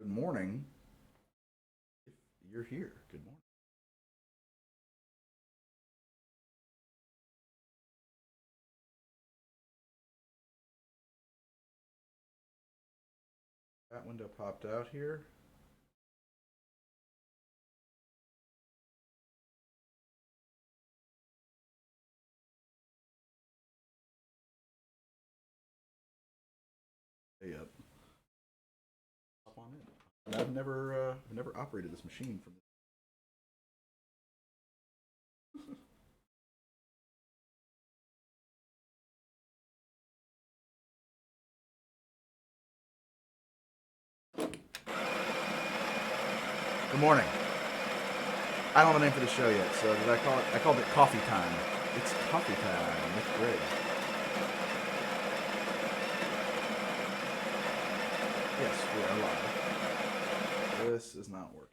Good morning. If you're here, good morning. That window popped out here. Yep. Hop on in. I've never operated this machine from. Good morning. I don't have a name for the show yet, so did I call it? I called it Coffee Time. It's coffee time. That's great. Yes, we are live. This is not working.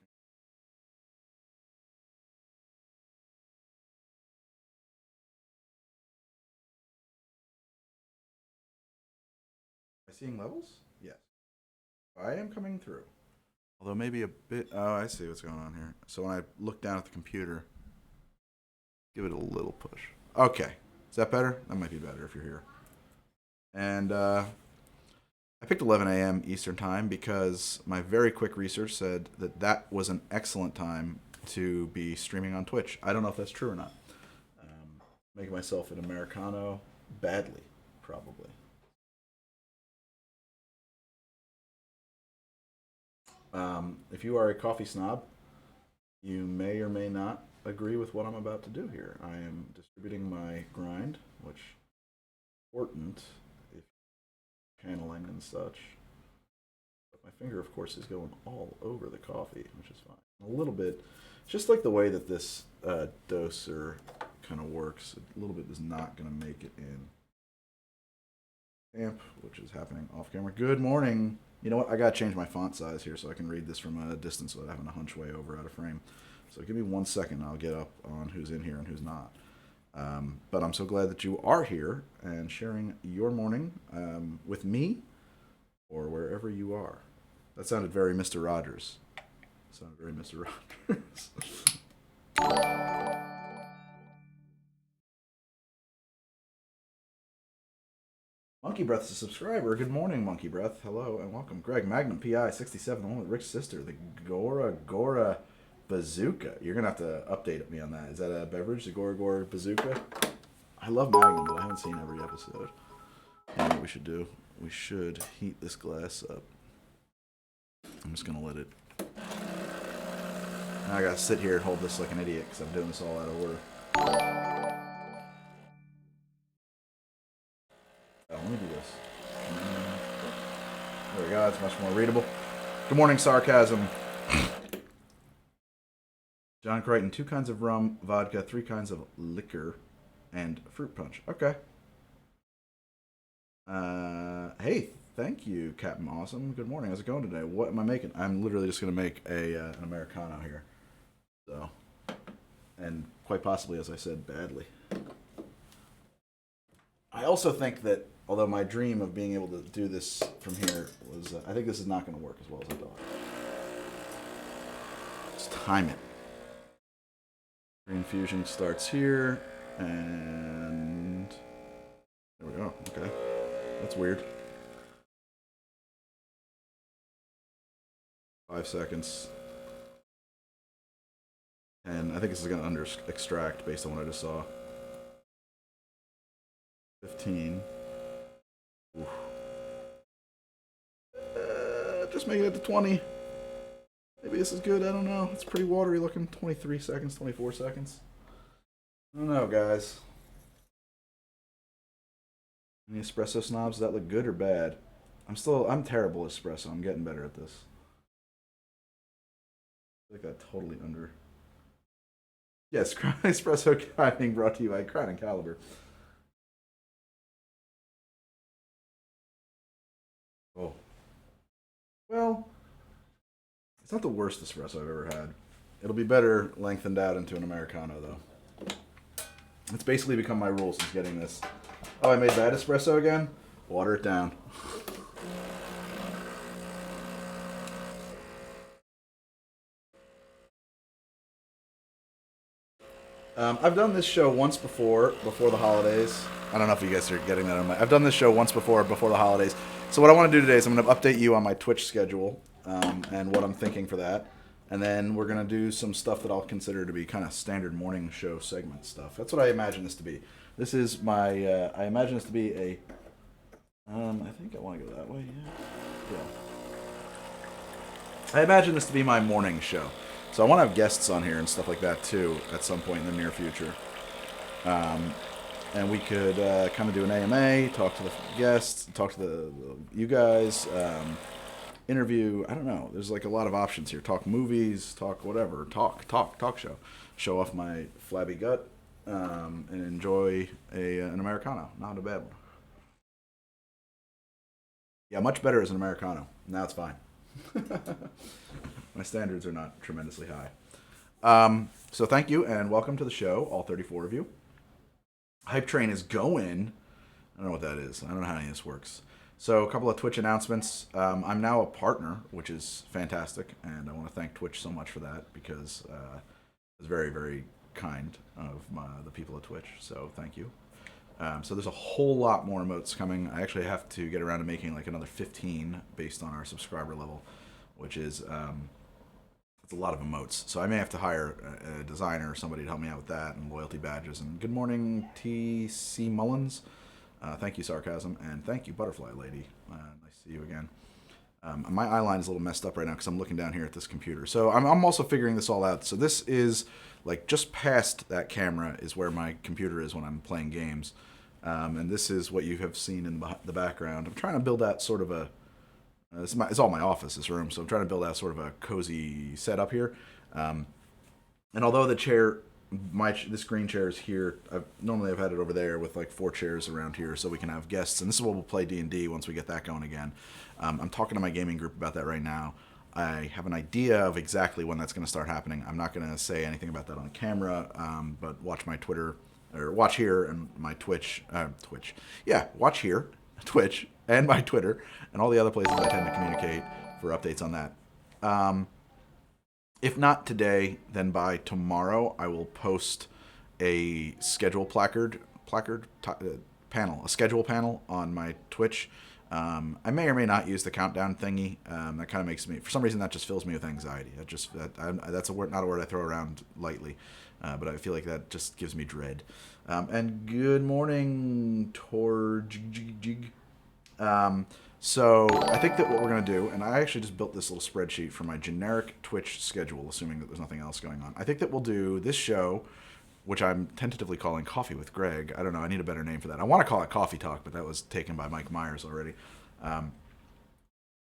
Am I seeing levels? Yes. I am coming through. Although maybe a bit. Oh, I see what's going on here. So when I look down at the computer, give it a little push. Okay. Is that better? That might be better if you're here. And I picked 11 a.m. Eastern Time because my very quick research said that that was an excellent time to be streaming on Twitch. I don't know if that's true or not. Making myself an Americano badly, probably. If you are a coffee snob, you may or may not agree with what I'm about to do here. I am distributing my grind, which is important if channeling and such. But my finger, of course, is going all over the coffee, which is fine. A little bit, just like the way that this doser kind of works, a little bit is not going to make it in amp, which is happening off camera. Good morning. You know what? I gotta change my font size here so I can read this from a distance without having to hunch way over out of frame. So give me 1 second. And I'll get up on who's in here and who's not. But I'm so glad that you are here and sharing your morning with me or wherever you are. That sounded very Mr. Rogers. Sounded very Mr. Rogers. Monkey Breath is a subscriber. Good morning, Monkey Breath. Hello and welcome. Greg Magnum PI 67, the one with Rick's sister, the Gora Gora Bazooka. You're gonna have to update me on that. Is that a beverage, the Gora Gora Bazooka? I love Magnum, but I haven't seen every episode. And what we should do, we should heat this glass up. I'm just gonna let it. Now I gotta sit here and hold this like an idiot because I'm doing this all out of order. Let me do this. There we go. It's much more readable. Good morning, sarcasm. John Crichton, 2 kinds of rum, vodka, 3 kinds of liquor, and fruit punch. Okay. Hey, thank you, Captain Awesome. Good morning. How's it going today? What am I making? I'm literally just gonna make an Americano here. So, and quite possibly, as I said, badly. I also think that, although my dream of being able to do this from here was, I think this is not going to work as well as I thought. Let's time it. Green fusion starts here, and there we go. Okay, that's weird. 5 seconds, and I think this is going to under extract based on what I just saw. 15. Oof. Just making it to 20. Maybe this is good. I don't know. It's pretty watery looking. 23 seconds, 24 seconds. I don't know, guys. Any espresso snobs? Does that look good or bad? I'm terrible at espresso. I'm getting better at this. I feel like that totally under. Yes, espresso being brought to you by Crown and Caliber. Oh. Well, it's not the worst espresso I've ever had. It'll be better lengthened out into an Americano, though. It's basically become my rule since getting this. Oh, I made bad espresso again? Water it down. I've done this show once before the holidays. I don't know if you guys are getting that on my. I've done this show once before the holidays. So what I want to do today is I'm going to update you on my Twitch schedule and what I'm thinking for that, and then we're going to do some stuff that I'll consider to be kind of standard morning show segment stuff. That's what I imagine this to be. This is my. I imagine this to be a. I think I want to go that way. Yeah. I imagine this to be my morning show. So I want to have guests on here and stuff like that too at some point in the near future. And we could kind of do an AMA, talk to the guests, talk to the you guys, interview. I don't know. There's like a lot of options here. Talk movies, talk whatever. Talk show. Show off my flabby gut and enjoy an Americano. Not a bad one. Yeah, much better as an Americano. Now it's fine. My standards are not tremendously high. So thank you and welcome to the show, all 34 of you. Hype Train is going. I don't know what that is. I don't know how any of this works. So a couple of Twitch announcements. I'm now a partner, which is fantastic, and I want to thank Twitch so much for that because it's very, very kind of the people at Twitch. So thank you. So there's a whole lot more emotes coming. I actually have to get around to making like another 15 based on our subscriber level, which is it's a lot of emotes. So I may have to hire a designer or somebody to help me out with that and loyalty badges. And good morning, T.C. Mullins. Thank you, Sarcasm, and thank you, Butterfly Lady. Nice to see you again. My eye line is a little messed up right now because I'm looking down here at this computer. So I'm also figuring this all out. So this is like just past that camera is where my computer is when I'm playing games. And this is what you have seen in the background. I'm trying to build out sort of a... it's all my office, this room, so I'm trying to build out sort of a cozy setup here. And although the chair, this green chair is here, normally I've had it over there with like 4 chairs around here so we can have guests. And this is what we'll play D&D once we get that going again. I'm talking to my gaming group about that right now. I have an idea of exactly when that's going to start happening. I'm not going to say anything about that on camera, but watch my Twitter... or watch here and my Twitch. Yeah, watch here, Twitch, and my Twitter, and all the other places I tend to communicate for updates on that. If not today, then by tomorrow, I will post a schedule panel, a schedule panel on my Twitch. I may or may not use the countdown thingy. That kind of makes me, for some reason, that just fills me with anxiety. That's a word, not a word I throw around lightly. But I feel like that just gives me dread. And good morning, Torjig. So I think that what we're going to do, and I actually just built this little spreadsheet for my generic Twitch schedule, assuming that there's nothing else going on. I think that we'll do this show, which I'm tentatively calling Coffee with Greg. I don't know. I need a better name for that. I want to call it Coffee Talk, but that was taken by Mike Myers already. At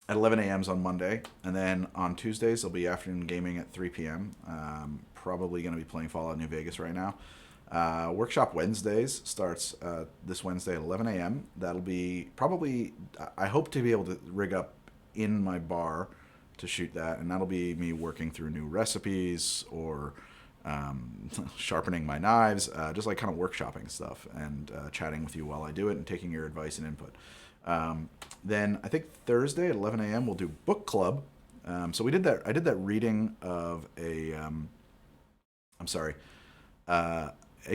11 a.m. on Monday, and then on Tuesdays there'll be afternoon gaming at 3 p.m. Probably going to be playing Fallout New Vegas right now. Workshop Wednesdays starts this Wednesday at 11 a.m. That'll be probably, I hope to be able to rig up in my bar to shoot that, and that'll be me working through new recipes or sharpening my knives, just like kind of workshopping stuff and chatting with you while I do it and taking your advice and input. Then I think Thursday at 11 a.m. we'll do book club. So we did that. I did that reading of a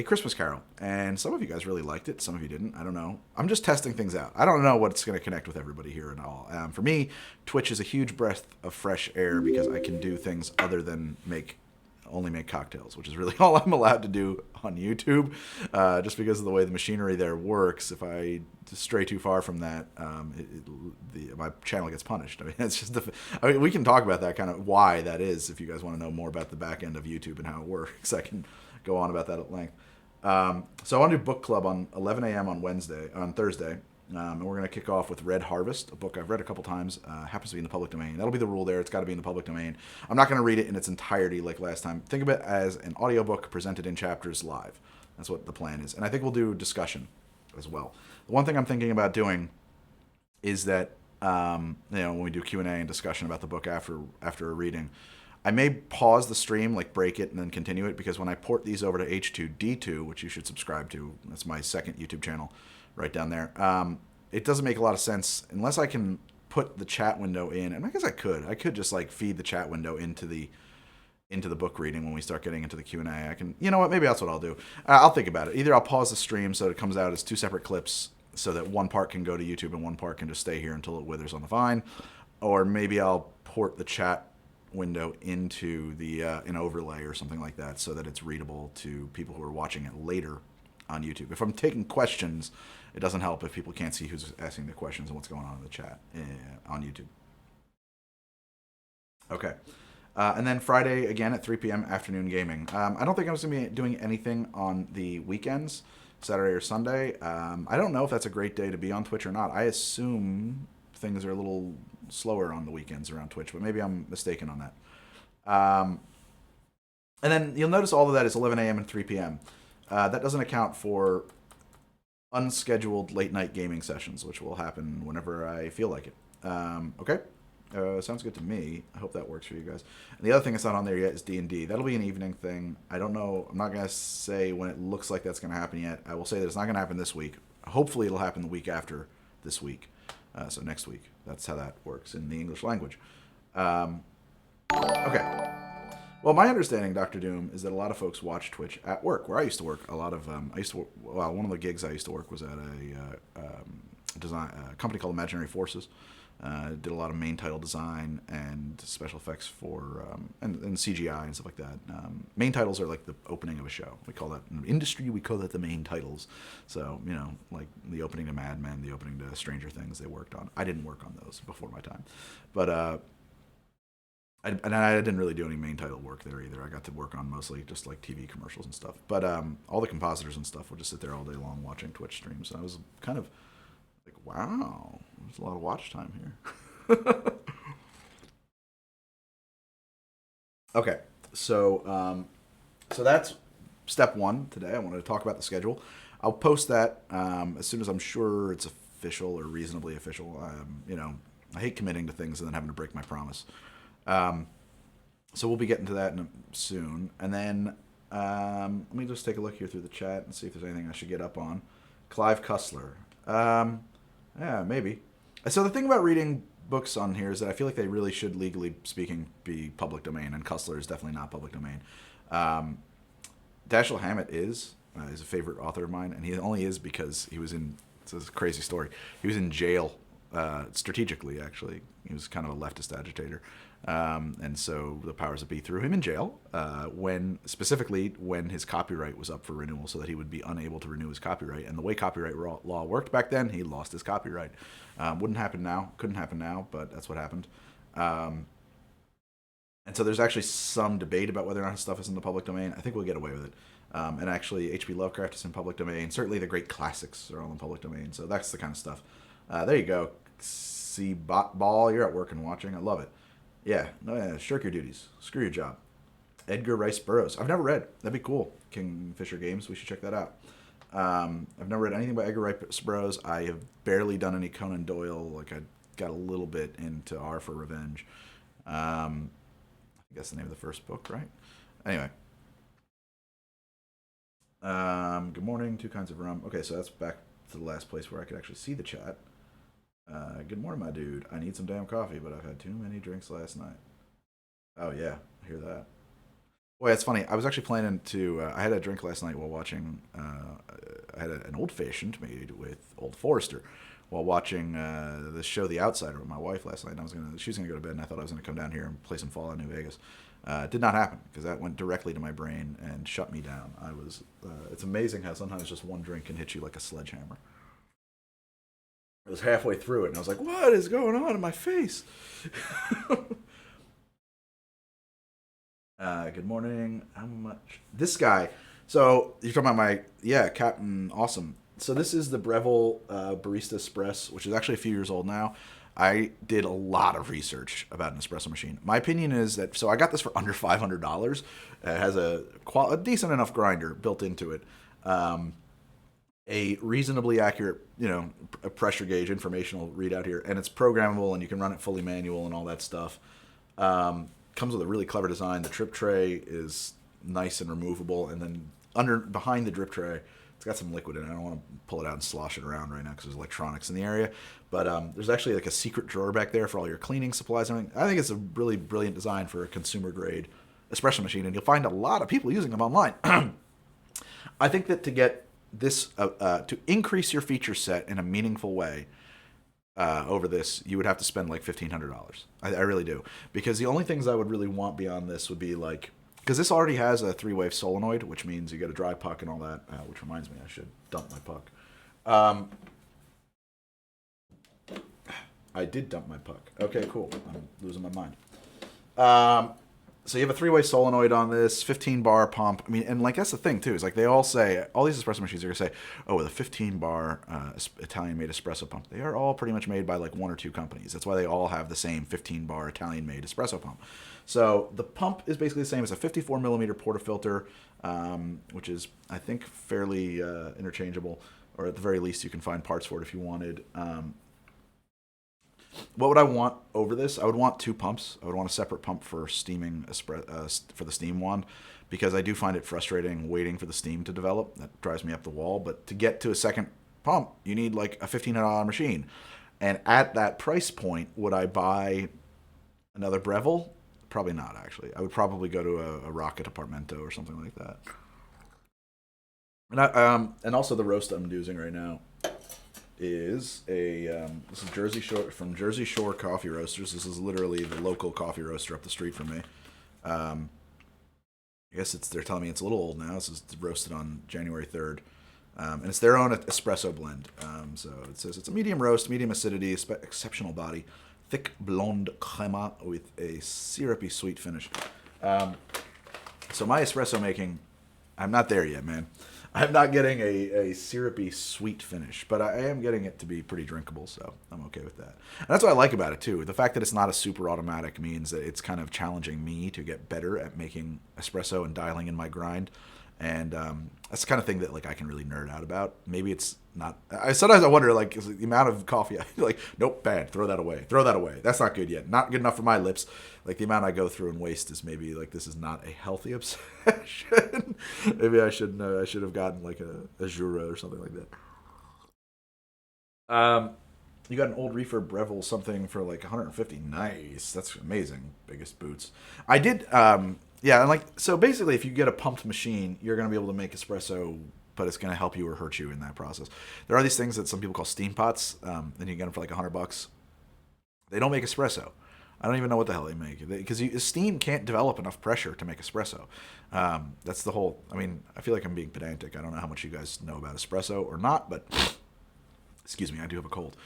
Christmas Carol, and some of you guys really liked it. Some of you didn't. I don't know. I'm just testing things out. I don't know what's going to connect with everybody here and all. For me, Twitch is a huge breath of fresh air because I can do things other than only make cocktails, which is really all I'm allowed to do on YouTube, just because of the way the machinery there works. If I stray too far from that, my channel gets punished. I mean, it's just we can talk about that kind of why that is. If you guys want to know more about the back end of YouTube and how it works, I can go on about that at length. So I want to do book club on 11 a.m. on Thursday. And we're going to kick off with Red Harvest, a book I've read a couple times. Happens to be in the public domain. That'll be the rule there. It's got to be in the public domain. I'm not going to read it in its entirety like last time. Think of it as an audiobook presented in chapters live. That's what the plan is. And I think we'll do discussion as well. The one thing I'm thinking about doing is that when we do Q&A and discussion about the book after a reading, I may pause the stream, like break it and then continue it, because when I port these over to H2D2, which you should subscribe to, that's my second YouTube channel right down there, it doesn't make a lot of sense unless I can put the chat window in. And I guess I could just like feed the chat window into into the book reading when we start getting into the Q&A. I can, you know what, maybe that's what I'll do. I'll think about it. Either I'll pause the stream so it comes out as 2 separate clips so that one part can go to YouTube and one part can just stay here until it withers on the vine. Or maybe I'll port the chat window into the an overlay or something like that so that it's readable to people who are watching it later on YouTube. If I'm taking questions, it doesn't help if people can't see who's asking the questions and what's going on in the chat on YouTube. Okay. And then Friday, again, at 3 p.m., afternoon gaming. I don't think I'm going to be doing anything on the weekends, Saturday or Sunday. I don't know if that's a great day to be on Twitch or not. I assume things are a little slower on the weekends around Twitch, but maybe I'm mistaken on that. And then you'll notice all of that is 11 a.m. and 3 p.m. That doesn't account for unscheduled late-night gaming sessions, which will happen whenever I feel like it. Okay? Sounds good to me. I hope that works for you guys. And the other thing that's not on there yet is D&D. That'll be an evening thing. I don't know. I'm not going to say when it looks like that's going to happen yet. I will say that it's not going to happen this week. Hopefully it'll happen the week after this week. So next week. That's how that works in the English language. Okay. Well, my understanding, Dr. Doom, is that a lot of folks watch Twitch at work, where I used to work. A lot of one of the gigs I used to work was at a company called Imaginary Forces. Did a lot of main title design and special effects for and CGI and stuff like that. Main titles are like the opening of a show. We call that in the industry. We call that the main titles. So like the opening to Mad Men, the opening to Stranger Things. They worked on. I didn't work on those before my time, but I didn't really do any main title work there either. I got to work on mostly just like TV commercials and stuff. But all the compositors and stuff would just sit there all day long watching Twitch streams. And I was kind of like, wow, there's a lot of watch time here. Okay, so that's step one today. I wanted to talk about the schedule. I'll post that as soon as I'm sure it's official or reasonably official. I hate committing to things and then having to break my promise. So we'll be getting to that soon. And then let me just take a look here through the chat and see if there's anything I should get up on. Clive Cussler. Yeah, maybe. So the thing about reading books on here is that I feel like they really should, legally speaking, be public domain, and Cussler is definitely not public domain. Dashiell Hammett is a favorite author of mine, and he only is because he was in, it's a crazy story, he was in jail strategically, actually. He was kind of a leftist agitator. And so the powers that be threw him in jail specifically when his copyright was up for renewal, so that he would be unable to renew his copyright. And the way copyright law worked back then, he lost his copyright. Wouldn't happen now, couldn't happen now, but that's what happened. And so there's actually some debate about whether or not his stuff is in the public domain. I think we'll get away with it. And actually, H.P. Lovecraft is in public domain. Certainly the great classics are all in public domain. So that's the kind of stuff. There you go. See Ball, you're at work and watching. I love it. Yeah, shirk your duties. Screw your job. Edgar Rice Burroughs. I've never read. That'd be cool. Kingfisher Games. We should check that out. I've never read anything by Edgar Rice Burroughs. I have barely done any Conan Doyle. Like, I got a little bit into R for Revenge. I guess the name of the first book, right? Anyway. Good morning. 2 kinds of rum. Okay, so that's back to the last place where I could actually see the chat. Good morning, my dude. I need some damn coffee, but I've had too many drinks last night. Oh, yeah. I hear that. Boy, it's funny. I was actually planning to... I had a drink last night while watching... I had an old-fashioned made with Old Forester while watching the show The Outsider with my wife last night. And she was going to go to bed, and I thought I was going to come down here and play some Fallout New Vegas. Did not happen, because that went directly to my brain and shut me down. It's amazing how sometimes just one drink can hit you like a sledgehammer. I was halfway through it, and I was like, what is going on in my face? Good morning. How much? This guy. So, you're talking about Captain Awesome. So, this is the Breville Barista Espresso, which is actually a few years old now. I did a lot of research about an espresso machine. My opinion is that, so I got this for under $500. It has a decent enough grinder built into it. A reasonably accurate, a pressure gauge informational readout here, and it's programmable, and you can run it fully manual and all that stuff. Comes with a really clever design. The drip tray is nice and removable, and then behind the drip tray, it's got some liquid in it. I don't want to pull it out and slosh it around right now because there's electronics in the area, but there's actually like a secret drawer back there for all your cleaning supplies and everything. I think it's a really brilliant design for a consumer grade espresso machine, and you'll find a lot of people using them online. I think that to get this to increase your feature set in a meaningful way over this, you would have to spend like $1,500. I really do, because the only things I would really want beyond this would be like, because this already has a 3-wave solenoid, which means you get a dry puck and all that. Which reminds me, I should dump my puck. I did dump my puck. Okay, cool. I'm losing my mind. So you have a 3-way solenoid on this, 15 bar pump. I mean, and like that's the thing too. Is like they all say, all these espresso machines are gonna say, oh, with a 15 bar Italian made espresso pump. They are all pretty much made by like 1 or 2 companies. That's why they all have the same 15 bar Italian made espresso pump. So the pump is basically the same as a 54 millimeter portafilter, which is I think fairly interchangeable, or at the very least you can find parts for it if you wanted. What would I want over this? I would want 2 pumps. I would want a separate pump for steaming for the steam wand, because I do find it frustrating waiting for the steam to develop. That drives me up the wall. But to get to a second pump, you need like a $1,500 machine. And at that price point, would I buy another Breville? Probably not, actually. I would probably go to a Rocket Apartmento or something like that. And also the roast I'm using right now is this is Jersey Shore, from Jersey Shore Coffee Roasters. This is literally the local coffee roaster up the street from me. I guess they're telling me it's a little old now. This is roasted on January 3rd. And it's their own espresso blend. So it says it's a medium roast, medium acidity, exceptional body, thick blonde crema with a syrupy sweet finish. So my espresso making, I'm not there yet, man. I'm not getting a syrupy sweet finish, but I am getting it to be pretty drinkable, so I'm okay with that. And that's what I like about it too. The fact that it's not a super automatic means that it's kind of challenging me to get better at making espresso and dialing in my grind. And that's the kind of thing that like I can really nerd out about. Maybe it's not. Sometimes I wonder, like, is the amount of coffee I like, nope, bad. Throw that away. Throw that away. That's not good yet. Not good enough for my lips. Like the amount I go through and waste is maybe like this is not a healthy obsession. Maybe I should have gotten like a Jura or something like that. You got an old reefer Breville something for like 150. Nice. That's amazing. Biggest boots. I did. Yeah, and like so basically, if you get a pumped machine, you're gonna be able to make espresso, but it's gonna help you or hurt you in that process. There are these things that some people call steam pots, and you get them for like $100. They don't make espresso. I don't even know what the hell they make, because steam can't develop enough pressure to make espresso. That's the whole. I mean, I feel like I'm being pedantic. I don't know how much you guys know about espresso or not, but excuse me, I do have a cold.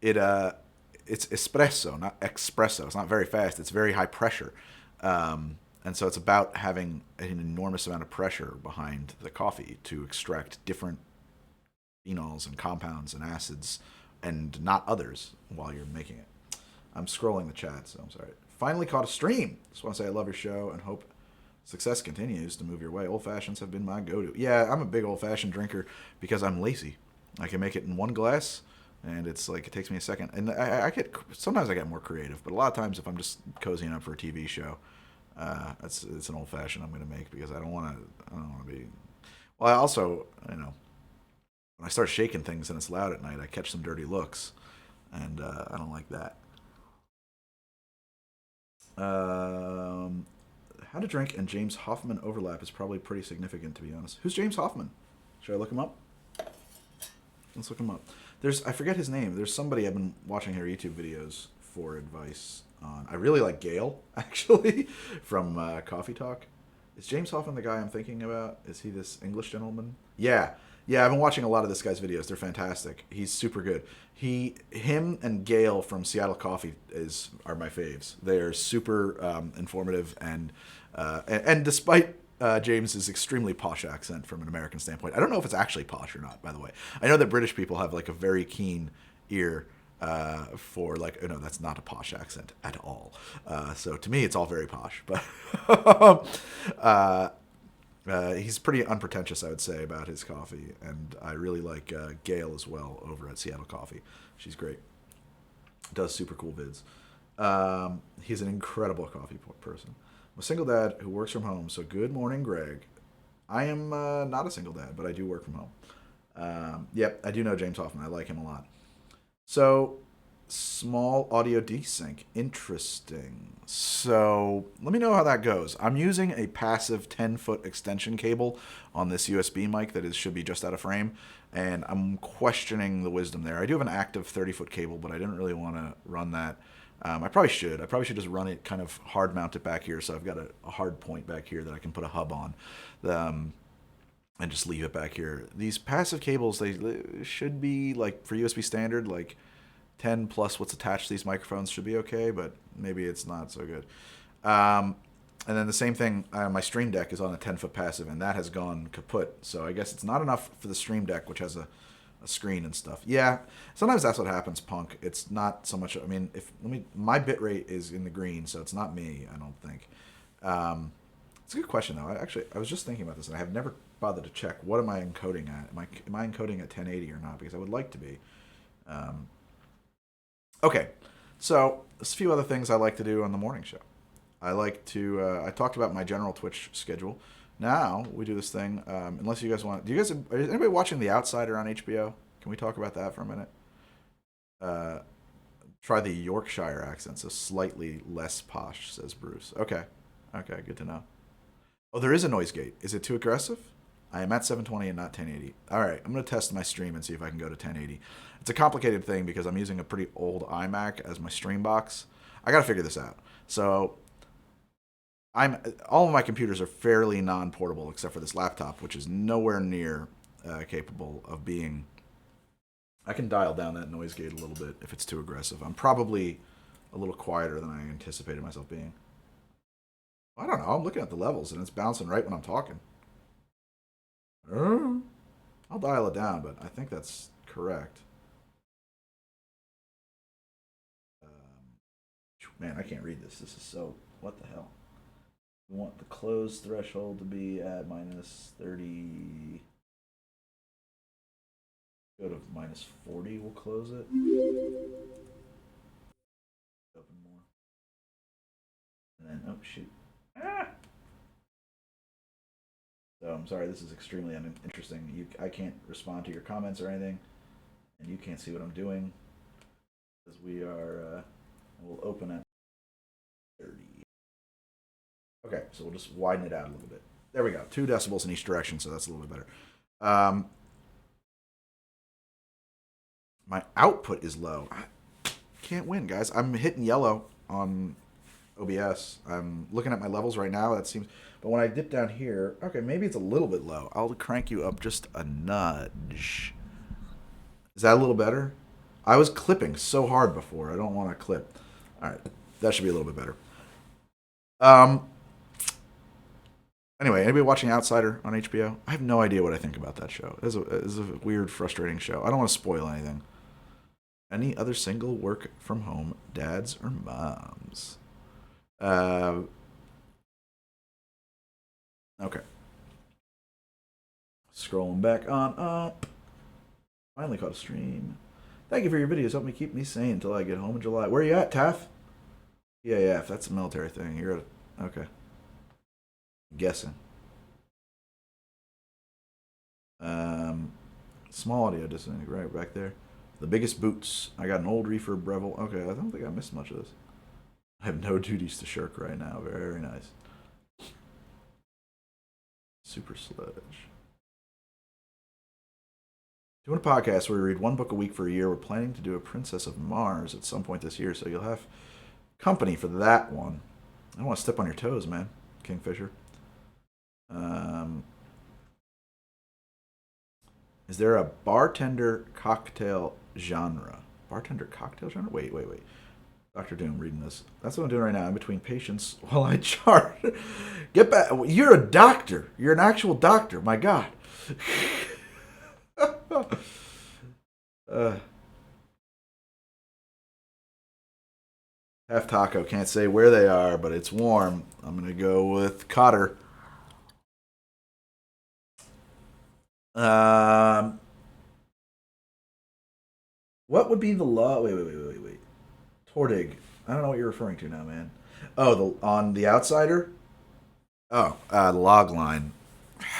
It's espresso, not espresso. It's not very fast. It's very high pressure. And so it's about having an enormous amount of pressure behind the coffee to extract different phenols and compounds and acids and not others while you're making it. I'm scrolling the chat, so I'm sorry. Finally caught a stream. Just want to say I love your show and hope success continues to move your way. Old fashions have been my go-to. Yeah, I'm a big old fashioned drinker because I'm lazy. I can make it in one glass, and it's like it takes me a second. And I get sometimes I get more creative, but a lot of times if I'm just cozying up for a TV show, it's an old fashioned I'm going to make because I don't want to be. Well, I also when I start shaking things and it's loud at night, I catch some dirty looks, and I don't like that. How to Drink and James Hoffman overlap is probably pretty significant, to be honest. Who's James Hoffman? Should I look him up? Let's look him up. I forget his name. There's somebody I've been watching her YouTube videos for advice on. I really like Gail, actually, from Coffee Talk. Is James Hoffman the guy I'm thinking about? Is he this English gentleman? Yeah. Yeah, I've been watching a lot of this guy's videos. They're fantastic. He's super good. Him and Gail from Seattle Coffee are my faves. They're super informative and despite James's extremely posh accent from an American standpoint, I don't know if it's actually posh or not. By the way, I know that British people have like a very keen ear for like, oh no, that's not a posh accent at all. So to me, it's all very posh. But he's pretty unpretentious, I would say, about his coffee, and I really like Gail as well over at Seattle Coffee. She's great. Does super cool vids. He's an incredible coffee person. I'm a single dad who works from home, so good morning, Greg. I am not a single dad, but I do work from home. Yep, I do know James Hoffman. I like him a lot. So small audio desync. Interesting. So let me know how that goes. I'm using a passive 10-foot extension cable on this USB mic that should be just out of frame, and I'm questioning the wisdom there. I do have an active 30-foot cable, but I didn't really want to run that. I probably should. I probably should just run it kind of hard mount it back here, so I've got a hard point back here that I can put a hub on. And just leave it back here. These passive cables, they should be like for USB standard, like 10 plus what's attached to these microphones should be okay, but maybe it's not so good. And then the same thing, my Stream Deck is on a 10-foot passive, and that has gone kaput. So I guess it's not enough for the Stream Deck, which has a screen and stuff. Yeah, sometimes that's what happens, Punk. It's not so much. I mean, my bit rate is in the green, so it's not me. I don't think. It's a good question though. I was just thinking about this, and I have never bothered to check. What am I encoding at? Am I encoding at 1080 or not? Because I would like to be. Okay, so there's a few other things I like to do on the morning show. I like to. I talked about my general Twitch schedule. Now we do this thing. Unless you guys want, is anybody watching The Outsider on HBO? Can we talk about that for a minute? Try the Yorkshire accent, so slightly less posh, says Bruce. Okay, good to know. Oh, there is a noise gate. Is it too aggressive? I am at 720 and not 1080. All right, I'm going to test my stream and see if I can go to 1080. It's a complicated thing because I'm using a pretty old iMac as my stream box. I got to figure this out. So all of my computers are fairly non-portable except for this laptop, which is nowhere near capable of being... I can dial down that noise gate a little bit if it's too aggressive. I'm probably a little quieter than I anticipated myself being. I don't know. I'm looking at the levels, and it's bouncing right when I'm talking. I'll dial it down, but I think that's correct. Man, I can't read this. This is so... What the hell? We want the close threshold to be at minus 30... Go to minus 40, we'll close it. Open more. And then, oh, shoot. So I'm sorry, this is extremely uninteresting. I can't respond to your comments or anything, and you can't see what I'm doing because we are. We'll open at 30. Okay, so we'll just widen it out a little bit. There we go. 2 decibels in each direction, so that's a little bit better. My output is low. I can't win, guys. I'm hitting yellow on OBS. I'm looking at my levels right now. That seems, but when I dip down here, okay, maybe it's a little bit low. I'll crank you up just a nudge. Is that a little better? I was clipping so hard before. I don't want to clip. All right, that should be a little bit better. Anyway, anybody watching Outsider on HBO? I have no idea what I think about that show. It's a weird, frustrating show. I don't want to spoil anything. Any other single work from home dads or moms? Okay. Scrolling back on up. Finally caught a stream. Thank you for your videos. Help me keep me sane until I get home in July. Where are you at, Taff? EAF. That's a military thing. You're at... Okay. I'm guessing. Small audio distance right back there. The biggest boots. I got an old reefer Breville. Okay, I don't think I missed much of this. I have no duties to shirk right now. Very nice. Super Sledge. Doing a podcast where we read one book a week for a year. We're planning to do a Princess of Mars at some point this year, so you'll have company for that one. I don't want to step on your toes, man, Kingfisher. Is there a bartender cocktail genre? Bartender cocktail genre? Wait. Dr. Doom reading this. That's what I'm doing right now. In between patients while I chart. Get back. You're a doctor. You're an actual doctor. My God. Half taco. Can't say where they are, but it's warm. I'm going to go with Cotter. What would be the law? Wait. Tordig. I don't know what you're referring to now, man. Oh, on The Outsider? Oh, the log line.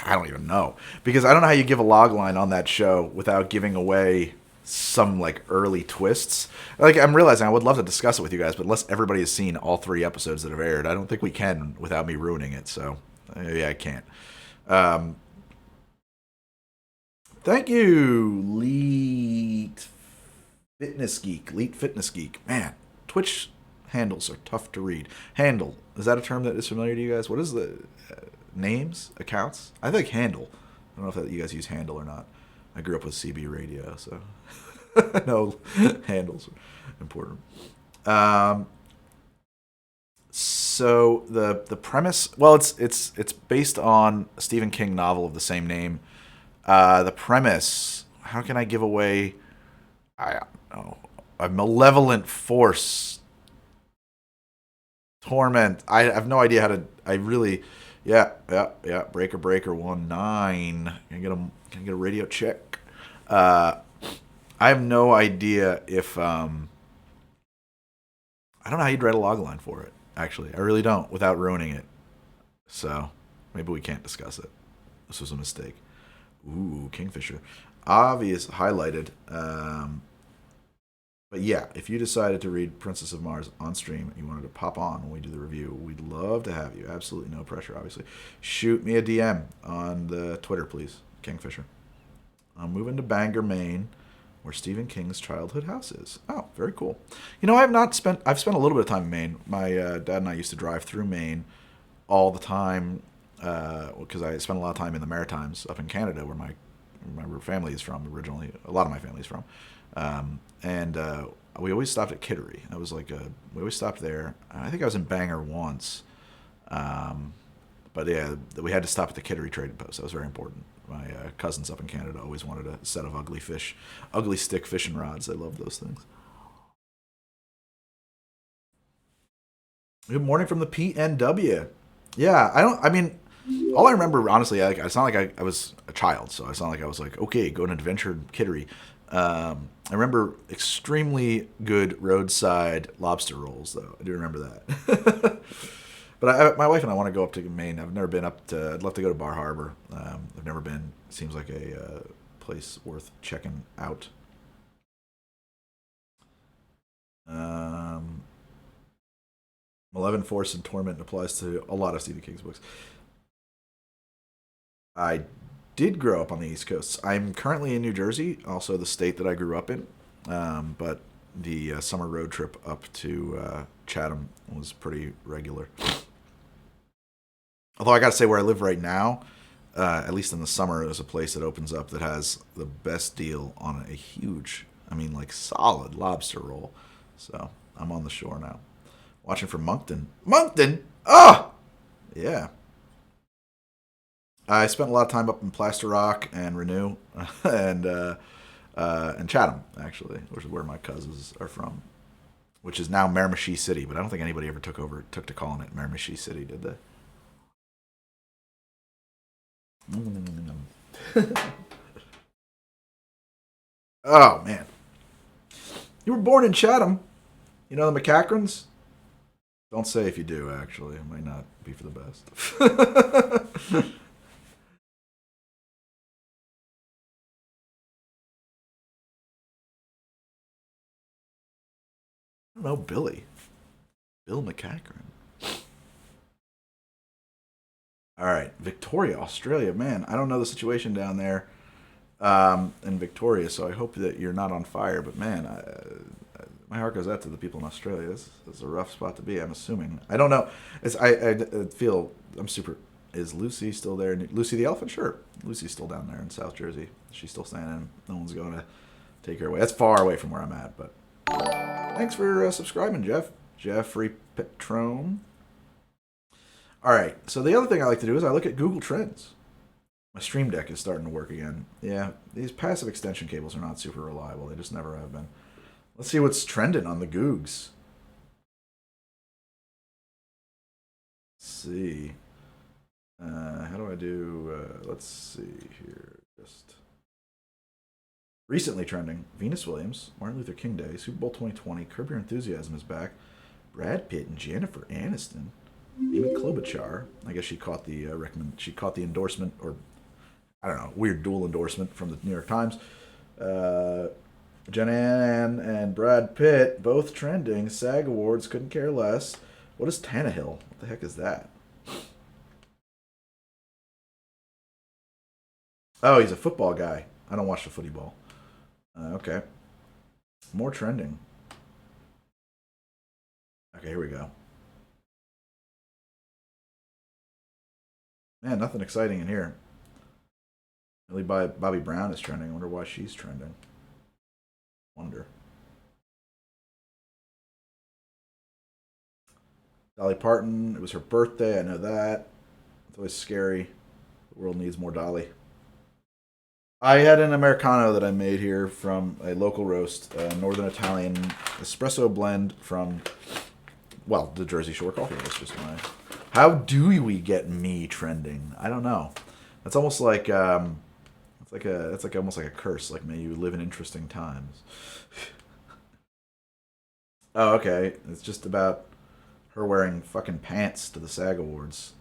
I don't even know. Because I don't know how you give a log line on that show without giving away some like early twists. Like I'm realizing I would love to discuss it with you guys, but unless everybody has seen all 3 episodes that have aired, I don't think we can without me ruining it. So yeah, I can't. Um, Thank you, Leet Fitness Geek. Leet Fitness Geek. Man, Twitch handles are tough to read. Handle, is that a term that is familiar to you guys? What is the names? Accounts? I think handle. I don't know if that, you guys use handle or not. I grew up with CB radio, so no, handles are important. Um, so the premise, well, it's based on a Stephen King novel of the same name. The premise, how can I give away? I don't know. A malevolent force, torment. I have no idea how to. I really, yeah. Breaker 19. Can I get a radio check? Uh, I have no idea if I don't know how you'd write a log line for it. Actually, I really don't without ruining it. So maybe we can't discuss it. This was a mistake. Ooh, Kingfisher. Obvious, highlighted. But yeah, if you decided to read Princess of Mars on stream and you wanted to pop on when we do the review, we'd love to have you. Absolutely no pressure, obviously. Shoot me a DM on the Twitter, please. Kingfisher. I'm moving to Bangor, Maine, where Stephen King's childhood house is. Oh, very cool. You know, I've spent a little bit of time in Maine. My dad and I used to drive through Maine all the time because I spent a lot of time in the Maritimes up in Canada, where my family is from originally. A lot of my family is from, and we always stopped at Kittery. That was like we always stopped there. I think I was in Bangor once, but yeah, we had to stop at the Kittery Trading Post. That was very important. My cousins up in Canada always wanted a set of ugly stick fishing rods. I love those things. Good morning from the PNW. Yeah, I don't. I mean, all I remember, honestly, it's not like I was a child, so it's not like I was like, okay, go on an adventure in Kittery. I remember extremely good roadside lobster rolls, though. I do remember that. But my wife and I want to go up to Maine. I've never been up to. I'd love to go to Bar Harbor. I've never been. Seems like a place worth checking out. Um, Malevolent Force and Torment applies to a lot of Stephen King's books. I did grow up on the East Coast. I'm currently in New Jersey, also the state that I grew up in. But the summer road trip up to Chatham was pretty regular. Although I got to say, where I live right now, at least in the summer, there's a place that opens up that has the best deal on a huge, I mean, like solid lobster roll. So I'm on the shore now, watching for Moncton. Moncton! Oh! Yeah. I spent a lot of time up in Plaster Rock and Renew and Chatham, actually, which is where my cousins are from, which is now Miramichi City. But I don't think anybody ever took to calling it Miramichi City, did they? Oh man, you were born in Chatham. You know the McCachrons? Don't say if you do. Actually, it might not be for the best. I don't know Bill McCachran. All right, Victoria, Australia. Man, I don't know the situation down there in Victoria, so I hope that you're not on fire. But man, my heart goes out to the people in Australia. This is a rough spot to be. I'm assuming. I don't know. I feel I'm super. Is Lucy still there? Lucy the elephant? Sure. Lucy's still down there in South Jersey. She's still staying in. No one's going to take her away. That's far away from where I'm at. But thanks for subscribing, Jeff. Jeffrey Petrone. All right. So the other thing I like to do is I look at Google Trends. My Stream Deck is starting to work again. Yeah, these passive extension cables are not super reliable. They just never have been. Let's see what's trending on the Googs. Let's see. How do I do? Let's see here. Just recently trending: Venus Williams, Martin Luther King Day, Super Bowl 2020, Curb Your Enthusiasm is back. Brad Pitt and Jennifer Aniston. Amy Klobuchar. I guess she caught the She caught the endorsement, or I don't know, weird dual endorsement from the New York Times. Jen Ann and Brad Pitt both trending. SAG Awards couldn't care less. What is Tannehill? What the heck is that? Oh, he's a football guy. I don't watch the footy ball. Okay. More trending. Okay, here we go. Man, nothing exciting in here. Really, Bobby Brown is trending. I wonder why she's trending. Wonder. Dolly Parton. It was her birthday. I know that. It's always scary. The world needs more Dolly. I had an Americano that I made here from a local roast, Northern Italian espresso blend from, well, the Jersey Shore Coffee Roast. Just my. How do we get me trending? I don't know. That's almost like it's like almost like a curse. Like may you live in interesting times. Oh, okay. It's just about her wearing fucking pants to the SAG Awards.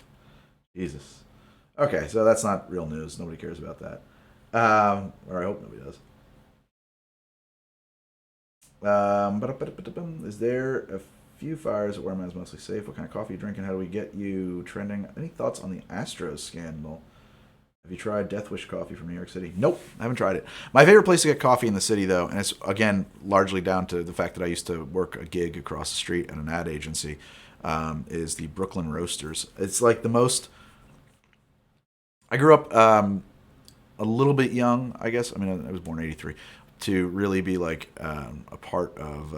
Jesus. Okay, so that's not real news. Nobody cares about that. Or I hope nobody does. Is there a few fires where man's mostly safe? What kind of coffee you drinking? How do we get you trending? Any thoughts on the Astros scandal? Have you tried Death Wish coffee from New York City? Nope, I haven't tried it. My favorite place to get coffee in the city, though, and it's again largely down to the fact that I used to work a gig across the street at an ad agency, is the Brooklyn Roasters. It's like the most. I grew up a little bit young, I guess. I mean, I was born in '83 to really be like a part of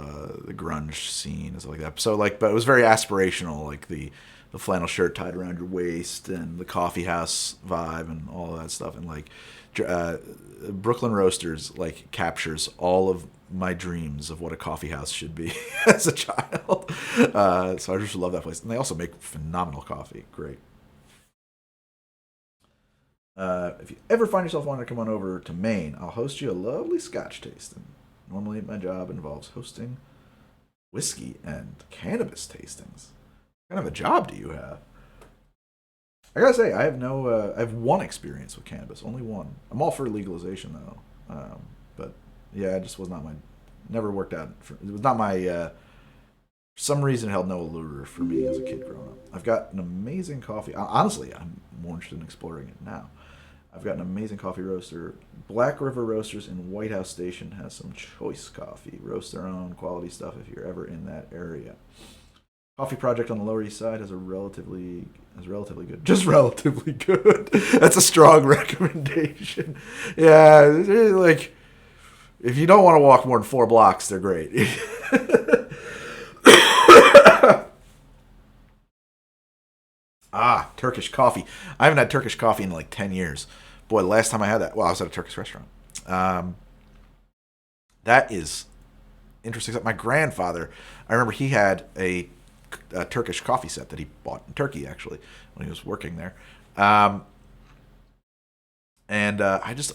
the grunge scene and stuff like that. So like, but it was very aspirational, like the flannel shirt tied around your waist and the coffee house vibe and all of that stuff. And like, uh, Brooklyn Roasters like captures all of my dreams of what a coffee house should be as a child. So I just love that place, and they also make phenomenal coffee. Great. If you ever find yourself wanting to come on over to Maine, I'll host you a lovely Scotch tasting. Normally, my job involves hosting whiskey and cannabis tastings. What kind of a job do you have? I gotta say, I have no. I have one experience with cannabis, only one. I'm all for legalization though, but yeah, it just was not my. Never worked out. It was not my. For some reason, it held no allure for me as a kid growing up. I've got an amazing coffee. Honestly, I'm more interested in exploring it now. I've got an amazing coffee roaster. Black River Roasters in White House Station has some choice coffee. Roast their own quality stuff if you're ever in that area. Coffee Project on the Lower East Side has relatively good. Just relatively good. That's a strong recommendation. Yeah, like if you don't want to walk more than 4 blocks, they're great. Ah, Turkish coffee. I haven't had Turkish coffee in like 10 years. Boy, the last time I had that, well, I was at a Turkish restaurant. Um, that is interesting. My grandfather, I remember he had a Turkish coffee set that he bought in Turkey, actually, when he was working there. Um, and I just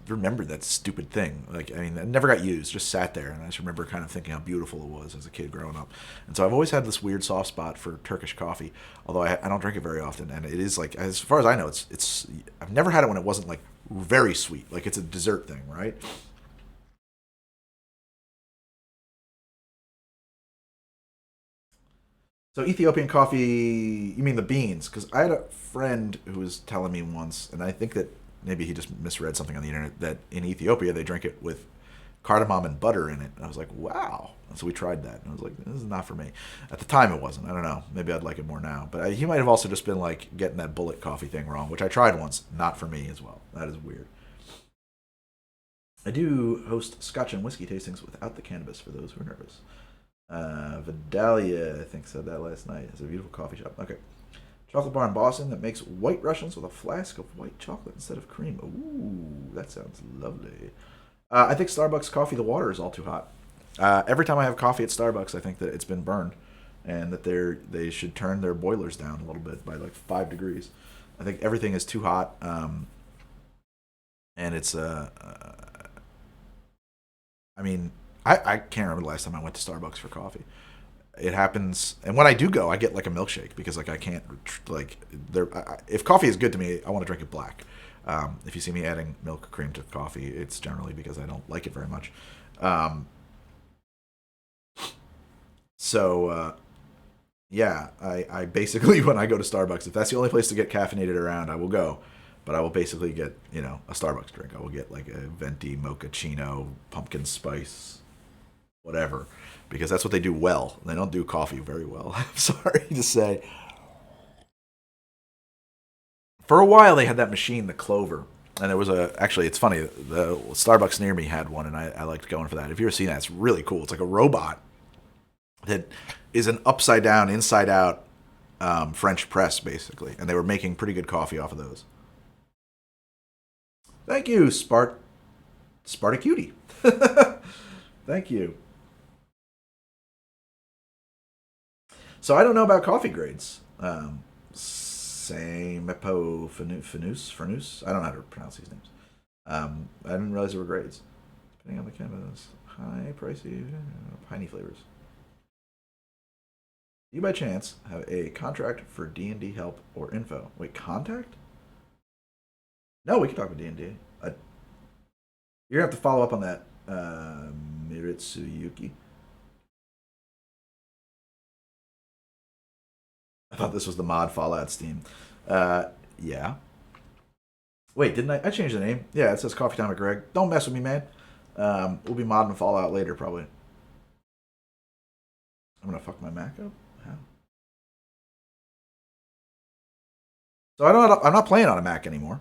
remembered that stupid thing. Like, I mean, it never got used, just sat there. And I just remember kind of thinking how beautiful it was as a kid growing up. And so I've always had this weird soft spot for Turkish coffee, although I don't drink it very often. And it is like, as far as I know, it's I've never had it when it wasn't like very sweet. Like it's a dessert thing, right? So Ethiopian coffee, you mean the beans? Because I had a friend who was telling me once, and I think that maybe he just misread something on the internet, that in Ethiopia they drink it with cardamom and butter in it. And I was like, wow. And so we tried that, and I was like, this is not for me. At the time, it wasn't. I don't know. Maybe I'd like it more now. But he might have also just been like getting that bullet coffee thing wrong, which I tried once. Not for me as well. That is weird. I do host Scotch and whiskey tastings without the cannabis for those who are nervous. Vidalia, I think, said that last night. It's a beautiful coffee shop. Okay. Chocolate bar in Boston that makes white Russians with a flask of white chocolate instead of cream. Ooh, that sounds lovely. I think Starbucks coffee, the water is all too hot. Every time I have coffee at Starbucks, I think that it's been burned, and that they should turn their boilers down a little bit by like 5 degrees. I think everything is too hot, and it's I mean, I can't remember the last time I went to Starbucks for coffee. It happens, and when I do go, I get like a milkshake because like I can't like there. If coffee is good to me, I want to drink it black. If you see me adding milk cream to coffee, it's generally because I don't like it very much. Um, so yeah, I basically when I go to Starbucks, if that's the only place to get caffeinated around, I will go. But I will basically get a Starbucks drink. I will get like a venti mochaccino, pumpkin spice, whatever, because that's what they do well. They don't do coffee very well. I'm sorry to say. For a while, they had that machine, the Clover, and there was actually it's funny. The Starbucks near me had one, and I liked going for that. If you've ever seen that, it's really cool. It's like a robot that is an upside down, inside out French press, basically, and they were making pretty good coffee off of those. Thank you, Spartacutie. Thank you. So I don't know about coffee grades. Samepo Fanus. I don't know how to pronounce these names. I didn't realize there were grades. Depending on the canvas, high, pricey, piney flavors. Do you by chance have a contract for D&D help or info? Wait, contact? No, we can talk with D&D. You're gonna have to follow up on that, Miritsuyuki. I thought this was the mod Fallout Steam. Yeah. Wait, didn't I? I changed the name. Yeah, it says Coffee Time with Greg. Don't mess with me, man. We'll be modding Fallout later, probably. I'm gonna fuck my Mac up. How? So I'm not playing on a Mac anymore.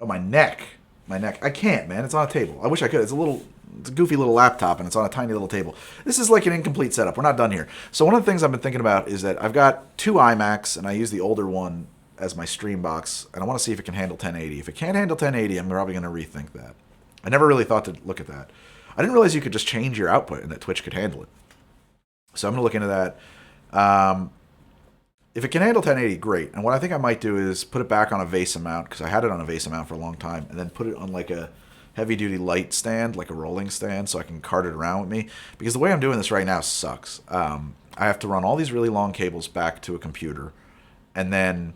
Oh, my neck. My neck. I can't, man. It's on a table. I wish I could. It's a goofy little laptop, and it's on a tiny little table. This is like an incomplete setup. We're not done here. So one of the things I've been thinking about is that I've got two iMacs, and I use the older one as my stream box, and I want to see if it can handle 1080. If it can't handle 1080, I'm probably going to rethink that. I never really thought to look at that. I didn't realize you could just change your output and that Twitch could handle it. So I'm going to look into that. If it can handle 1080, great. And what I think I might do is put it back on a VESA mount, because I had it on a VESA mount for a long time, and then put it on like a heavy-duty light stand, like a rolling stand, so I can cart it around with me. Because the way I'm doing this right now sucks. I have to run all these really long cables back to a computer, and then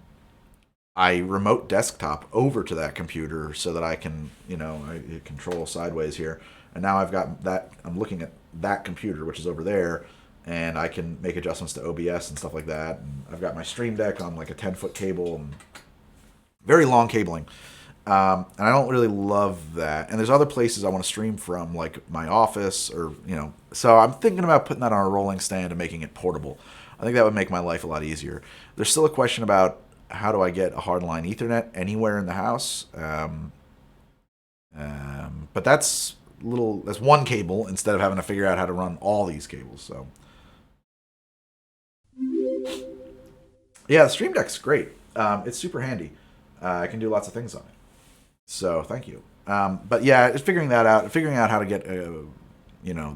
I remote desktop over to that computer so that I can, I control sideways here. And now I've got that, I'm looking at that computer, which is over there, and I can make adjustments to OBS and stuff like that. And I've got my Stream Deck on like a 10-foot cable, and very long cabling. And I don't really love that. And there's other places I want to stream from, like my office, or So I'm thinking about putting that on a rolling stand and making it portable. I think that would make my life a lot easier. There's still a question about how do I get a hardline Ethernet anywhere in the house. But that's one cable instead of having to figure out how to run all these cables. So yeah, the Stream Deck's great. It's super handy. I can do lots of things on it. So thank you. But yeah, it's figuring out how to get the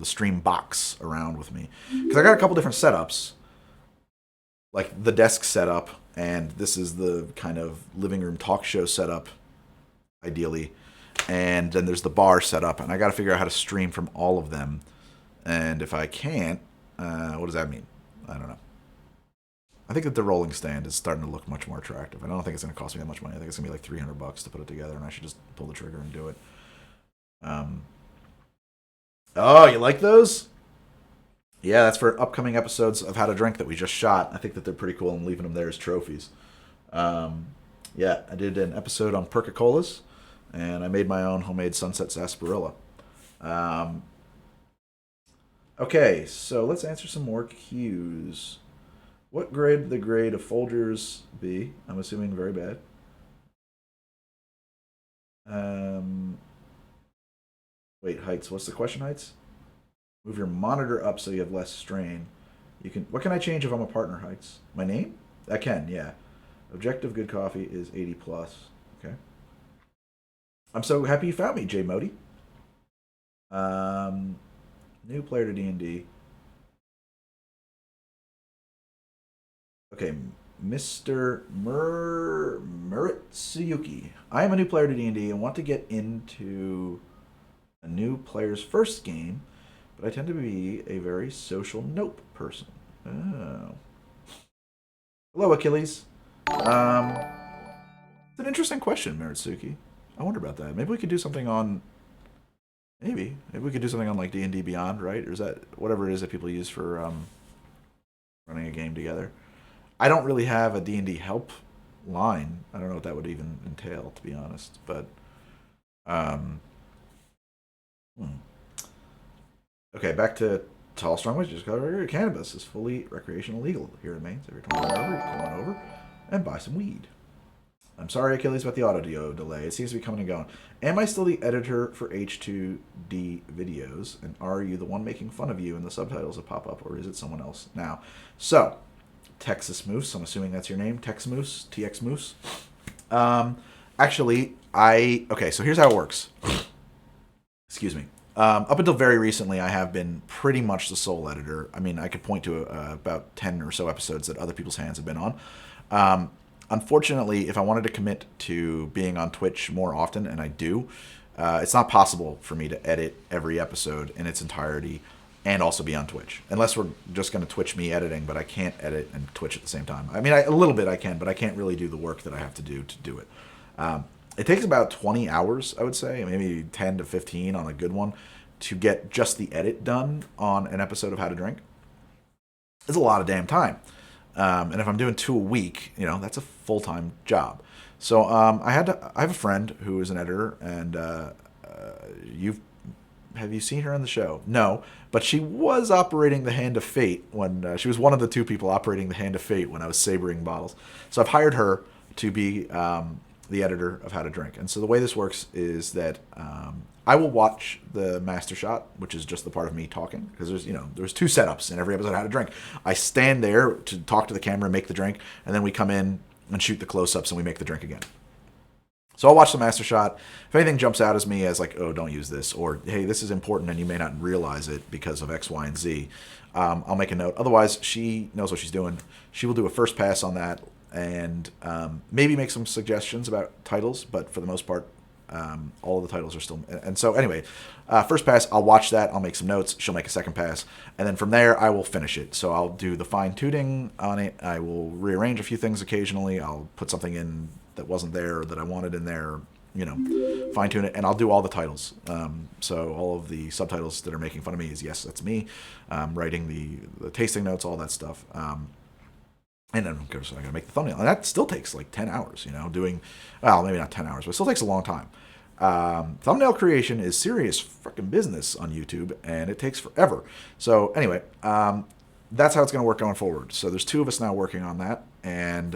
stream box around with me, because I got a couple different setups, like the desk setup, and this is the kind of living room talk show setup, ideally, and then there's the bar setup, and I got to figure out how to stream from all of them. And if I can't, what does that mean? I don't know. I think that the rolling stand is starting to look much more attractive. I don't think it's going to cost me that much money. I think it's going to be like $300 to put it together, and I should just pull the trigger and do it. Oh, you like those? Yeah, that's for upcoming episodes of How to Drink that we just shot. I think that they're pretty cool. I'm leaving them there as trophies. Yeah, I did an episode on Perca-Colas, and I made my own homemade Sunset Sarsaparilla. Okay, so let's answer some more cues. What grade would the grade of Folgers be? I'm assuming very bad. Wait, Heights. What's the question, Heights? Move your monitor up so you have less strain. What can I change if I'm a partner, Heights? My name? I can, yeah. Objective good coffee is 80 plus. Okay. I'm so happy you found me, J Modi. New player to D&D. Okay, Mr. Muritsuyuki. I am a new player to D&D and want to get into a new player's first game, but I tend to be a very social nope person. Oh. Hello, Achilles. It's an interesting question, Miritsuki. I wonder about that. Maybe we could do something on. Maybe we could do something on like D&D Beyond, right? Or is that whatever it is that people use for running a game together? I don't really have a D&D help line. I don't know what that would even entail, to be honest. But um, hmm. Okay, back to tall, strong witches. Cannabis is fully recreational legal here in Maine. So if you're coming over, come on over and buy some weed. I'm sorry, Achilles, about the audio delay. It seems to be coming and going. Am I still the editor for H2D videos? And are you the one making fun of you in the subtitles that pop up, or is it someone else now? So, Texas Moose, I'm assuming that's your name. Tex Moose, TX Moose. Actually, okay, so here's how it works. Excuse me. Up until very recently, I have been pretty much the sole editor. I mean, I could point to about 10 or so episodes that other people's hands have been on. Unfortunately, if I wanted to commit to being on Twitch more often, and I do, it's not possible for me to edit every episode in its entirety and also be on Twitch. Unless we're just going to Twitch me editing, but I can't edit and Twitch at the same time. I mean, a little bit I can, but I can't really do the work that I have to do it. It takes about 20 hours, I would say, maybe 10 to 15 on a good one, to get just the edit done on an episode of How to Drink. It's a lot of damn time. And if I'm doing 2 a week, that's a full-time job. So I have a friend who is an editor, and have you seen her on the show? No, but she was operating the Hand of Fate when she was one of the 2 people operating the Hand of Fate when I was sabering bottles. So I've hired her to be the editor of How to Drink. And so the way this works is that I will watch the master shot, which is just the part of me talking, because there's 2 setups in every episode of How to Drink. I stand there to talk to the camera and make the drink, and then we come in and shoot the close-ups and we make the drink again. So I'll watch the master shot. If anything jumps out as me as like, oh, don't use this, or hey, this is important and you may not realize it because of X, Y, and Z, I'll make a note. Otherwise, she knows what she's doing. She will do a first pass on that and maybe make some suggestions about titles, but for the most part, all of the titles are still. And so anyway, first pass, I'll watch that. I'll make some notes. She'll make a second pass. And then from there, I will finish it. So I'll do the fine tuning on it. I will rearrange a few things occasionally. I'll put something in that wasn't there or that I wanted in there, fine tune it. And I'll do all the titles. So all of the subtitles that are making fun of me is, yes, that's me. Writing the tasting notes, all that stuff. And then, of course, I gotta make the thumbnail. And that still takes like 10 hours, doing, well, maybe not 10 hours, but it still takes a long time. Thumbnail creation is serious freaking business on YouTube, and it takes forever. So anyway, that's how it's gonna work going forward. So there's 2 of us now working on that, and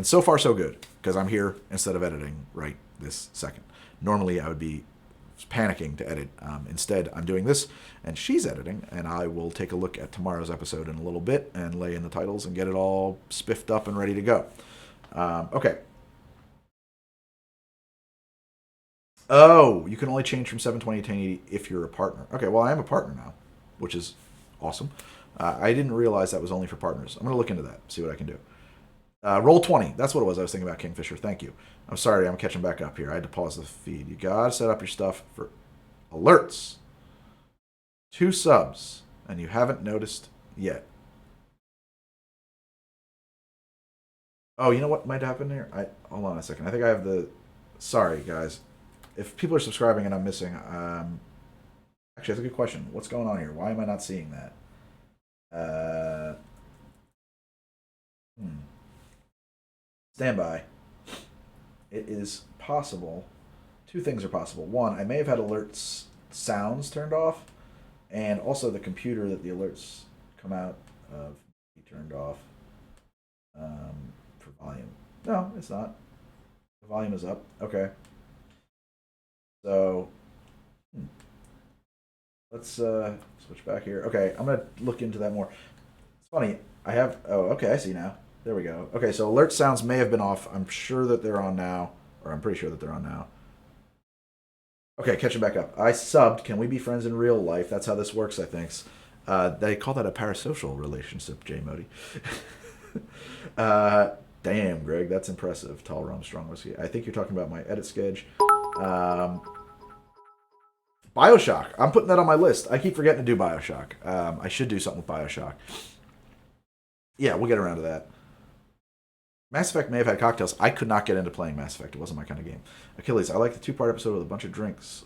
so far so good, because I'm here instead of editing right this second. Normally I would be panicking to edit. Instead, I'm doing this, and she's editing, and I will take a look at tomorrow's episode in a little bit and lay in the titles and get it all spiffed up and ready to go. Okay. Oh, you can only change from 720 to 1080 if you're a partner. Okay, well, I am a partner now, which is awesome. I didn't realize that was only for partners. I'm going to look into that, see what I can do. Roll 20. That's what it was I was thinking about, Kingfisher. Thank you. I'm sorry, I'm catching back up here. I had to pause the feed. You gotta set up your stuff for alerts. 2 subs, and you haven't noticed yet. Oh, you know what might happen here? Hold on a second. I think I have the. Sorry, guys. If people are subscribing and I'm missing, actually, that's a good question. What's going on here? Why am I not seeing that? Stand by. It is possible. 2 things are possible. 1, I may have had alerts sounds turned off, and also the computer that the alerts come out of be turned off for volume. No, it's not. The volume is up. Okay. So let's switch back here. Okay, I'm gonna look into that more. It's funny. I have. Oh, okay. I see now. There we go. Okay, so alert sounds may have been off. I'm sure that they're on now, or I'm pretty sure that they're on now. Okay, catching back up. I subbed. Can we be friends in real life? That's how this works, I think. They call that a parasocial relationship, J Modi. Damn, Greg, that's impressive. Tall rum, strong whiskey. I think you're talking about my edit sketch. Bioshock. I'm putting that on my list. I keep forgetting to do Bioshock. I should do something with Bioshock. Yeah, we'll get around to that. Mass Effect may have had cocktails. I could not get into playing Mass Effect. It wasn't my kind of game. Achilles, I like the two-part episode with a bunch of drinks.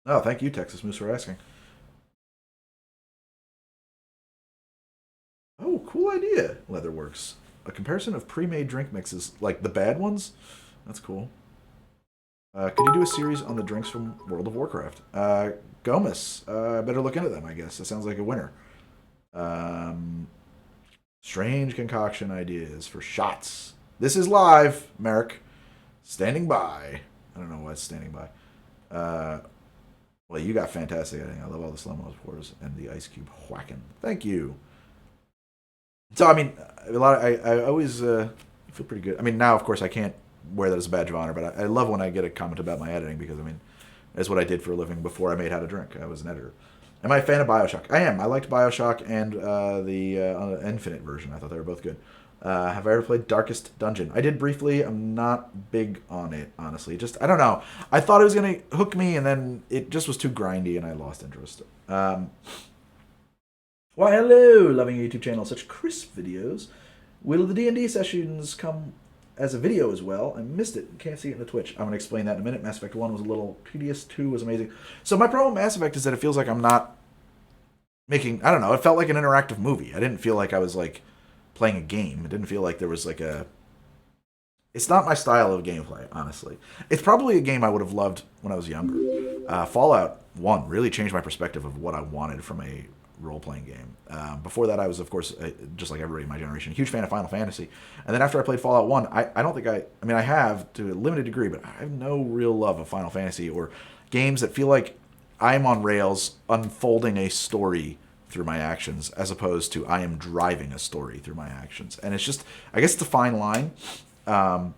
Oh, thank you, Texas Moose, for asking. Oh, cool idea, Leatherworks. A comparison of pre-made drink mixes, like the bad ones. That's cool. Could you do a series on the drinks from World of Warcraft? Gomus. Better look into them, I guess. That sounds like a winner. Um, Strange concoction ideas for shots. This is live, Merrick. Standing by. I don't know why it's standing by. Well, you got fantastic editing. I love all the slow mo pours and the ice cube whacking. Thank you. So I mean, a lot. I always feel pretty good. I mean, now of course I can't wear that as a badge of honor, but I love when I get a comment about my editing because I mean, that's what I did for a living before I made How to Drink. I was an editor. Am I a fan of Bioshock? I am. I liked Bioshock and the Infinite version. I thought they were both good. Have I ever played Darkest Dungeon? I did briefly. I'm not big on it, honestly. Just I don't know. I thought it was gonna hook me, and then it just was too grindy, and I lost interest. Why, hello, loving your YouTube channel. Such crisp videos. Will the D&D sessions come as a video as well? I missed it. Can't see it in the Twitch. I'm going to explain that in a minute. Mass Effect 1 was a little tedious. 2 was amazing. So my problem with Mass Effect is that it feels like I'm not making... I don't know. It felt like an interactive movie. I didn't feel like I was, like, playing a game. It didn't feel like there was, like, a... It's not my style of gameplay, honestly. It's probably a game I would have loved when I was younger. Fallout 1 really changed my perspective of what I wanted from a role-playing game. Before that, I was, of course, just like everybody in my generation, a huge fan of Final Fantasy. And then after I played Fallout 1, I don't think I mean, I have to a limited degree, but I have no real love of Final Fantasy or games that feel like I'm on rails unfolding a story through my actions as opposed to I am driving a story through my actions. And it's just, I guess it's a fine line. I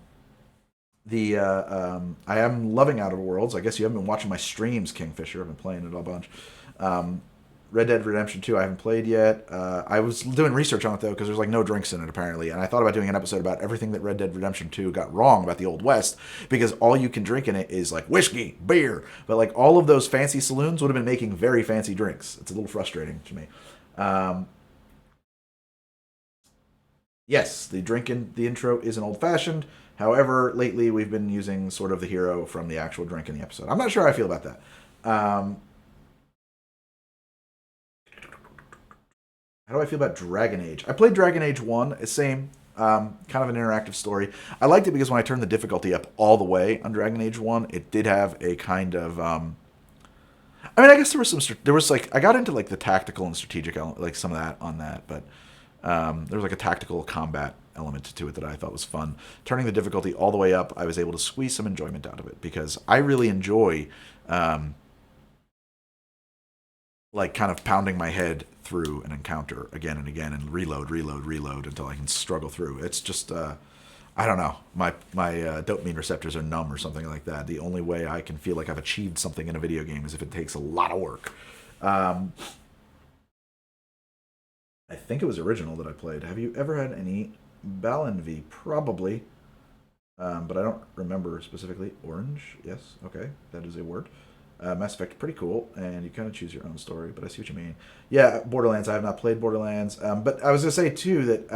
am loving Outer Worlds. I guess you haven't been watching my streams, Kingfisher. I've been playing it a bunch. Red Dead Redemption 2 I haven't played yet. I was doing research on it, though, because there's, like, no drinks in it, apparently. And I thought about doing an episode about everything that Red Dead Redemption 2 got wrong about the Old West, because all you can drink in it is, like, whiskey, beer. But, like, all of those fancy saloons would have been making very fancy drinks. It's a little frustrating to me. Yes, the drink in the intro is an old-fashioned. However, lately we've been using sort of the hero from the actual drink in the episode. I'm not sure how I feel about that. How do I feel about Dragon Age? I played Dragon Age 1. Same. Kind of an interactive story. I liked it because when I turned the difficulty up all the way on Dragon Age 1, it did have a kind of... I mean, I guess there was some... There was, like... I got into, like, the tactical and strategic, like, some of that on that, but there was, like, a tactical combat element to it that I thought was fun. Turning the difficulty all the way up, I was able to squeeze some enjoyment out of it because I really enjoy... like kind of pounding my head through an encounter again and again and reload until I can struggle through. It's just, I don't know. My dopamine receptors are numb or something like that. The only way I can feel like I've achieved something in a video game is if it takes a lot of work. I think it was original that I played. Have you ever had any Balenvy? Probably. But I don't remember specifically. Orange? Yes. Okay. That is a word. Mass Effect, pretty cool, and you kind of choose your own story, but I see what you mean. Yeah, Borderlands, I have not played Borderlands, but I was going to say, too, that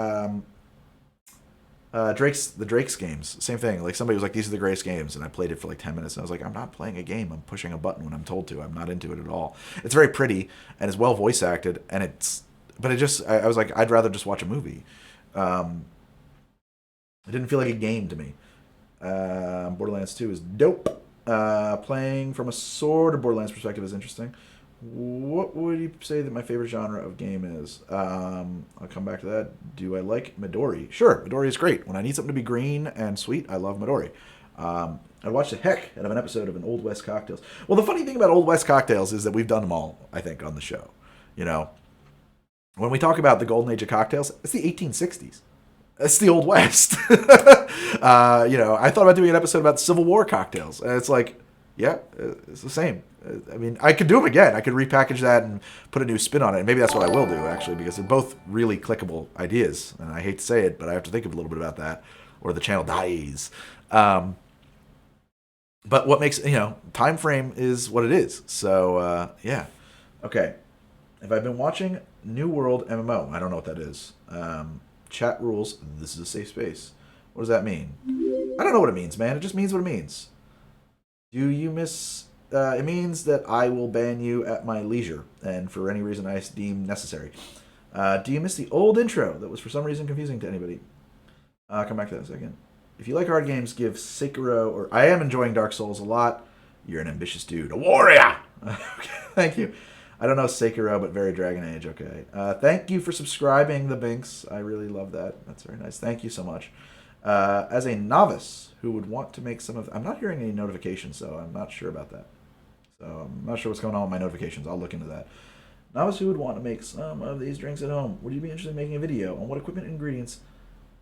the Drake's games, same thing. Like, somebody was like, these are the greatest games, and I played it for like 10 minutes, and I was like, I'm not playing a game, I'm pushing a button when I'm told to. I'm not into it at all. It's very pretty, and it's well voice acted, and but it just, I was like, I'd rather just watch a movie. It didn't feel like a game to me. Borderlands 2 is dope. Playing from a sort of Borderlands perspective is interesting. What would you say that my favorite genre of game is? I'll come back to that. Do I like Midori? Sure, Midori is great. When I need something to be green and sweet, I love Midori. I watched the heck out of an episode of an Old West Cocktails. Well, the funny thing about Old West Cocktails is that we've done them all, I think, on the show. You know, when we talk about the golden age of cocktails, it's the 1860s. It's the Old West. I thought about doing an episode about Civil War cocktails, and it's like, yeah, it's the same. I mean, I could do them again. I could repackage that and put a new spin on it. And maybe that's what I will do, actually, because they're both really clickable ideas. And I hate to say it, but I have to think a little bit about that, or the channel dies. But what makes, time frame is what it is. So, yeah. Okay. If I've been watching New World MMO, I don't know what that is. Chat rules. This is a safe space. What does that mean? I don't know what it means, man. It just means what it means. Do you miss? It means that I will ban you at my leisure and for any reason I deem necessary. Do you miss the old intro that was for some reason confusing to anybody? I'll come back to that in a second. If you like hard games, give Sekiro or I am enjoying Dark Souls a lot. You're an ambitious dude. A warrior! Okay, thank you. I don't know Sekiro, but very Dragon Age. Okay. Thank you for subscribing, the Binks. I really love that. That's very nice. Thank you so much. As a novice who would want to make some of... I'm not hearing any notifications, so I'm not sure about that. So I'm not sure what's going on with my notifications. I'll look into that. Novice who would want to make some of these drinks at home. Would you be interested in making a video on what equipment and ingredients...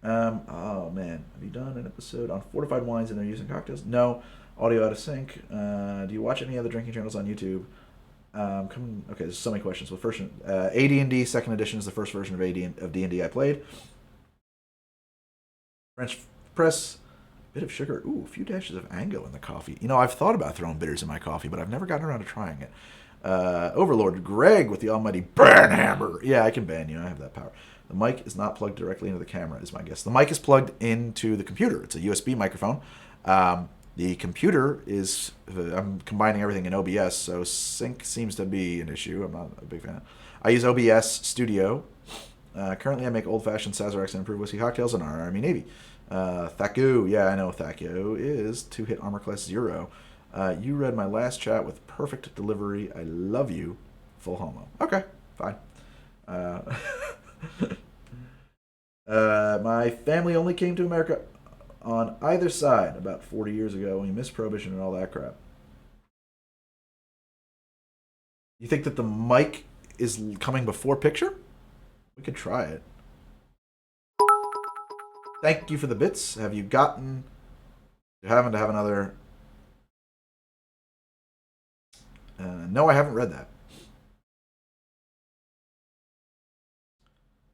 oh man, have you done an episode on fortified wines and their use in cocktails? No. Audio out of sync. Do you watch any other drinking channels on YouTube? Okay, there's so many questions. Well, first, AD&D Second Edition is the first version of D&D I played. French press, bit of sugar. Ooh, a few dashes of Ango in the coffee. You know, I've thought about throwing bitters in my coffee, but I've never gotten around to trying it. Overlord Greg with the almighty burn hammer. Yeah, I can ban you. I have that power. The mic is not plugged directly into the camera, is my guess. The mic is plugged into the computer. It's a USB microphone. The computer is, I'm combining everything in OBS, so sync seems to be an issue. I'm not a big fan. I use OBS Studio. Currently, I make old-fashioned Sazeracs and improved whiskey cocktails in our Army Navy. Thaku, yeah, I know Thaku is 2-hit armor class 0. You read my last chat with perfect delivery. I love you. Full homo. Okay, fine. My family only came to America on either side about 40 years ago. We missed Prohibition and all that crap. You think that the mic is coming before picture? We could try it. Thank you for the bits. Have you gotten to having to have another... no, I haven't read that.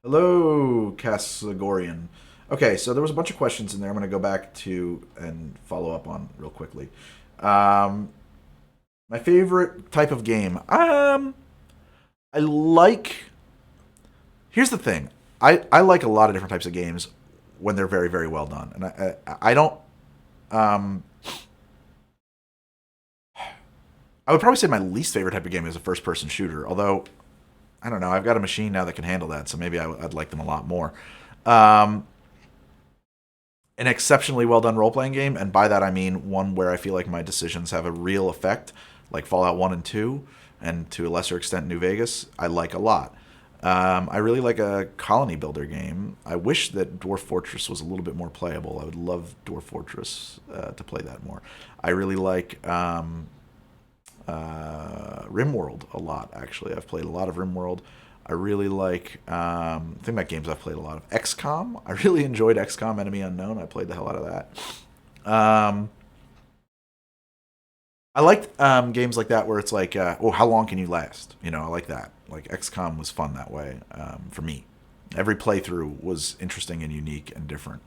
Hello, Casagorian. Okay, so there was a bunch of questions in there. I'm going to go back to and follow up on real quickly. My favorite type of game. I like... Here's the thing. I like a lot of different types of games when they're very, very well done. And I don't... I would probably say my least favorite type of game is a first-person shooter. Although, I don't know. I've got a machine now that can handle that, so maybe I'd like them a lot more. An exceptionally well-done role-playing game, and by that I mean one where I feel like my decisions have a real effect, like Fallout 1 and 2, and to a lesser extent New Vegas, I like a lot. I really like a colony builder game. I wish that Dwarf Fortress was a little bit more playable. I would love Dwarf Fortress to play that more. I really like RimWorld a lot, actually. I've played a lot of RimWorld. I really like, think about games I've played a lot of. XCOM. I really enjoyed XCOM Enemy Unknown. I played the hell out of that. I liked games like that where it's like, oh, how long can you last? You know, I like that. Like XCOM was fun that way for me. Every playthrough was interesting and unique and different.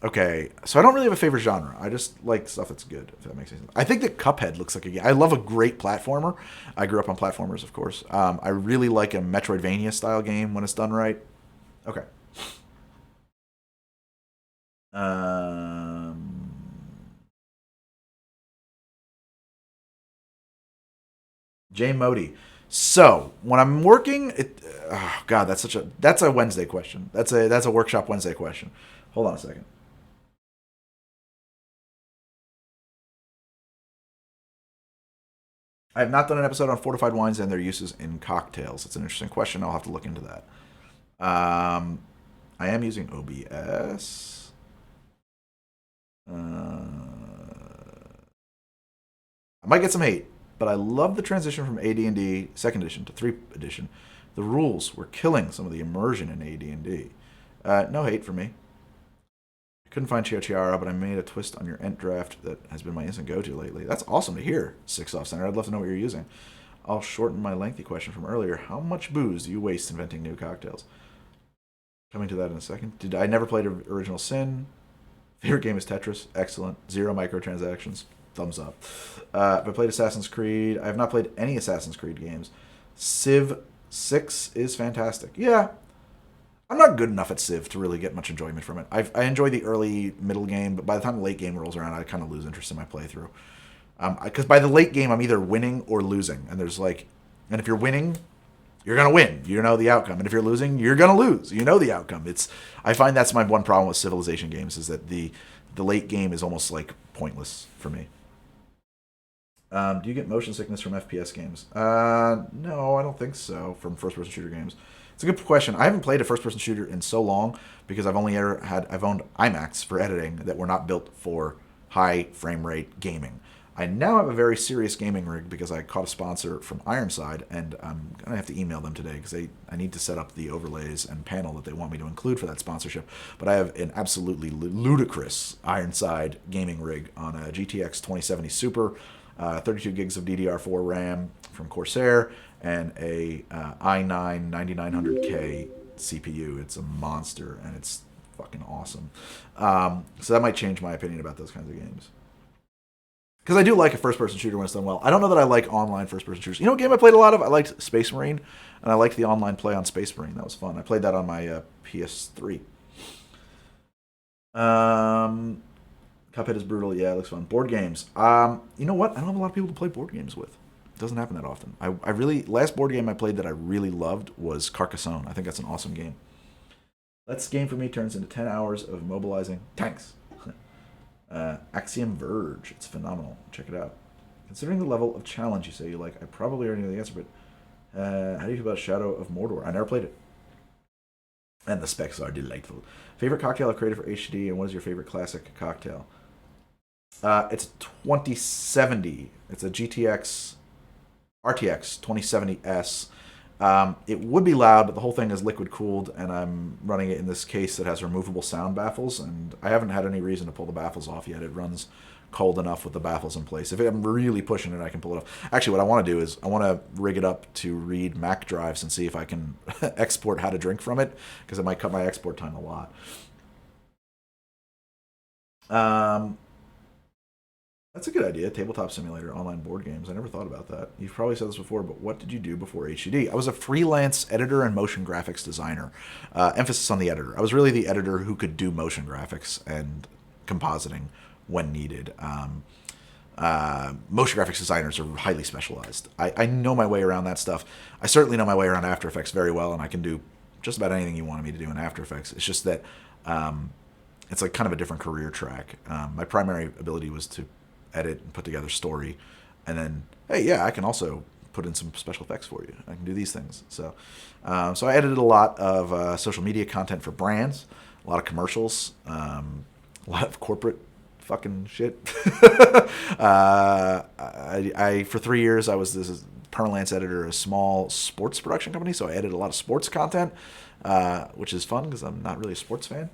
Okay, so I don't really have a favorite genre. I just like stuff that's good, if that makes sense. I think that Cuphead looks like a game. I love a great platformer. I grew up on platformers, of course. I really like a Metroidvania-style game when it's done right. Okay. Jay Modi. So when I'm working, oh God, that's a Wednesday question. That's a workshop Wednesday question. Hold on a second. I have not done an episode on fortified wines and their uses in cocktails. It's an interesting question. I'll have to look into that. I am using OBS. I might get some hate, but I love the transition from AD&D Second Edition to 3 Edition. The rules were killing some of the immersion in AD&D. No hate for me. I couldn't find Chiara, but I made a twist on your Ent draft that has been my instant go-to lately. That's awesome to hear, Six Off Center. I'd love to know what you're using. I'll shorten my lengthy question from earlier. How much booze do you waste inventing new cocktails? Coming to that in a second. I never played Original Sin. Favorite game is Tetris. Excellent. 0 microtransactions. thumbs up. Have I played Assassin's Creed? I have not played any Assassin's Creed games. Civ 6 is fantastic. Yeah, I'm not good enough at Civ to really get much enjoyment from it. I enjoy the early, middle game, but by the time the late game rolls around, I kind of lose interest in my playthrough. Because by the late game, I'm either winning or losing, and and if you're winning, you're gonna win. You know the outcome, and if you're losing, you're gonna lose. You know the outcome. I find that's my one problem with Civilization games is that the late game is almost like pointless for me. Do you get motion sickness from FPS games? No, I don't think so. From first-person shooter games, it's a good question. I haven't played a first-person shooter in so long because I've owned iMacs for editing that were not built for high frame rate gaming. I now have a very serious gaming rig because I caught a sponsor from Ironside, and I'm gonna have to email them today because I need to set up the overlays and panel that they want me to include for that sponsorship. But I have an absolutely ludicrous Ironside gaming rig on a GTX 2070 Super. 32 gigs of DDR4 RAM from Corsair, and a i9 9900K CPU. It's a monster, and it's fucking awesome. So that might change my opinion about those kinds of games. Because I do like a first-person shooter when it's done well. I don't know that I like online first-person shooters. You know what game I played a lot of? I liked Space Marine, and I liked the online play on Space Marine. That was fun. I played that on my PS3. Cuphead is brutal. Yeah, it looks fun. Board games. You know what? I don't have a lot of people to play board games with. It doesn't happen that often. Last board game I played that I really loved was Carcassonne. I think that's an awesome game. That game for me turns into 10 hours of mobilizing tanks. Axiom Verge. It's phenomenal. Check it out. Considering the level of challenge you say you like, I probably already know the answer, but how do you feel about Shadow of Mordor? I never played it. And the specs are delightful. Favorite cocktail I've created for HD, and what is your favorite classic cocktail? It's 2070. It's a GTX RTX 2070S. It would be loud, but the whole thing is liquid cooled, and I'm running it in this case that has removable sound baffles, and I haven't had any reason to pull the baffles off yet. It runs cold enough with the baffles in place. If I'm really pushing it, I can pull it off. Actually, what I want to do is I want to rig it up to read Mac drives and see if I can export how to drink from it, because it might cut my export time a lot. That's a good idea. Tabletop simulator, online board games. I never thought about that. You've probably said this before, but what did you do before HUD? I was a freelance editor and motion graphics designer. Emphasis on the editor. I was really the editor who could do motion graphics and compositing when needed. Motion graphics designers are highly specialized. I know my way around that stuff. I certainly know my way around After Effects very well, and I can do just about anything you wanted me to do in After Effects. It's just that it's like kind of a different career track. My primary ability was to edit and put together story, and then hey, yeah, I can also put in some special effects for you. I can do these things. So I edited a lot of social media content for brands, a lot of commercials, a lot of corporate fucking shit. I for 3 years I was this permalance editor at a small sports production company, so I edited a lot of sports content, which is fun because I'm not really a sports fan.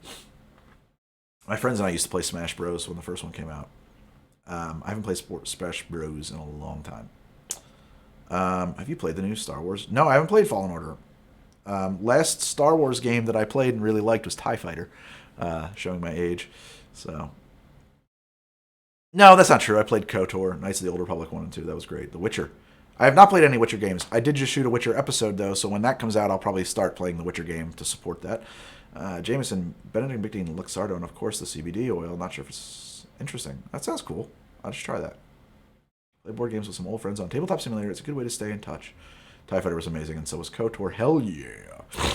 My friends and I used to play Smash Bros. When the first one came out. I haven't played Smash Bros. In a long time. Have you played the new Star Wars? No, I haven't played Fallen Order. Last Star Wars game that I played and really liked was TIE Fighter, showing my age. So, no, that's not true. I played KOTOR, Knights of the Old Republic 1 and 2. That was great. The Witcher. I have not played any Witcher games. I did just shoot a Witcher episode, though, so when that comes out, I'll probably start playing the Witcher game to support that. Jameson, Benedictine Luxardo, and of course the CBD oil. Not sure if it's interesting. That sounds cool. I'll just try that. Play board games with some old friends on Tabletop Simulator. It's a good way to stay in touch. TIE Fighter was amazing, and so was KOTOR. Hell yeah.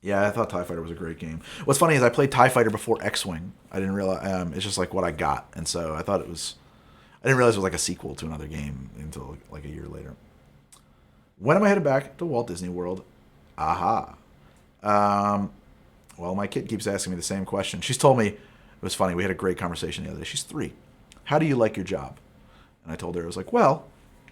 Yeah, I thought TIE Fighter was a great game. What's funny is I played TIE Fighter before X-Wing. I didn't realize it's just like what I got, and so I thought it was. I didn't realize it was like a sequel to another game until like a year later. When am I headed back to Walt Disney World? Aha. Well, my kid keeps asking me the same question. She's told me, it was funny, we had a great conversation the other day. She's 3. How do you like your job? And I told her, I was like, well,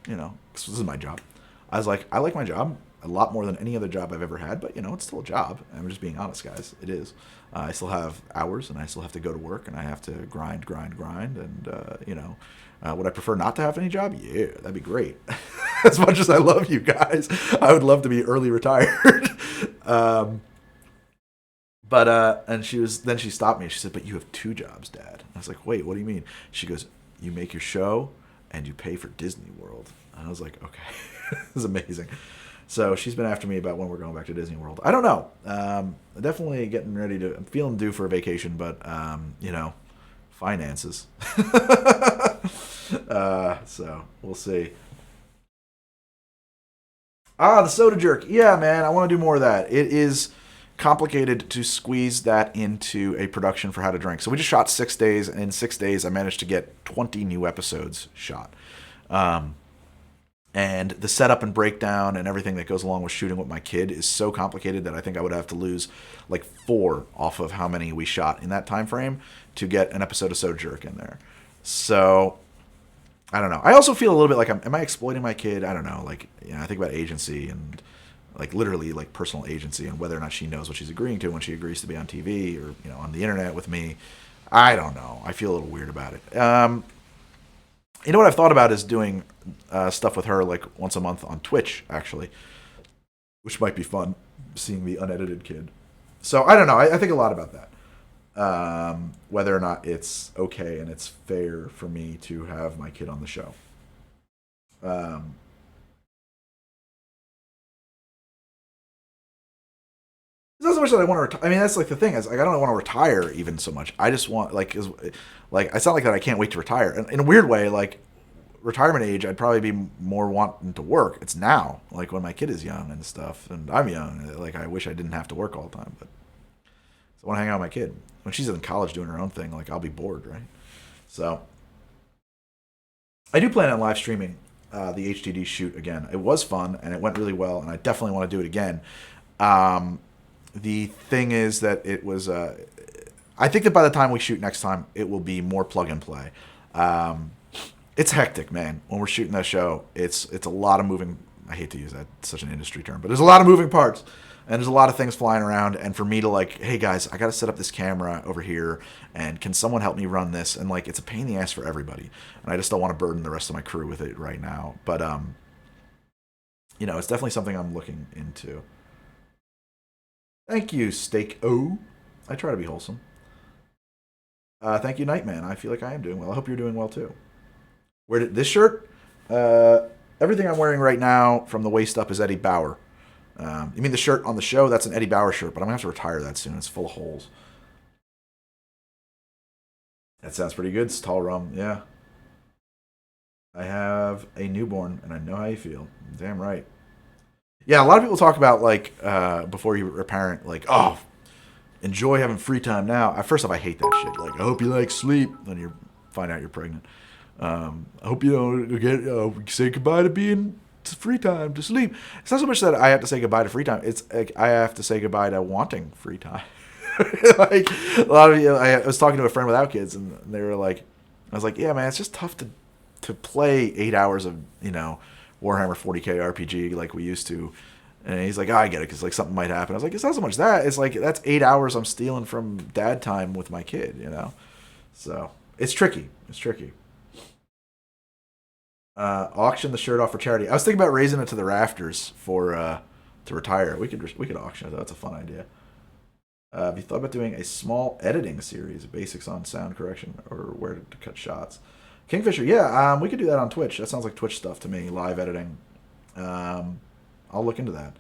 you know, this is my job. I was like, I like my job a lot more than any other job I've ever had, but, you know, it's still a job. I'm just being honest, guys. It is. I still have hours, and I still have to go to work, and I have to grind, and, you know, would I prefer not to have any job? Yeah, that'd be great. As much as I love you guys, I would love to be early retired. And she stopped me. She said, but you have 2 jobs, Dad. I was like, wait, what do you mean? She goes, you make your show and you pay for Disney World. And I was like, okay, this is amazing. So she's been after me about when we're going back to Disney World. I don't know. Definitely getting ready to. I'm feeling due for a vacation, but finances. So we'll see. The soda jerk. Yeah, man, I want to do more of that. It is complicated to squeeze that into a production for How to Drink. So we just shot 6 days, and in 6 days I managed to get 20 new episodes shot. And the setup and breakdown and everything that goes along with shooting with my kid is so complicated that I think I would have to lose like 4 off of how many we shot in that time frame to get an episode of Soda Jerk in there. So I don't know. I also feel a little bit like am I exploiting my kid? I don't know. Like, I think about agency and like literally like personal agency and whether or not she knows what she's agreeing to when she agrees to be on TV or on the internet with me. I don't know. I feel a little weird about it. You know what I've thought about is doing stuff with her like once a month on Twitch, actually, which might be fun, seeing the unedited kid. So I don't know. I think a lot about that. Whether or not it's okay and it's fair for me to have my kid on the show. It's not so much that I want to retire. I mean, that's like the thing is, like, I don't want to retire even so much. I just want like it's not like that. I can't wait to retire. And in a weird way, like retirement age, I'd probably be more wanting to work. It's now, like when my kid is young and stuff, and I'm young. Like I wish I didn't have to work all the time, but so I want to hang out with my kid. When she's in college doing her own thing, like I'll be bored, right? So I do plan on live streaming the HDD shoot again. It was fun and it went really well, and I definitely want to do it again. The thing is that it was. I think that by the time we shoot next time, it will be more plug and play. It's hectic, man. When we're shooting that show, it's a lot of moving. I hate to use that, it's such an industry term, but there's a lot of moving parts, and there's a lot of things flying around. And for me to like, hey guys, I got to set up this camera over here, and can someone help me run this? And like, it's a pain in the ass for everybody, and I just don't want to burden the rest of my crew with it right now. But it's definitely something I'm looking into. Thank you, Steak O. I try to be wholesome. Thank you, Nightman. I feel like I am doing well. I hope you're doing well too. Where did this shirt? Everything I'm wearing right now from the waist up is Eddie Bauer. You mean the shirt on the show? That's an Eddie Bauer shirt, but I'm gonna have to retire that soon. It's full of holes. That sounds pretty good. It's tall rum, yeah. I have a newborn, and I know how you feel. Damn right. Yeah, a lot of people talk about like before you're a parent, like, oh, enjoy having free time now. First off, I hate that shit. Like, I hope you like sleep when you find out you're pregnant. I hope you don't say goodbye to being free time to sleep. It's not so much that I have to say goodbye to free time. It's like I have to say goodbye to wanting free time. Like a lot of I was talking to a friend without kids, and they were like, I was like, yeah, man, it's just tough to play 8 hours of Warhammer 40k RPG like we used to. And he's like, I get it, because like something might happen. I was like, it's not so much that. It's like that's 8 hours I'm stealing from dad time with my kid, So it's tricky. It's tricky. Auction the shirt off for charity. I was thinking about raising it to the rafters to retire. We could auction it. That's a fun idea. Have you thought about doing a small editing series, basics on sound correction or where to cut shots? Kingfisher, yeah, we could do that on Twitch. That sounds like Twitch stuff to me, live editing. I'll look into that.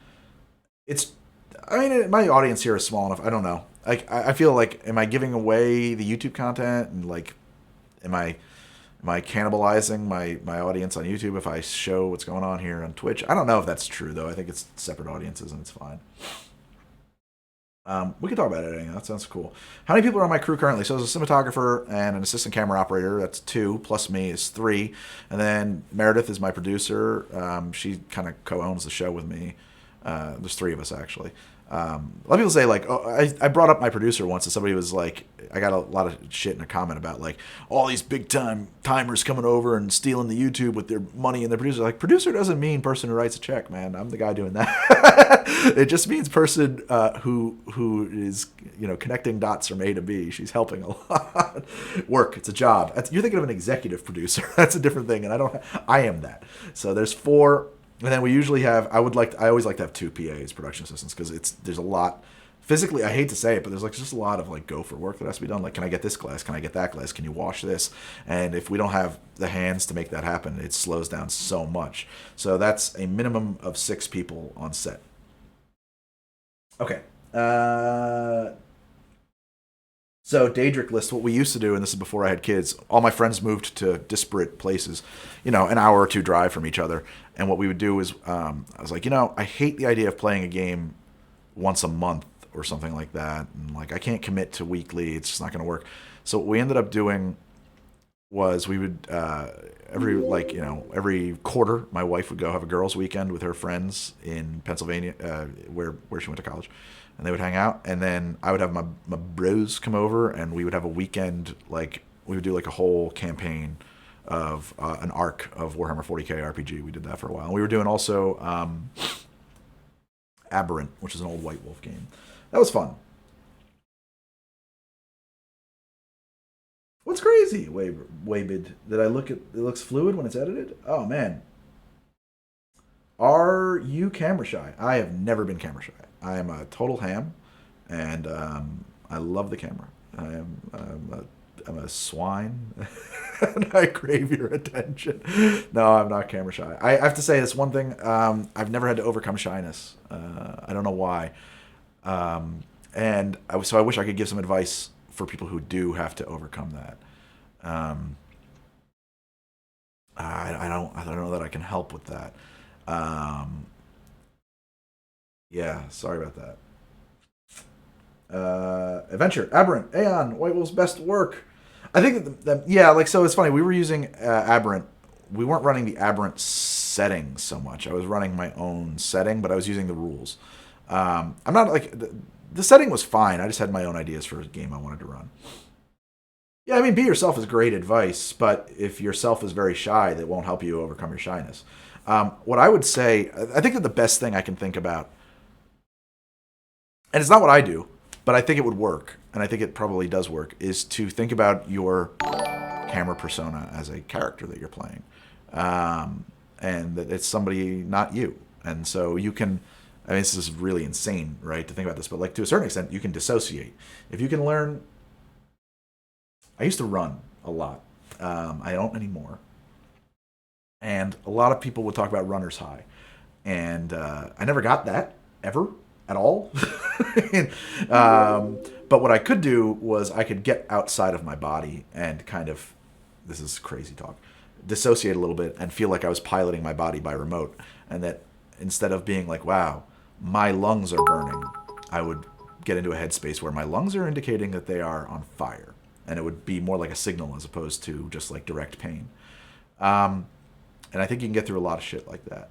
My audience here is small enough. I don't know. I feel like, am I giving away the YouTube content, and like, am I cannibalizing my audience on YouTube if I show what's going on here on Twitch? I don't know if that's true though. I think it's separate audiences and it's fine. We can talk about editing. That sounds cool. How many people are on my crew currently? So there's a cinematographer and an assistant camera operator. That's 2, plus me is 3. And then Meredith is my producer. She kind of co-owns the show with me. There's 3 of us, actually. A lot of people say, like, oh, I brought up my producer once, and somebody was like, I got a lot of shit in a comment about, like, all these big-time timers coming over and stealing the YouTube with their money and their producer. Like, producer doesn't mean person who writes a check, man. I'm the guy doing that. It just means person who is, connecting dots from A to B. She's helping a lot. Work. It's a job. You're thinking of an executive producer. That's a different thing, and I am that. So there's 4. And then we usually have. I always like to have 2 PAs, production assistants, because there's a lot physically, I hate to say it, but there's like just a lot of like gopher work that has to be done. Like, can I get this glass? Can I get that glass? Can you wash this? And if we don't have the hands to make that happen, it slows down so much. So that's a minimum of 6 people on set. Okay. So Daedric list, what we used to do, and this is before I had kids, all my friends moved to disparate places, an hour or two drive from each other. And what we would do is, I was like, I hate the idea of playing a game once a month or something like that. And like, I can't commit to weekly. It's just not going to work. So what we ended up doing was we would, every quarter, my wife would go have a girls' weekend with her friends in Pennsylvania, where she went to college. And they would hang out, and then I would have my bros come over, and we would have a weekend, like, we would do like a whole campaign of an arc of Warhammer 40k RPG. We did that for a while. And we were doing also Aberrant, which is an old White Wolf game. That was fun. What's crazy, Waybid? Did I look at, it looks fluid when it's edited? Oh, man. Are you camera shy? I have never been camera shy. I am a total ham, and I love the camera. I'm a swine, and I crave your attention. No, I'm not camera shy. I have to say this one thing. I've never had to overcome shyness. I don't know why. So I wish I could give some advice for people who do have to overcome that. I don't know that I can help with that. Yeah, sorry about that. Adventure, Aberrant, Aeon, White Wolf's best work. I think so it's funny. We were using Aberrant. We weren't running the Aberrant setting so much. I was running my own setting, but I was using the rules. I'm not like the setting was fine. I just had my own ideas for a game I wanted to run. Yeah, I mean, be yourself is great advice, but if yourself is very shy, that won't help you overcome your shyness. What I would say, I think that the best thing I can think about, and it's not what I do, but I think it would work, and I think it probably does work, is to think about your camera persona as a character that you're playing. And that it's somebody not you. And so you can, I mean, this is really insane, right, to think about this, but like to a certain extent, you can dissociate. If you can learn, I used to run a lot. I don't anymore. And a lot of people would talk about runner's high. And I never got that, ever, at all. But what I could do was I could get outside of my body and kind of, this is crazy talk, dissociate a little bit and feel like I was piloting my body by remote. And that instead of being like, wow, my lungs are burning, I would get into a headspace where my lungs are indicating that they are on fire. And it would be more like a signal as opposed to just like direct pain. And I think you can get through a lot of shit like that.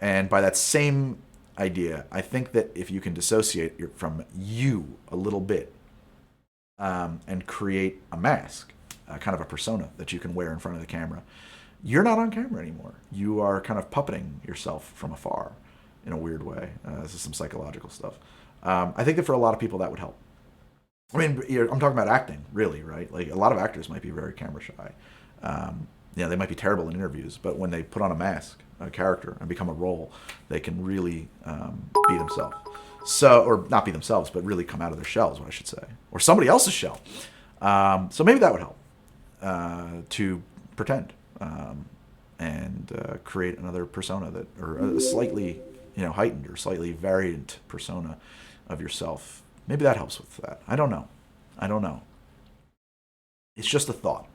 And by that same idea, I think that if you can dissociate from you a little bit and create a mask, kind of a persona that you can wear in front of the camera, you're not on camera anymore. You are kind of puppeting yourself from afar in a weird way. This is some psychological stuff. I think that for a lot of people that would help. I mean, I'm talking about acting, really, right? Like a lot of actors might be very camera shy. They might be terrible in interviews, but when they put on a mask, a character, and become a role, they can really be themselves. So, or not be themselves, but really come out of their shell is what I should say, or somebody else's shell. So maybe that would help to pretend and create another persona that, or a slightly, heightened or slightly variant persona of yourself. Maybe that helps with that. I don't know. It's just a thought.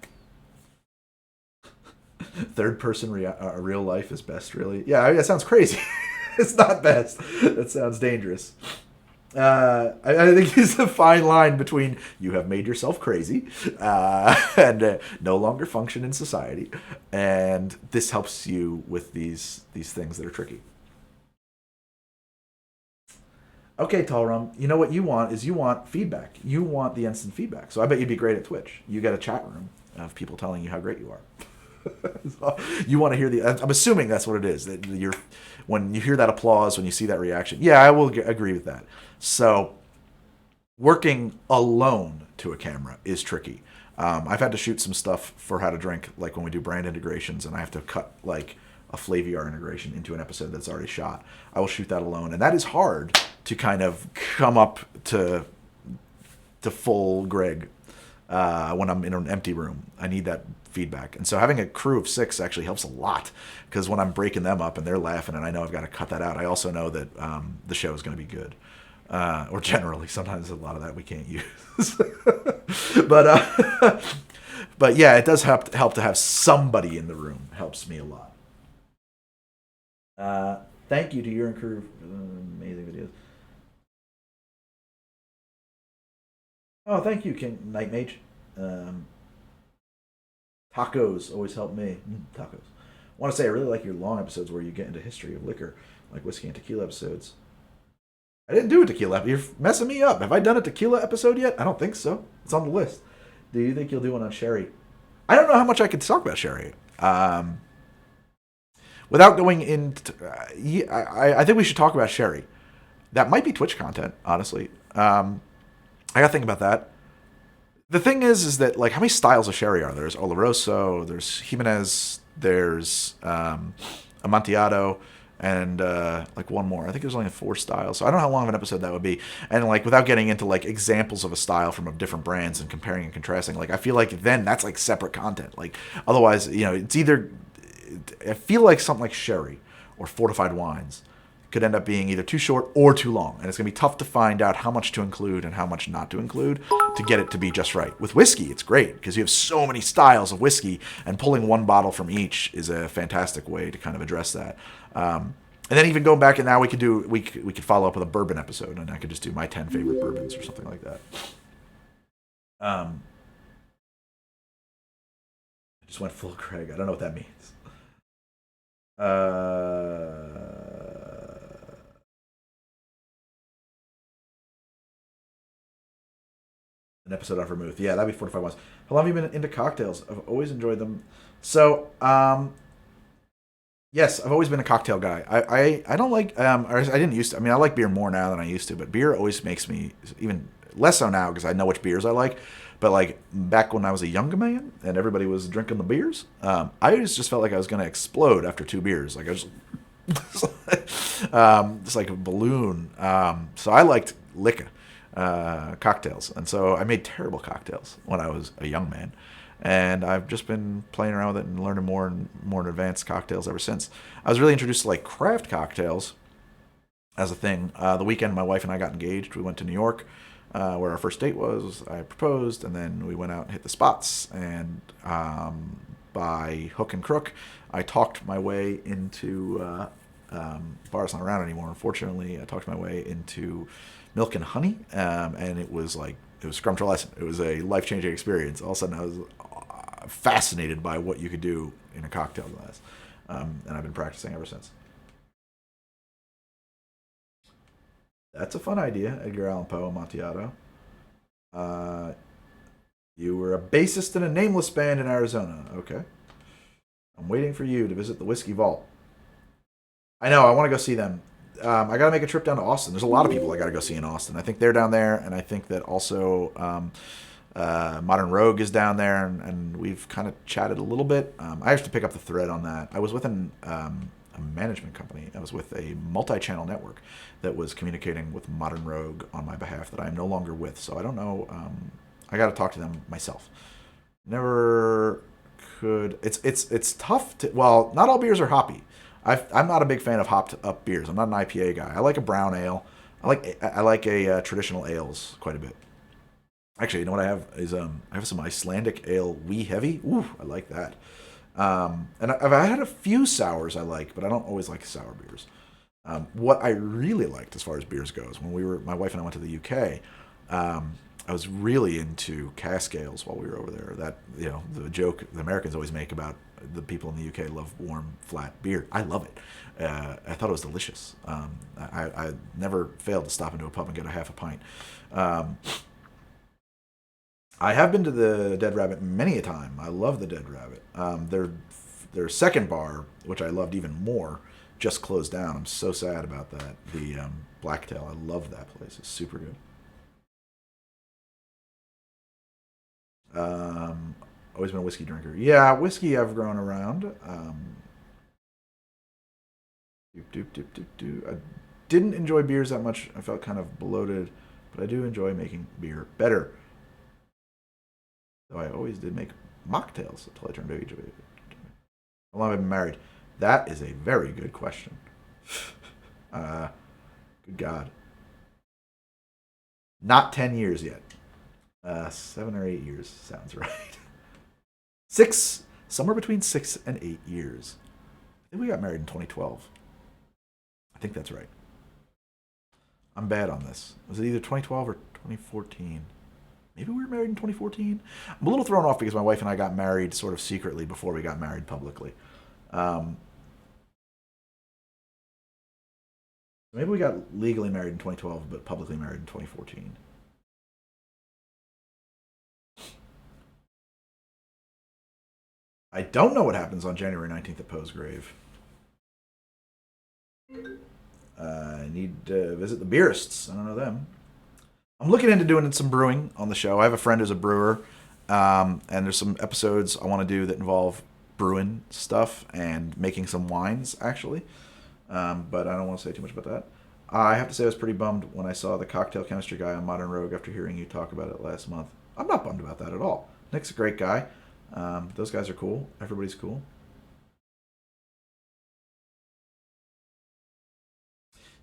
Third person real life is best, really. Yeah, I mean, that sounds crazy. It's not best. That sounds dangerous. I think it's a fine line between you have made yourself crazy and no longer function in society, and this helps you with these things that are tricky. Okay, Talrum, you know what you want is you want feedback. You want the instant feedback. So I bet you'd be great at Twitch. You get a chat room of people telling you how great you are. So you want to hear I'm assuming that's what it is. That when you hear that applause, when you see that reaction. Yeah, I will agree with that. So working alone to a camera is tricky. I've had to shoot some stuff for How to Drink, like when we do brand integrations, and I have to cut like a Flaviar integration into an episode that's already shot. I will shoot that alone, and that is hard to kind of come up to full Greg when I'm in an empty room. I need that feedback. And so having a crew of 6 actually helps a lot, because when I'm breaking them up and they're laughing and I know I've got to cut that out, I also know that the show is going to be good. Or generally, sometimes a lot of that we can't use. But yeah, it does help to have somebody in the room. Helps me a lot. Thank you to your crew for the amazing videos. Oh, thank you, King Night Mage. Um, Tacos always help me. Tacos. I want to say I really like your long episodes where you get into history of liquor, like whiskey and tequila episodes. I didn't do a tequila. You're messing me up. Have I done a tequila episode yet? I don't think so. It's on the list. Do you think you'll do one on sherry? I don't know how much I could talk about sherry. Without going into, I think we should talk about sherry. That might be Twitch content, honestly. I got to think about that. The thing is that like how many styles of sherry are there? There's Oloroso, there's Jimenez, there's Amontillado, and like one more. I think there's only 4 styles, so I don't know how long of an episode that would be. And like without getting into like examples of a style from different brands and comparing and contrasting, like I feel like then that's like separate content. Like otherwise, it's either I feel like something like sherry or fortified wines could end up being either too short or too long. And it's going to be tough to find out how much to include and how much not to include to get it to be just right. With whiskey, it's great because you have so many styles of whiskey, and pulling one bottle from each is a fantastic way to kind of address that. And then even going back, and now we could follow up with a bourbon episode, and I could just do my 10 favorite bourbons or something like that. I just went full Craig. I don't know what that means. An episode on vermouth. Yeah, that'd be 45 ones. How long have you been into cocktails? I've always enjoyed them. So, yes, I've always been a cocktail guy. I don't like, or I didn't used to. I mean, I like beer more now than I used to, but beer always makes me, even less so now because I know which beers I like. But like back when I was a younger man and everybody was drinking the beers, I always just felt like I was going to explode after 2 beers. Like I was just like a balloon. So I liked liquor, cocktails, and so I made terrible cocktails when I was a young man, and I've just been playing around with it and learning more and more advanced cocktails ever since. I was really introduced to like craft cocktails as a thing. The weekend my wife and I got engaged, we went to New York. Where our first date was, I proposed, and then we went out and hit the spots. And by hook and crook, I talked my way into bar's not around anymore. Unfortunately, I talked my way into Milk and Honey, and it was scrumptious. It was a life changing experience. All of a sudden, I was fascinated by what you could do in a cocktail glass, and I've been practicing ever since. That's a fun idea, Edgar Allan Poe, Amontillado. Uh, you were a bassist in a nameless band in Arizona. Okay. I'm waiting for you to visit the Whiskey Vault. I know, I want to go see them. I got to make a trip down to Austin. There's a lot of people I got to go see in Austin. I think they're down there, and I think that also Modern Rogue is down there, and we've kind of chatted a little bit. I have to pick up the thread on that. I was with a management company. I was with a multi-channel network that was communicating with Modern Rogue on my behalf that I am no longer with. So I don't know. I got to talk to them myself. Never could. It's tough to. Well, not all beers are hoppy. I'm not a big fan of hopped up beers. I'm not an IPA guy. I like a brown ale. I like a traditional ales quite a bit. Actually, you know what I have is I have some Icelandic ale wee heavy. Ooh, I like that. And I've had a few sours I like, but I don't always like sour beers. What I really liked as far as beers goes, when my wife and I went to the UK, I was really into cask ales while we were over there. That the joke the Americans always make about the people in the UK love warm, flat beer. I love it. I thought it was delicious. I never failed to stop into a pub and get a half a pint. I have been to the Dead Rabbit many a time. I love the Dead Rabbit. Their second bar, which I loved even more, just closed down. I'm so sad about that. The Blacktail. I love that place. It's super good. Um, Always been a whiskey drinker. Yeah, whiskey I've grown around. Doop, doop, doop, doop, doop. didn't enjoy beers that much. I felt kind of bloated, but I do enjoy making beer better. Though I always did make mocktails until I turned age of it. How long have I been married? That is a very good question. Good God. Not 10 years yet. 7 or 8 years sounds right. 6, somewhere between 6 and 8 years. I think we got married in 2012. I think that's right. I'm bad on this. Was it either 2012 or 2014? Maybe we were married in 2014. I'm a little thrown off because my wife and I got married sort of secretly before we got married publicly. Maybe we got legally married in 2012, but publicly married in 2014. I don't know what happens on January 19th at Poe's grave. I need to visit the beerists. I don't know them. I'm looking into doing some brewing on the show. I have a friend who's a brewer, and there's some episodes I want to do that involve brewing stuff and making some wines, actually. But I don't want to say too much about that. I have to say I was pretty bummed when I saw the cocktail chemistry guy on Modern Rogue after hearing you talk about it last month. I'm not bummed about that at all. Nick's a great guy. Those guys are cool. Everybody's cool.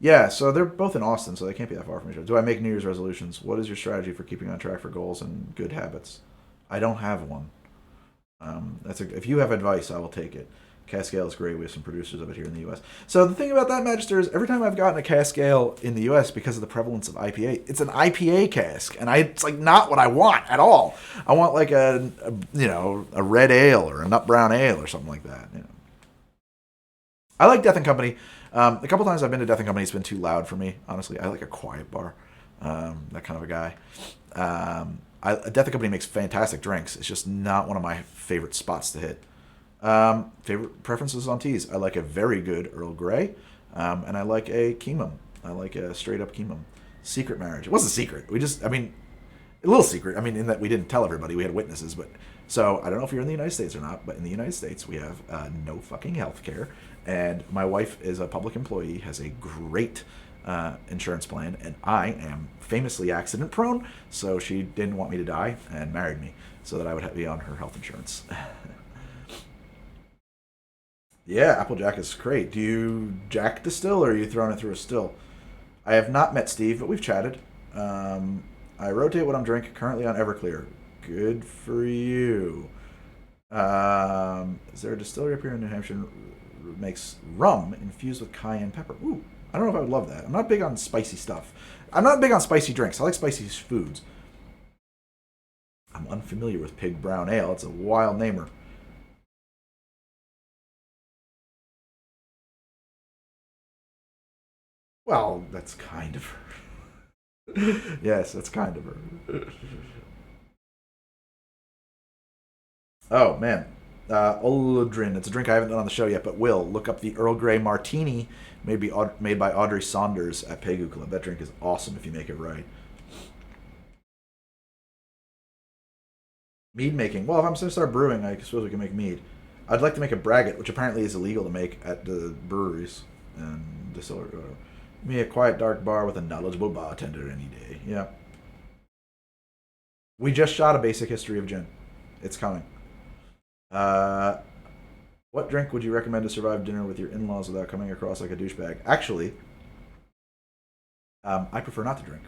Yeah, so they're both in Austin, so they can't be that far from each other. Do I make New Year's resolutions? What is your strategy for keeping on track for goals and good habits? I don't have one. If you have advice, I will take it. Cask Ale is great. We have some producers of it here in the U.S. So the thing about that, Magister, is every time I've gotten a cask ale in the U.S. because of the prevalence of IPA, it's an IPA cask, and it's like not what I want at all. I want like a red ale or a nut brown ale or something like that. I like Death and Company. A couple times I've been to Death and Company, it's been too loud for me. Honestly, I like a quiet bar. That kind of a guy. Death and Company makes fantastic drinks. It's just not one of my favorite spots to hit. Favorite preferences on teas. I like a very good Earl Grey, and I like a Keemum. I like a straight up Keemum. Secret marriage. It wasn't secret. A little secret. I mean, in that we didn't tell everybody. We had witnesses, but so I don't know if you're in the United States or not, but in the United States we have no fucking health care, and my wife is a public employee, has a great insurance plan, and I am famously accident prone, so she didn't want me to die and married me so that I would be on her health insurance. Yeah, Applejack is great. Do you jack distill or are you throwing it through a still? I have not met Steve, but we've chatted. I rotate what I'm drinking currently on Everclear. Good for you. Is there a distillery up here in New Hampshire that makes rum infused with cayenne pepper? Ooh, I don't know if I would love that. I'm not big on spicy stuff. I'm not big on spicy drinks. I like spicy foods. I'm unfamiliar with Pig Brown Ale. It's a wild namer. Well, that's kind of her. Yes, that's kind of her. Oh man, Olodrin. It's a drink I haven't done on the show yet, but will look up the Earl Grey Martini, made by Audrey Saunders at Pegu Club. That drink is awesome if you make it right. Mead making. Well, if I'm going to start brewing, I suppose we can make mead. I'd like to make a braggot, which apparently is illegal to make at the breweries and distillery. Me a quiet dark bar with a knowledgeable bartender any day. Yeah. We just shot a basic history of gin. It's coming. Uh, what drink would you recommend to survive dinner with your in-laws without coming across like a douchebag? Actually, I prefer not to drink.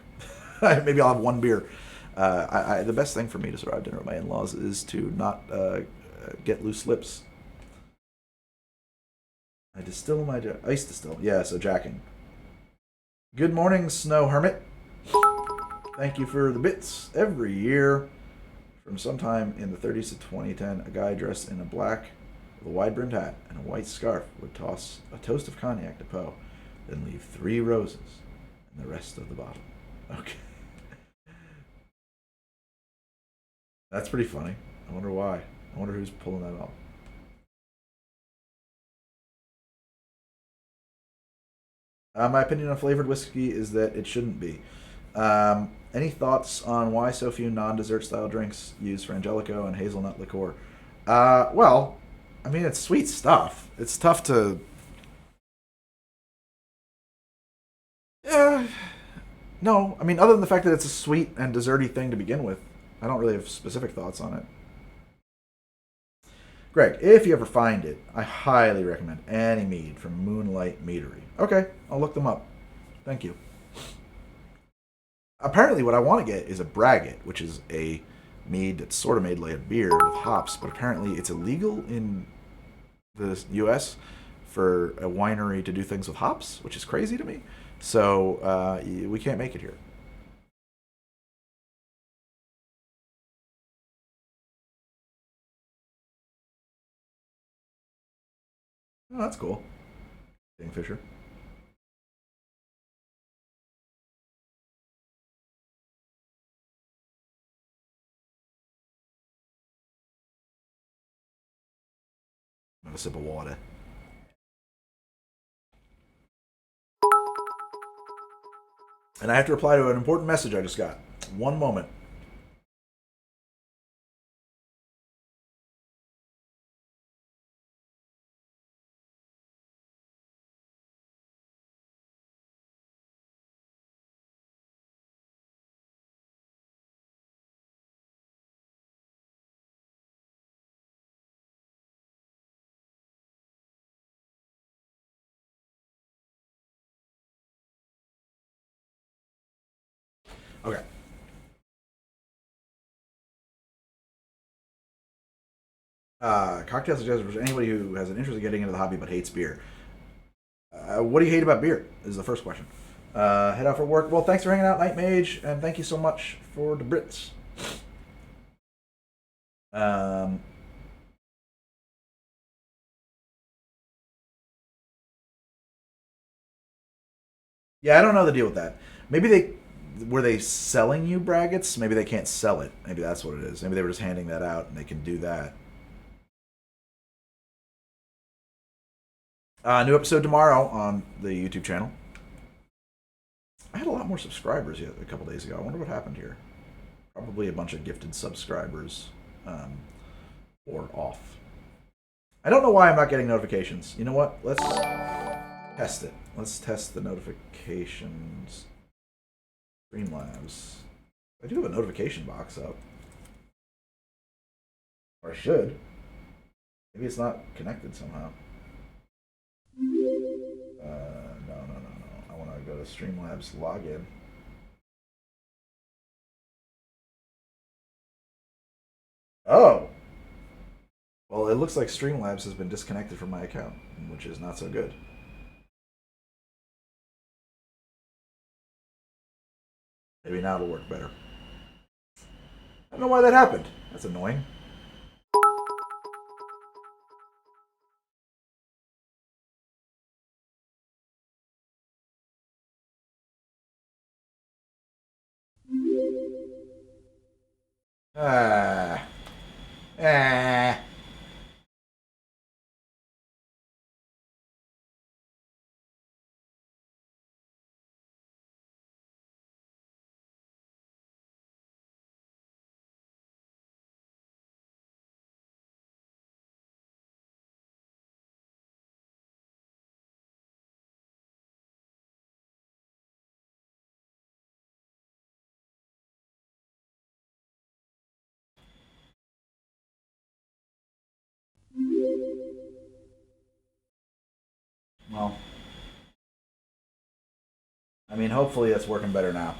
Maybe I'll have one beer. The best thing for me to survive dinner with my in-laws is to not get loose lips. I distill my ice distill. Yeah, so jacking. Good morning, Snow Hermit. Thank you for the bits every year. From sometime in the 30s to 2010, a guy dressed in a black with a wide-brimmed hat and a white scarf would toss a toast of cognac to Poe, then leave 3 roses and the rest of the bottle. Okay. That's pretty funny. I wonder why. I wonder who's pulling that off. My opinion on flavored whiskey is that it shouldn't be. Any thoughts on why so few non-dessert style drinks use frangelico and hazelnut liqueur? Well, I mean, it's sweet stuff. It's tough to No, I mean, other than the fact that it's a sweet and desserty thing to begin with, I don't really have specific thoughts on it. Greg, if you ever find it, I highly recommend any mead from Moonlight Meadery. Okay, I'll look them up. Thank you. Apparently, what I want to get is a braggot, which is a mead that's sort of made like a beer with hops, but apparently it's illegal in the U.S. for a winery to do things with hops, which is crazy to me. So we can't make it here. Oh, that's cool. Kingfisher. Have a sip of water. And I have to reply to an important message I just got. One moment. Okay. Cocktail suggestions for anybody who has an interest in getting into the hobby but hates beer. What do you hate about beer? Is the first question. Head out for work. Well, thanks for hanging out, Night Mage, and thank you so much for the Brits. Um, yeah, I don't know the deal with that. Maybe they were they selling you braggots. Maybe they can't sell it. Maybe that's what it is. Maybe they were just handing that out and they can do that. New episode tomorrow on the YouTube channel. I had a lot more subscribers yet a couple days ago. I wonder what happened here. Probably a bunch of gifted subscribers, um, or off. I don't know why I'm not getting notifications. You know what? Let's test it. Let's test the notifications. Streamlabs. I do have a notification box up. Or I should. Maybe it's not connected somehow. No. I want to go to Streamlabs login. Oh! Well, it looks like Streamlabs has been disconnected from my account, which is not so good. Maybe now it'll work better. I don't know why that happened. That's annoying. Ah. Ah. Well, I mean, hopefully it's working better now.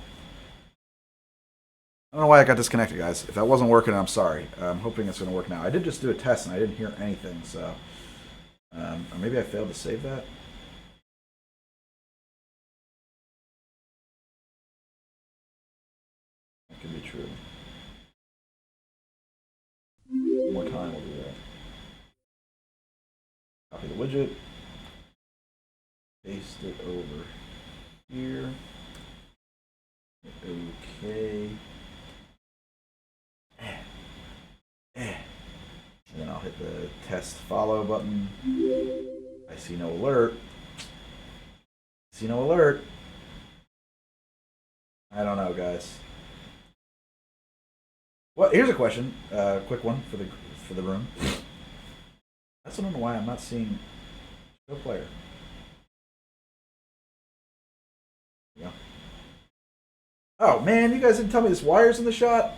I don't know why I got disconnected, guys. If that wasn't working, I'm sorry. I'm hoping it's going to work now. I did just do a test and I didn't hear anything, so. Or maybe I failed to save that. That could be true. One more time, we'll do that. Copy the widget. Paste it over here. Okay. And then I'll hit the test follow button. I see no alert. See no alert. I don't know, guys. Well, here's a question. Quick one for the room. I just don't know why I'm not seeing no player. Yeah. Oh man, you guys didn't tell me this wire's in the shot?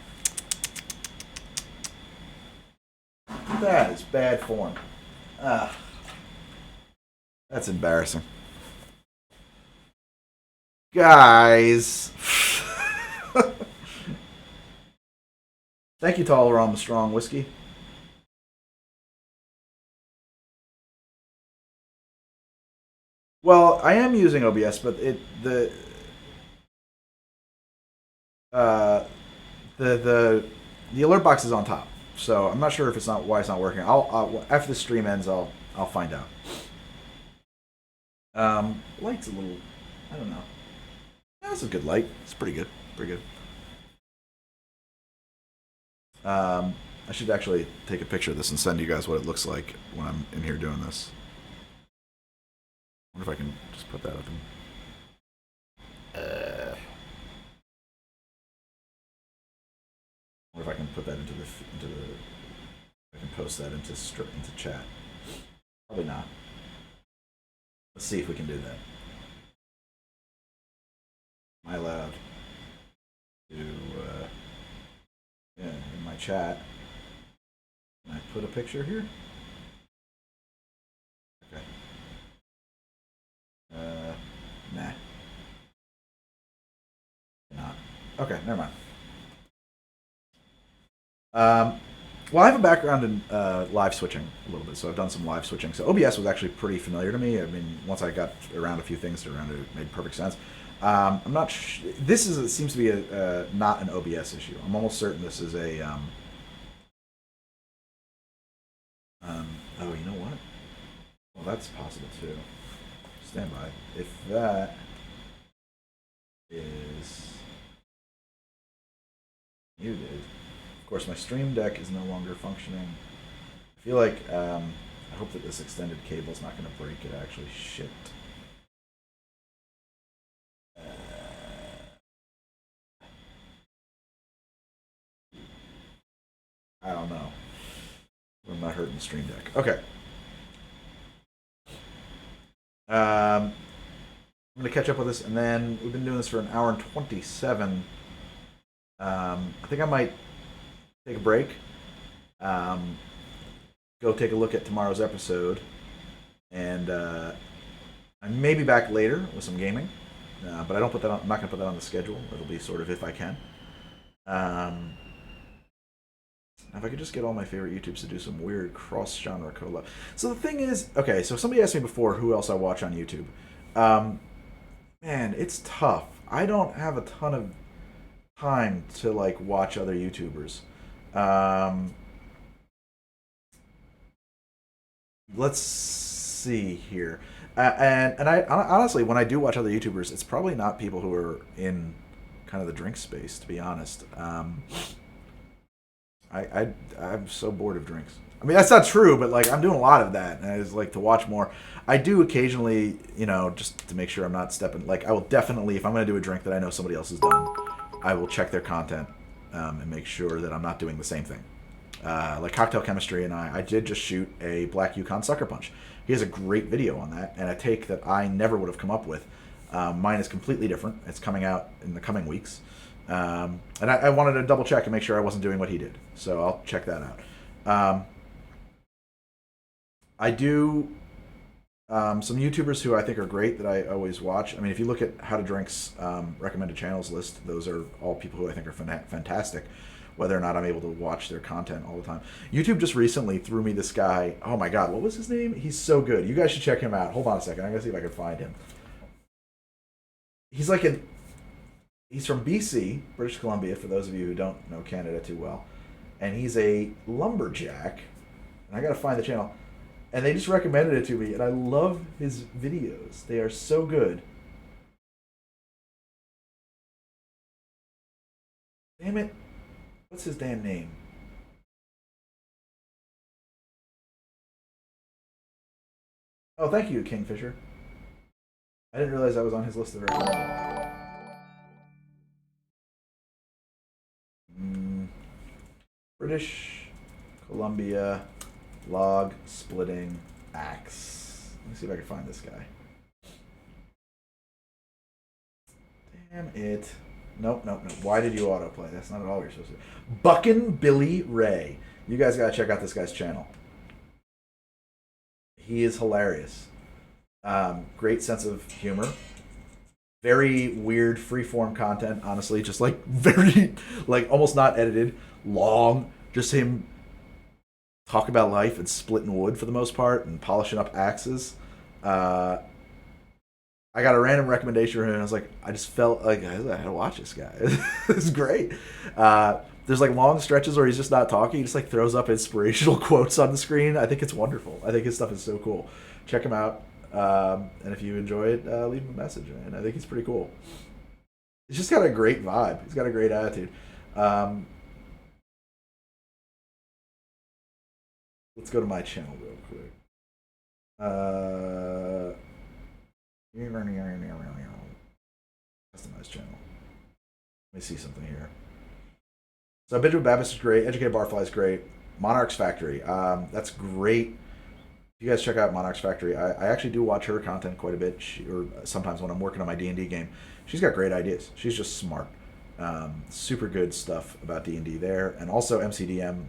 That is bad form. Ah, that's embarrassing. Guys. Thank you to all around the strong whiskey. Well, I am using OBS, but uh, the alert box is on top, so I'm not sure if it's not why it's not working. I'll after the stream ends, I'll find out. Light's a little, I don't know. That's a good light. It's pretty good. Pretty good. I should actually take a picture of this and send you guys what it looks like when I'm in here doing this. I wonder if I can just put that up. I wonder if I can put that into the. I can post that into chat. Probably not. Let's see if we can do that. Am I allowed to? Yeah, in my chat. Can I put a picture here? Okay. Nah. Not. Okay, never mind. Well, I have a background in live switching a little bit, so I've done some live switching. So OBS was actually pretty familiar to me. I mean, once I got around a few things around it, it made perfect sense. I'm not. This seems to be a not an OBS issue. I'm almost certain this is a. Oh, you know what? Well, that's possible too. Stand by. If that is muted. Of course, my Stream Deck is no longer functioning. I feel like I hope that this extended cable is not going to break it. Actually, shit. I don't know. I'm not hurting the Stream Deck. Okay. I'm going to catch up with this, and then we've been doing this for an hour and 27. I think I might take a break. Go take a look at tomorrow's episode, and I may be back later with some gaming, but I don't put that on. I'm not going to put that on the schedule. It'll be sort of if I can. If I could just get all my favorite YouTubers to do some weird cross-genre collab. So the thing is, okay, so somebody asked me before who else I watch on YouTube. Man, it's tough. I don't have a ton of time to like watch other YouTubers. Let's see here. And I honestly, when I do watch other YouTubers, it's probably not people who are in kind of the drink space, to be honest. I'm so bored of drinks. I mean, that's not true, but like I'm doing a lot of that, and I just like to watch more. I do occasionally, just to make sure I'm not stepping. Like I will definitely, if I'm going to do a drink that I know somebody else has done, I will check their content and make sure that I'm not doing the same thing. Like Cocktail Chemistry and I did just shoot a Black Yukon Sucker Punch. He has a great video on that, and a take that I never would have come up with. Mine is completely different. It's coming out in the coming weeks. And I wanted to double check and make sure I wasn't doing what he did. So I'll check that out. I do some YouTubers who I think are great that I always watch. I mean, if you look at How to Drink's recommended channels list, those are all people who I think are fantastic, whether or not I'm able to watch their content all the time. YouTube just recently threw me this guy. Oh my God, what was his name? He's so good. You guys should check him out. Hold on a second. I'm going to see if I can find him. He's like he's from BC, British Columbia, for those of you who don't know Canada too well. And he's a lumberjack. And I got to find the channel. And they just recommended it to me, and I love his videos. They are so good. Damn it. What's his damn name? Oh, thank you, Kingfisher. I didn't realize I was on his list of recommended. British Columbia log splitting axe. Let me see if I can find this guy. Damn it. Nope, nope, nope. Why did you autoplay? That's not at all what you're supposed to do. Buckin' Billy Ray. You guys gotta check out this guy's channel. He is hilarious. Great sense of humor. Very weird freeform content, honestly. Just like very, like almost not edited. Long. Just him talk about life and splitting wood for the most part and polishing up axes. Uh, I got a random recommendation from him and I was like, I just felt like I had to watch this guy. It's great. There's like long stretches where he's just not talking. He just like throws up inspirational quotes on the screen. I think it's wonderful. I think his stuff is so cool. Check him out. And if you enjoy it, leave him a message, man. I think he's pretty cool. He's just got a great vibe. He's got a great attitude. Um, let's go to my channel real quick. Customize channel. Let me see something here. So Benjamin Babbitt is great. Educated Barfly is great. Monarch's Factory. That's great. You guys check out Monarch's Factory. I actually do watch her content quite a bit. Or sometimes when I'm working on my D&D game. She's got great ideas. She's just smart. Super good stuff about D&D there. And also MCDM.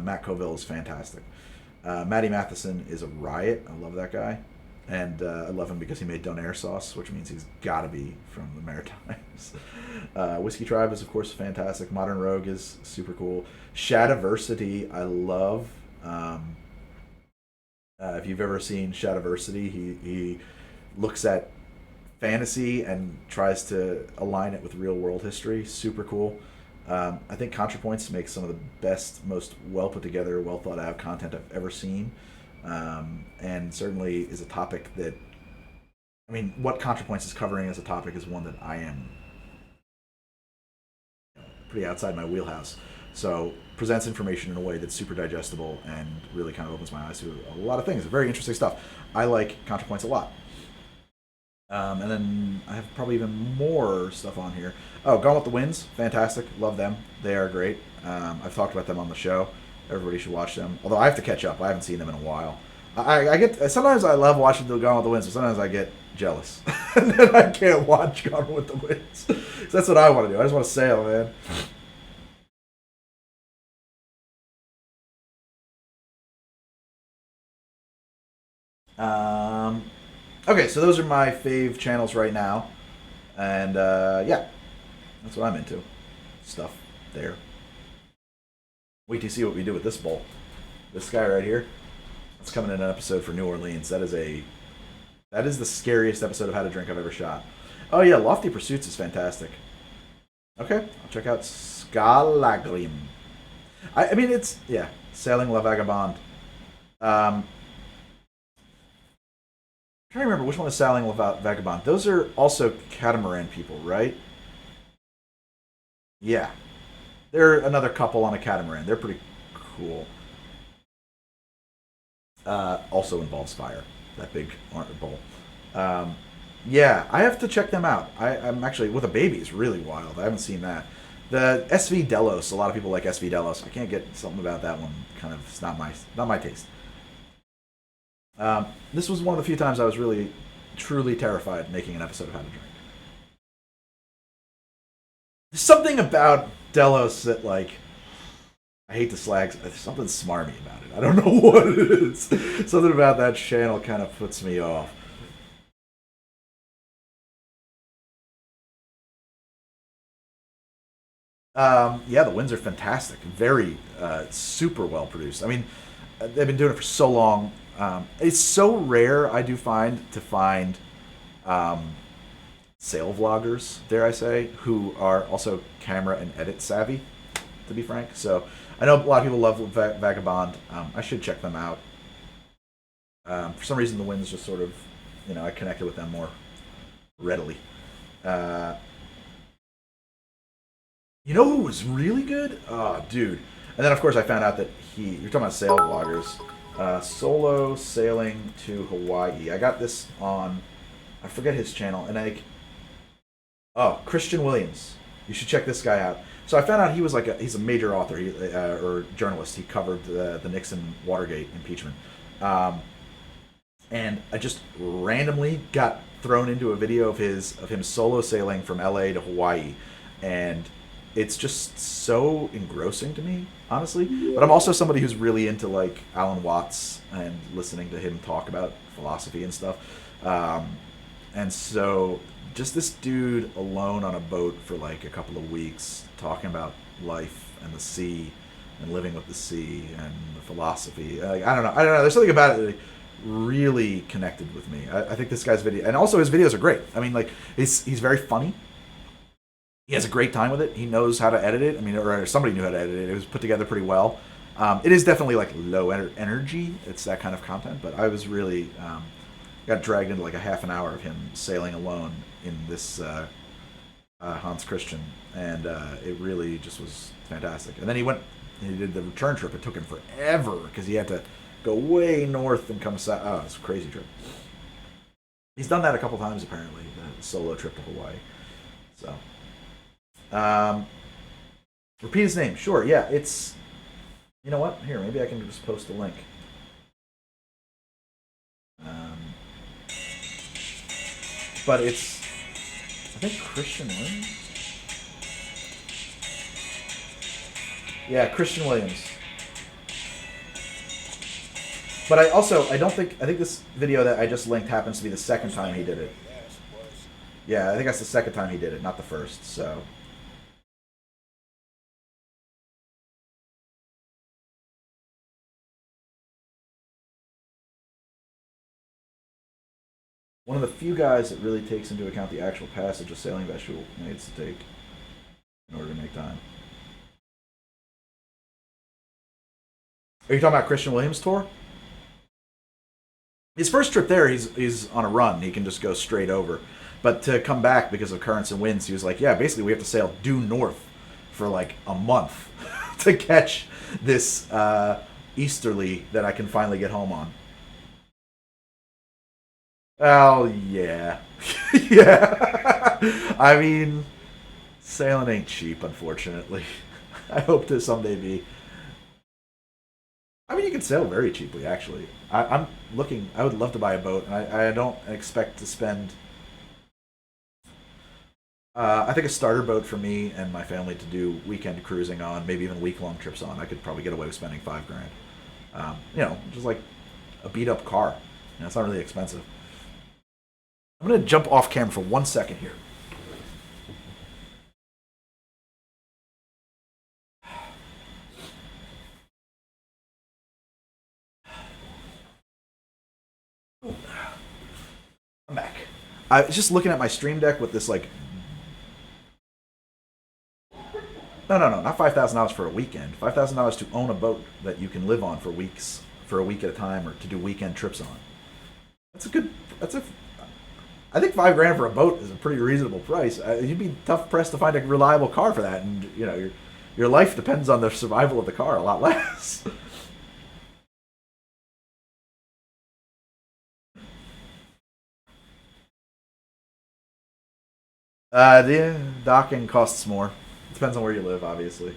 Matt Colville is fantastic. Matty Matheson is a riot. I love that guy. And I love him because he made Donair sauce, which means he's got to be from the Maritimes. Whiskey Tribe is, of course, fantastic. Modern Rogue is super cool. Shadiversity, I love. If you've ever seen Shadiversity, he looks at fantasy and tries to align it with real world history. Super cool. I think ContraPoints makes some of the best, most well put together, well thought out content I've ever seen. And certainly is a topic that, I mean, what ContraPoints is covering as a topic is one that I am pretty outside my wheelhouse. So presents information in a way that's super digestible and really kind of opens my eyes to a lot of things. Very interesting stuff. I like ContraPoints a lot. And then I have probably even more stuff on here. Oh, Gone with the Winds, fantastic. Love them. They are great. I've talked about them on the show. Everybody should watch them. Although I have to catch up. I haven't seen them in a while. I get sometimes I love watching the Gone with the Winds, but sometimes I get jealous, and then I can't watch Gone with the Winds. So that's what I want to do. I just want to sail, man. Okay, so those are my fave channels right now, and yeah, that's what I'm into. Stuff there. Wait to see what we do with this bowl. This guy right here. That's coming in an episode for New Orleans. That is the scariest episode of How to Drink I've ever shot. Oh yeah, Lofty Pursuits is fantastic. Okay, I'll check out Scalagrim. I mean it's yeah, Sailing La Vagabond. I'm trying to remember which one is Sailing La Vagabond. Those are also catamaran people, right? Yeah, they're another couple on a catamaran. They're pretty cool. Also involves fire. That big orange bowl. Um, yeah, I have to check them out. I'm actually with a baby is really wild. I haven't seen that. The SV Delos. A lot of people like SV Delos. I can't get something about that one. Kind of, it's not my taste. This was one of the few times I was really, truly terrified making an episode of How to Drink. There's something about Delos that like I hate to slag. There's something smarmy about it. I don't know what it is. Something about that channel kind of puts me off. Yeah, the wins are fantastic. Very super well produced. I mean, they've been doing it for so long. It's so rare, I do find, to find um, sail vloggers, dare I say, who are also camera and edit savvy, to be frank. So I know a lot of people love Vagabond. I should check them out. For some reason, the wins just sort of, I connected with them more readily. Uh, you know who was really good? Oh, dude. And then, of course, I found out that you're talking about sail vloggers. Solo sailing to Hawaii. I got this on, I forget his channel, and Christian Williams. You should check this guy out. So I found out he was he's a major author or journalist. He covered the Nixon Watergate impeachment. And I just randomly got thrown into a video of him solo sailing from LA to Hawaii. and it's just so engrossing to me, honestly. But I'm also somebody who's really into like Alan Watts and listening to him talk about philosophy and stuff. Um, and so just this dude alone on a boat for like a couple of weeks talking about life and the sea and living with the sea and the philosophy. Like, I don't know. I don't know. There's something about it that really connected with me. I think this guy's video, and also his videos are great. I mean, like he's very funny. He has a great time with it. He knows how to edit it. I mean, or somebody knew how to edit it. It was put together pretty well. It is definitely like low energy. It's that kind of content. But I was really got dragged into like a half an hour of him sailing alone in this Hans Christian, and it really just was fantastic. And then he went, he did the return trip. It took him forever because he had to go way north and come south. Oh, it's a crazy trip. He's done that a couple times apparently. The solo trip to Hawaii. So, repeat his name. Sure. Yeah, it's. You know what? Here, maybe I can just post a link. Um, but it's, I think Christian Williams. Yeah, Christian Williams. But I don't think, I think this video that I just linked happens to be the second time he did it. Yeah, I think that's the second time he did it, not the first. So one of the few guys that really takes into account the actual passage a sailing vessel needs to take in order to make time. Are you talking about Christian Williams' tour? His first trip there, he's on a run. He can just go straight over. But to come back because of currents and winds, he was like, yeah, basically we have to sail due north for like a month to catch this easterly that I can finally get home on. Oh yeah, yeah. I mean, sailing ain't cheap, unfortunately. I hope to someday be. I mean, you can sail very cheaply, actually. I'm looking. I would love to buy a boat, and I don't expect to spend. I think a starter boat for me and my family to do weekend cruising on, maybe even week long trips on. I could probably get away with spending 5 grand. Just like a beat up car. It's not really expensive. I'm gonna jump off camera for 1 second here. I'm back. I was just looking at my stream deck with this like no, not $5,000 for a weekend. $5,000 to own a boat that you can live on for weeks, for a week at a time, or to do weekend trips on. That's a good. That's a. I think 5 grand for a boat is a pretty reasonable price. You'd be tough pressed to find a reliable car for that, and your life depends on the survival of the car a lot less. The docking costs more. Depends on where you live, obviously.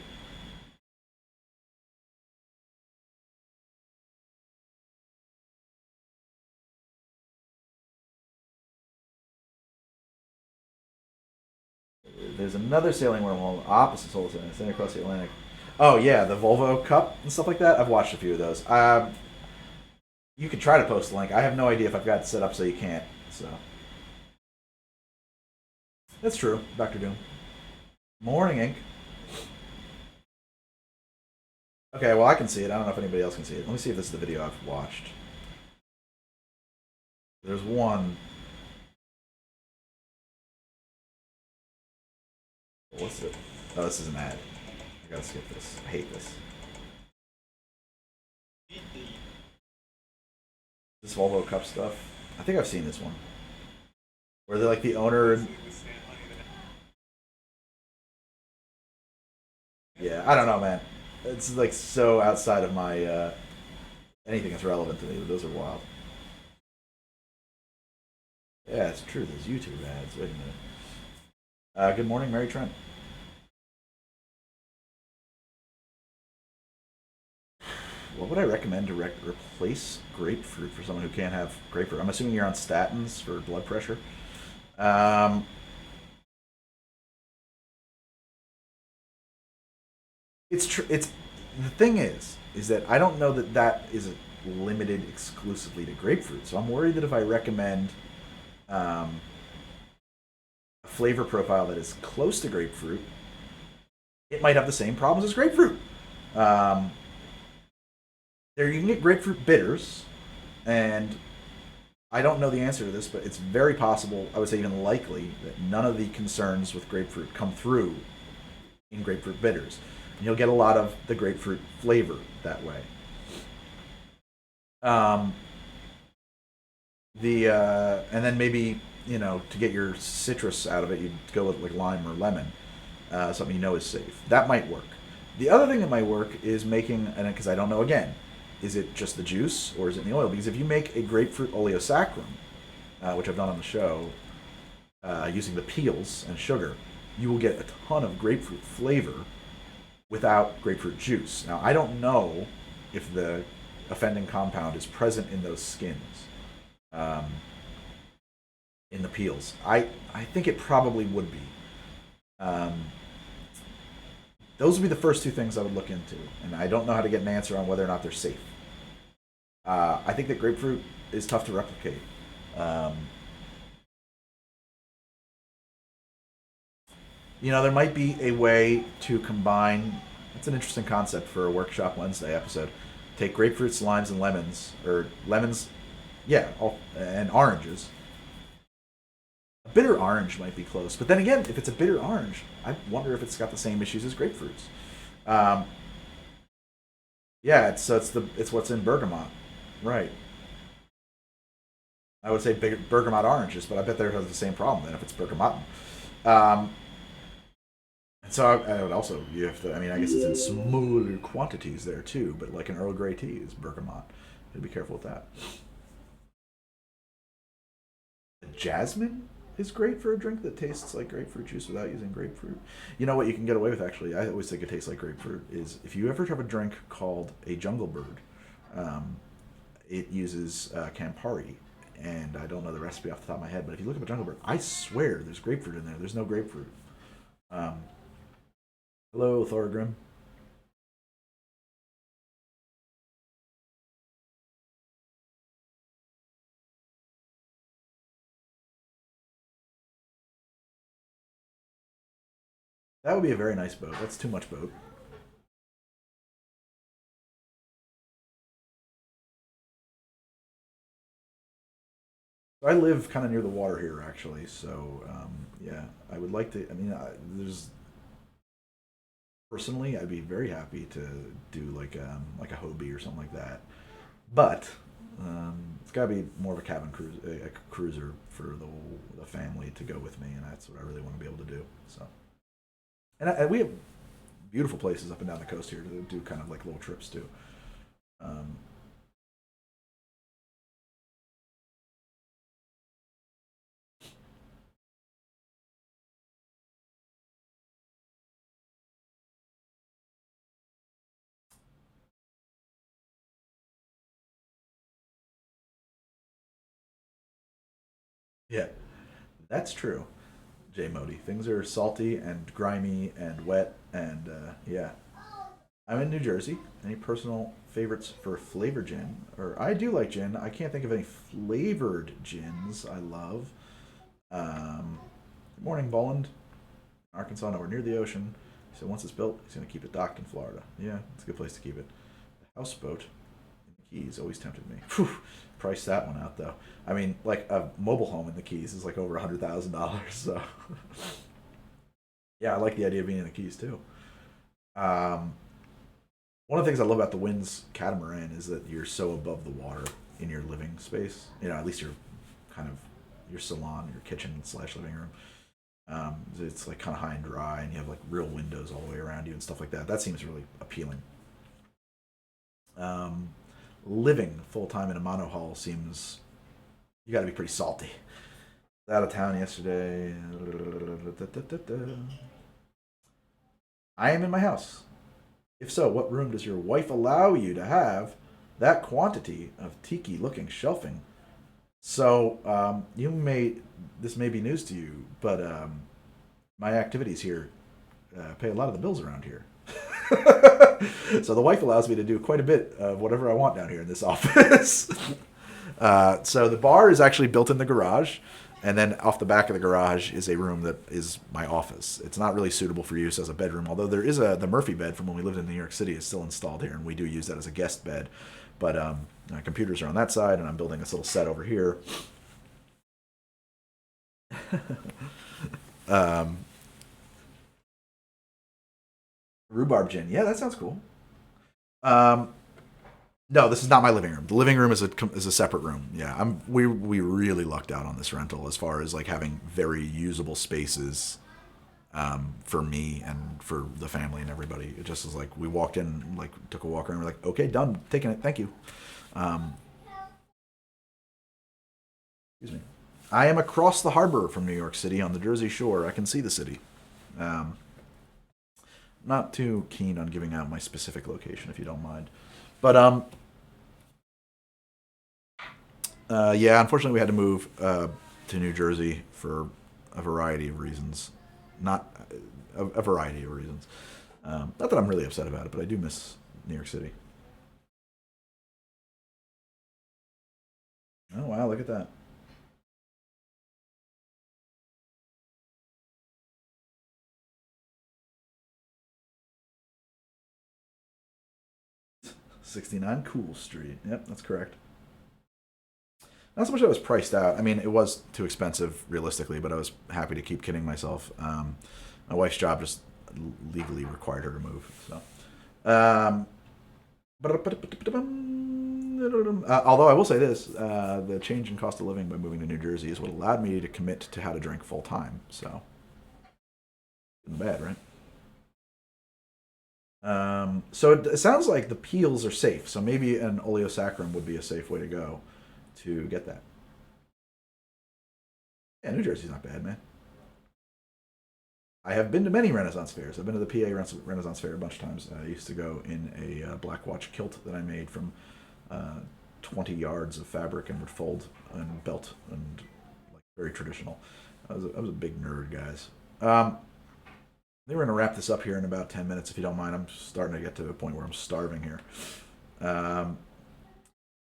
There's another sailing wormhole opposite Soul Sailing, sailing across the Atlantic. Oh yeah, the Volvo Cup and stuff like that. I've watched a few of those. You could try to post a link. I have no idea if I've got it set up so you can't. So that's true, Doctor Doom. Morning Ink. Okay, well I can see it. I don't know if anybody else can see it. Let me see if this is the video I've watched. There's one. What's it? Oh, this is an ad. I gotta skip this. I hate this. This Volvo Cup stuff. I think I've seen this one. Where they're like the owner. Yeah, I don't know, man. It's like so outside of my anything that's relevant to me. Those are wild. Yeah, it's true. There's YouTube ads. Wait a minute. Good morning, Mary Trent. What would I recommend to replace grapefruit for someone who can't have grapefruit? I'm assuming you're on statins for blood pressure. Um, It's the thing is that I don't know that that is limited exclusively to grapefruit. So I'm worried that if I recommend um, a flavor profile that is close to grapefruit, it might have the same problems as grapefruit. Um, there you can get grapefruit bitters, and I don't know the answer to this, but it's very possible, I would say even likely, that none of the concerns with grapefruit come through in grapefruit bitters. And you'll get a lot of the grapefruit flavor that way. Um, and then maybe to get your citrus out of it, you'd go with like lime or lemon, something you know is safe. That might work. The other thing that might work is making, and because I don't know again, is it just the juice or is it in the oil? Because if you make a grapefruit oleosaccharum, which I've done on the show, using the peels and sugar, you will get a ton of grapefruit flavor without grapefruit juice. Now, I don't know if the offending compound is present in those skins, um, in the peels. I think it probably would be. Um, those would be the first two things I would look into, and I don't know how to get an answer on whether or not they're safe. I think that grapefruit is tough to replicate. Um, there might be a way to combine. That's an interesting concept for a workshop Wednesday episode. Take grapefruits, limes, and lemons, or lemons, yeah, and oranges. A bitter orange might be close, but then again, if it's a bitter orange, I wonder if it's got the same issues as grapefruits. Um, yeah, it's what's in bergamot, right? I would say bergamot oranges, but I bet there has the same problem then if it's bergamot. Um, and so I would also you have to. I mean, I guess it's in smaller quantities there too, but like an Earl Grey tea is bergamot. You be careful with that. Jasmine is great for a drink that tastes like grapefruit juice without using grapefruit. You know what you can get away with actually? I always think it tastes like grapefruit. Is if you ever have a drink called a Jungle Bird, um, it uses Campari, and I don't know the recipe off the top of my head, but if you look up a Jungle Bird, I swear there's grapefruit in there. There's no grapefruit. Um, Hello, Thorgrim. That would be a very nice boat. That's too much boat. I live kind of near the water here, actually. So yeah, I would like to. I mean, there's personally, I'd be very happy to do like a Hobie or something like that. But it's got to be more of a cabin cruise, a cruiser for the family to go with me, and that's what I really want to be able to do. So, and we have beautiful places up and down the coast here to do kind of like little trips to. Um, yeah, that's true. J Modi. Things are salty and grimy and wet, and yeah. I'm in New Jersey. Any personal favorites for flavor gin? Or I do like gin. I can't think of any flavored gins I love. Good morning, Bolland. Arkansas, nowhere near the ocean. So once it's built, he's going to keep it docked in Florida. Yeah, it's a good place to keep it. The houseboat in the Keys always tempted me. Phew, price that one out though. I mean, like a mobile home in the Keys is like over $100,000. So yeah, I like the idea of being in the Keys too. Um, One of the things I love about the Wind's catamaran is that you're so above the water in your living space. At least your kind of your salon, your kitchen slash living room. It's like kind of high and dry, and you have like real windows all the way around you and stuff like that. That seems really appealing. Um, Living full time in a monohull seems you got to be pretty salty. Out of town yesterday. I am in my house. If so, what room does your wife allow you to have that quantity of tiki looking shelving? So, this may be news to you, but my activities here pay a lot of the bills around here. So the wife allows me to do quite a bit of whatever I want down here in this office. So the bar is actually built in the garage, and then off the back of the garage is a room that is my office. It's not really suitable for use as a bedroom, although there is the Murphy bed from when we lived in New York City is still installed here, and we do use that as a guest bed. But my computers are on that side, and I'm building this little set over here. Rhubarb gin. Yeah, that sounds cool. Um, no, this is not my living room. The living room is a separate room. Yeah, we really lucked out on this rental as far as like having very usable spaces for me and for the family and everybody. It just was like we walked in, like took a walk around, we're like, okay, done, taking it, thank you. Um, Excuse me. I am across the harbor from New York City on the Jersey Shore. I can see the city. Um, Not too keen on giving out my specific location, if you don't mind. But yeah, unfortunately, we had to move to New Jersey for a variety of reasons. Not a variety of reasons. Not that I'm really upset about it, but I do miss New York City. Oh wow, look at that. 69 Cool Street. Yep, that's correct. Not so much that it was priced out. I mean, it was too expensive realistically, but I was happy to keep kidding myself. My wife's job just legally required her to move. So, although I will say this, the change in cost of living by moving to New Jersey is what allowed me to commit to how to drink full time. So, isn't bad, right? So it sounds like the peels are safe. So maybe an oleosaccharum would be a safe way to go to get that. Yeah, New Jersey's not bad, man. I have been to many Renaissance fairs. I've been to the PA Renaissance Fair a bunch of times. I used to go in a Black Watch kilt that I made from uh, 20 yards of fabric and would fold and belt and like very traditional. I was a big nerd, guys. I think we're going to wrap this up here in about 10 minutes if you don't mind. I'm starting to get to a point where I'm starving here. Um,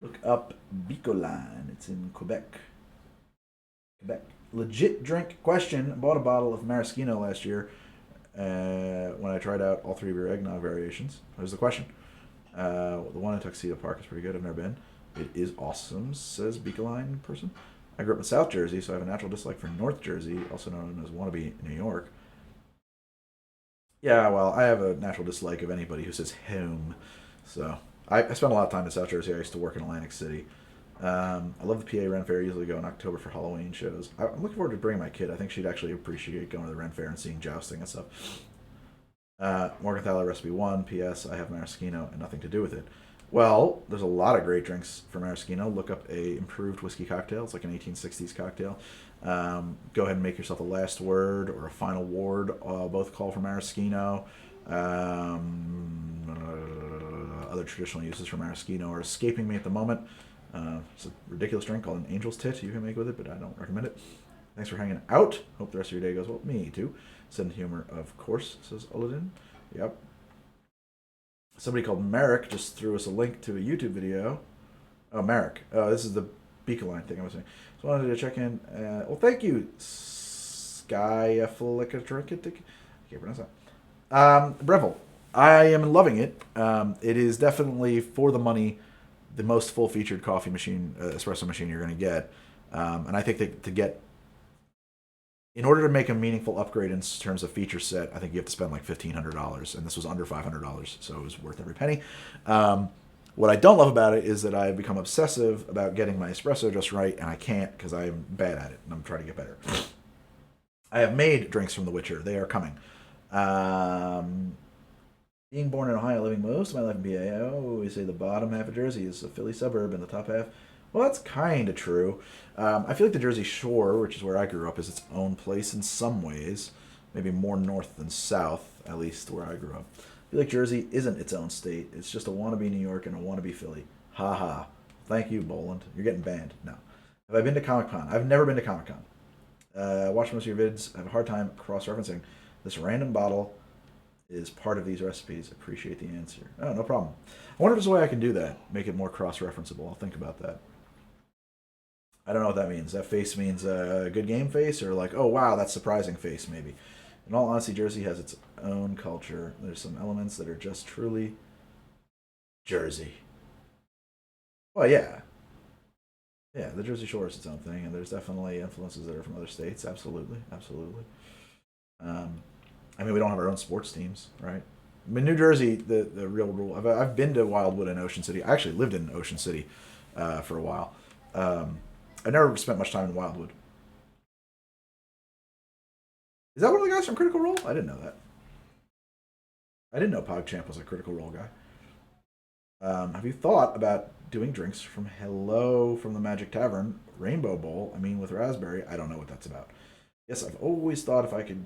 Look up Bicoline. It's in Quebec. Quebec. Legit drink question. Bought a bottle of maraschino last year when I tried out all three of your eggnog variations. Here's the question. The one in Tuxedo Park is pretty good. I've never been. It is awesome, says Beakeline person. I grew up in South Jersey, so I have a natural dislike for North Jersey, also known as wannabe New York. Yeah, well, I have a natural dislike of anybody who says home. So I spent a lot of time in South Jersey. I used to work in Atlantic City. I love the PA Ren Fair. I usually go in October for Halloween shows. I'm looking forward to bringing my kid. I think she'd actually appreciate going to the Ren Fair and seeing jousting and stuff. Morganthaler Recipe 1, P.S. I have maraschino and nothing to do with it. Well, there's a lot of great drinks for maraschino. Look up a improved whiskey cocktail. It's like an 1860s cocktail. Go ahead and make yourself a last word or a final ward. Both call for maraschino. Other traditional uses for maraschino are escaping me at the moment. It's a ridiculous drink called an angel's tit you can make with it, but I don't recommend it. Thanks for hanging out. Hope the rest of your day goes well. Me too. Send humor, of course, says Uladin. Yep. Somebody called Merrick just threw us a link to a YouTube video. Oh, Merrick. This is the Beakerline thing I was saying. So I wanted to check in. Well, thank you, Skyaflicatricatic. I can't pronounce that. Breville. I am loving it. It is definitely, for the money, the most full-featured coffee machine, espresso machine you're going to get. And I think that to get, in order to make a meaningful upgrade in terms of feature set, I think you have to spend like $1,500, and this was under $500, so it was worth every penny. What I don't love about it is that I've become obsessive about getting my espresso just right, and I can't because I'm bad at it, and I'm trying to get better. I have made drinks from The Witcher. They are coming. Um, Being born in Ohio, living most of my life in PA, I always say the bottom half of Jersey is a Philly suburb, and the top half, well, that's kind of true. I feel like the Jersey Shore, which is where I grew up, is its own place in some ways. Maybe more north than south, at least where I grew up. I feel like Jersey isn't its own state. It's just a wannabe New York and a wannabe Philly. Ha ha. Thank you, Boland. You're getting banned. No. Have I been to Comic Con? I've never been to Comic Con. Watch most of your vids. I have a hard time cross referencing this random bottle is part of these recipes. Appreciate the answer. Oh, no problem. I wonder if there's a way I can do that. Make it more cross-referenceable. I'll think about that. I don't know what that means. That face means a good game face, or like, oh wow, that's surprising face, maybe. In all honesty, Jersey has its own culture. There's some elements that are just truly Jersey. Well, yeah, yeah. The Jersey Shore is its own thing, and there's definitely influences that are from other states. Absolutely, absolutely. Um, I mean, we don't have our own sports teams, right? I mean, New Jersey, the real rule. I've been to Wildwood and Ocean City. I actually lived in Ocean City for a while. Um, I never spent much time in Wildwood. Is that one of the guys from Critical Role? I didn't know that. I didn't know PogChamp was a Critical Role guy. Have you thought about doing drinks from Hello from the Magic Tavern, Rainbow Bowl? I mean, with raspberry. I don't know what that's about. Yes, I've always thought if I could